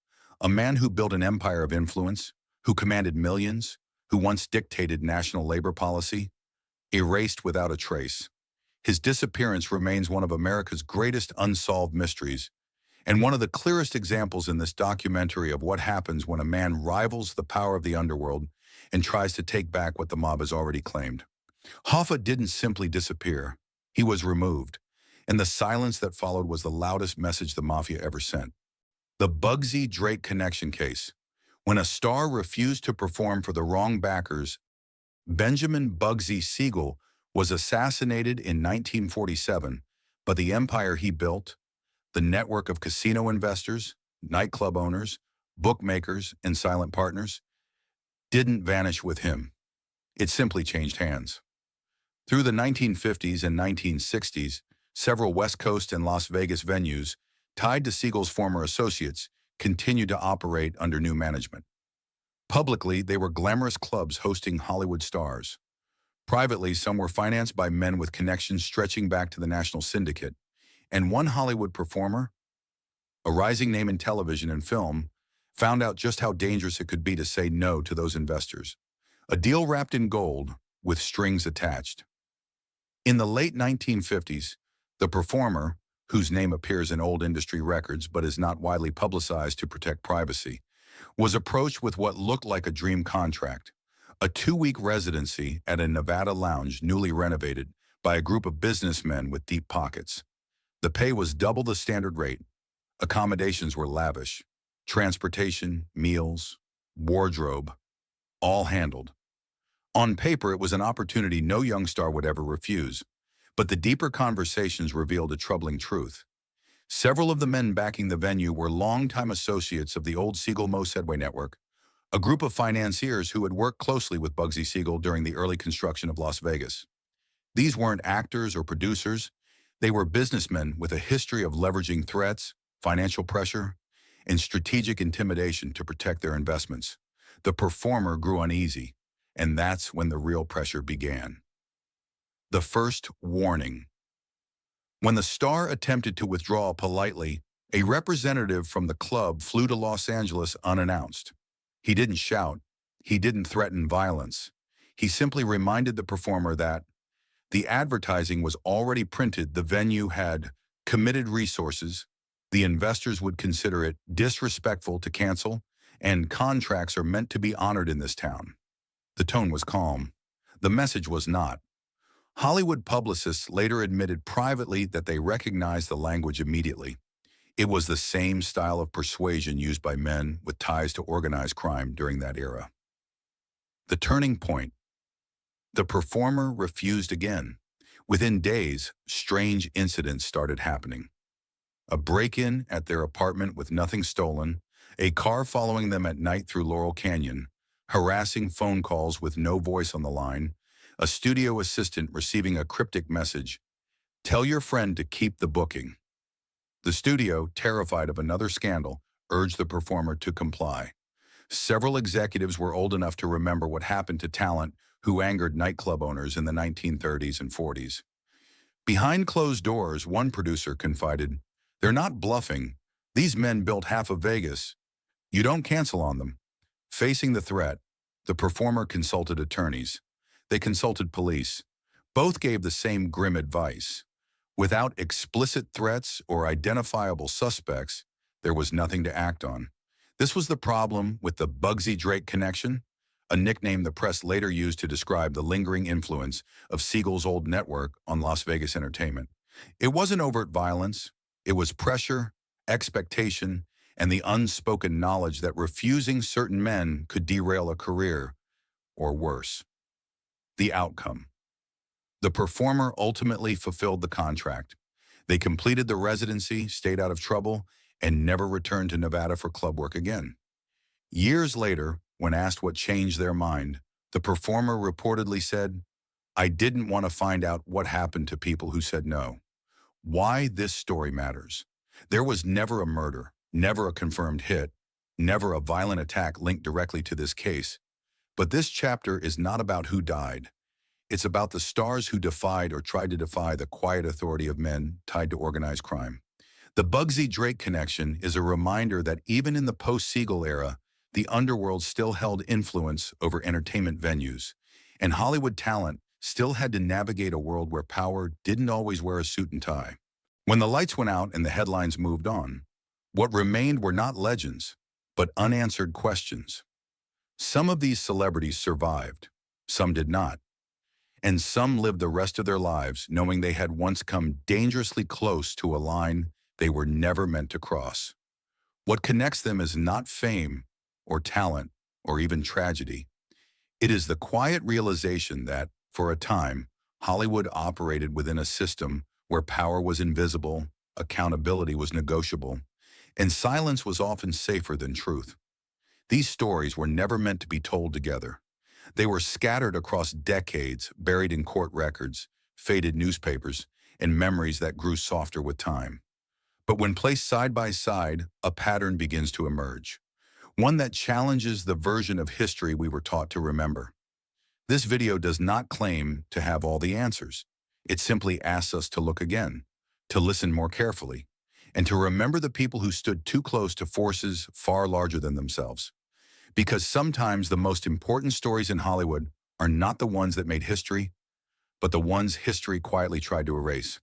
A man who built an empire of influence, who commanded millions, who once dictated national labor policy, erased without a trace. His disappearance remains one of America's greatest unsolved mysteries, and one of the clearest examples in this documentary of what happens when a man rivals the power of the underworld and tries to take back what the mob has already claimed. Hoffa didn't simply disappear. He was removed, and the silence that followed was the loudest message the Mafia ever sent. The Bugsy-Drake connection case. When a star refused to perform for the wrong backers, Benjamin Bugsy Siegel was assassinated in 1947, but the empire he built, the network of casino investors, nightclub owners, bookmakers, and silent partners, didn't vanish with him. It simply changed hands. Through the 1950s and 1960s, several West Coast and Las Vegas venues tied to Siegel's former associates continued to operate under new management. Publicly, they were glamorous clubs hosting Hollywood stars. Privately, some were financed by men with connections stretching back to the national syndicate. And one Hollywood performer, a rising name in television and film, found out just how dangerous it could be to say no to those investors. A deal wrapped in gold with strings attached. In the late 1950s, the performer, whose name appears in old industry records but is not widely publicized to protect privacy, was approached with what looked like a dream contract, a 2-week residency at a Nevada lounge newly renovated by a group of businessmen with deep pockets. The pay was double the standard rate. Accommodations were lavish. Transportation, meals, wardrobe, all handled. On paper, it was an opportunity no young star would ever refuse, but the deeper conversations revealed a troubling truth. Several of the men backing the venue were longtime associates of the old Siegel-Mo Sedway network, a group of financiers who had worked closely with Bugsy Siegel during the early construction of Las Vegas. These weren't actors or producers. They were businessmen with a history of leveraging threats, financial pressure, and strategic intimidation to protect their investments. The performer grew uneasy, and that's when the real pressure began. The first warning. When the star attempted to withdraw politely, a representative from the club flew to Los Angeles unannounced. He didn't shout. He didn't threaten violence. He simply reminded the performer that the advertising was already printed, the venue had committed resources, the investors would consider it disrespectful to cancel, and contracts are meant to be honored in this town. The tone was calm. The message was not. Hollywood publicists later admitted privately that they recognized the language immediately. It was the same style of persuasion used by men with ties to organized crime during that era. The turning point. The performer refused again. Within days, strange incidents started happening. A break-in at their apartment with nothing stolen, a car following them at night through Laurel Canyon, harassing phone calls with no voice on the line, a studio assistant receiving a cryptic message, "Tell your friend to keep the booking." The studio, terrified of another scandal, urged the performer to comply. Several executives were old enough to remember what happened to talent who angered nightclub owners in the 1930s and 40s. Behind closed doors, one producer confided, "They're not bluffing. These men built half of Vegas. You don't cancel on them." Facing the threat, the performer consulted attorneys. They consulted police. Both gave the same grim advice. Without explicit threats or identifiable suspects, there was nothing to act on. This was the problem with the Bugsy Drake connection, a nickname the press later used to describe the lingering influence of Siegel's old network on Las Vegas entertainment. It wasn't overt violence. It was pressure, expectation, and the unspoken knowledge that refusing certain men could derail a career, or worse. The outcome. The performer ultimately fulfilled the contract. They completed the residency, stayed out of trouble, and never returned to Nevada for club work again. Years later, when asked what changed their mind, the performer reportedly said, "I didn't want to find out what happened to people who said no." Why this story matters. There was never a murder, never a confirmed hit, never a violent attack linked directly to this case. But this chapter is not about who died. It's about the stars who defied or tried to defy the quiet authority of men tied to organized crime. The Bugsy Drake connection is a reminder that even in the post-Siegel era, the underworld still held influence over entertainment venues, and Hollywood talent still had to navigate a world where power didn't always wear a suit and tie. When the lights went out and the headlines moved on, what remained were not legends, but unanswered questions. Some of these celebrities survived, some did not, and some lived the rest of their lives knowing they had once come dangerously close to a line they were never meant to cross. What connects them is not fame or talent or even tragedy. It is the quiet realization that, for a time, Hollywood operated within a system where power was invisible, accountability was negotiable, and silence was often safer than truth. These stories were never meant to be told together. They were scattered across decades, buried in court records, faded newspapers, and memories that grew softer with time. But when placed side by side, a pattern begins to emerge, one that challenges the version of history we were taught to remember. This video does not claim to have all the answers. It simply asks us to look again, to listen more carefully, and to remember the people who stood too close to forces far larger than themselves. Because sometimes the most important stories in Hollywood are not the ones that made history, but the ones history quietly tried to erase.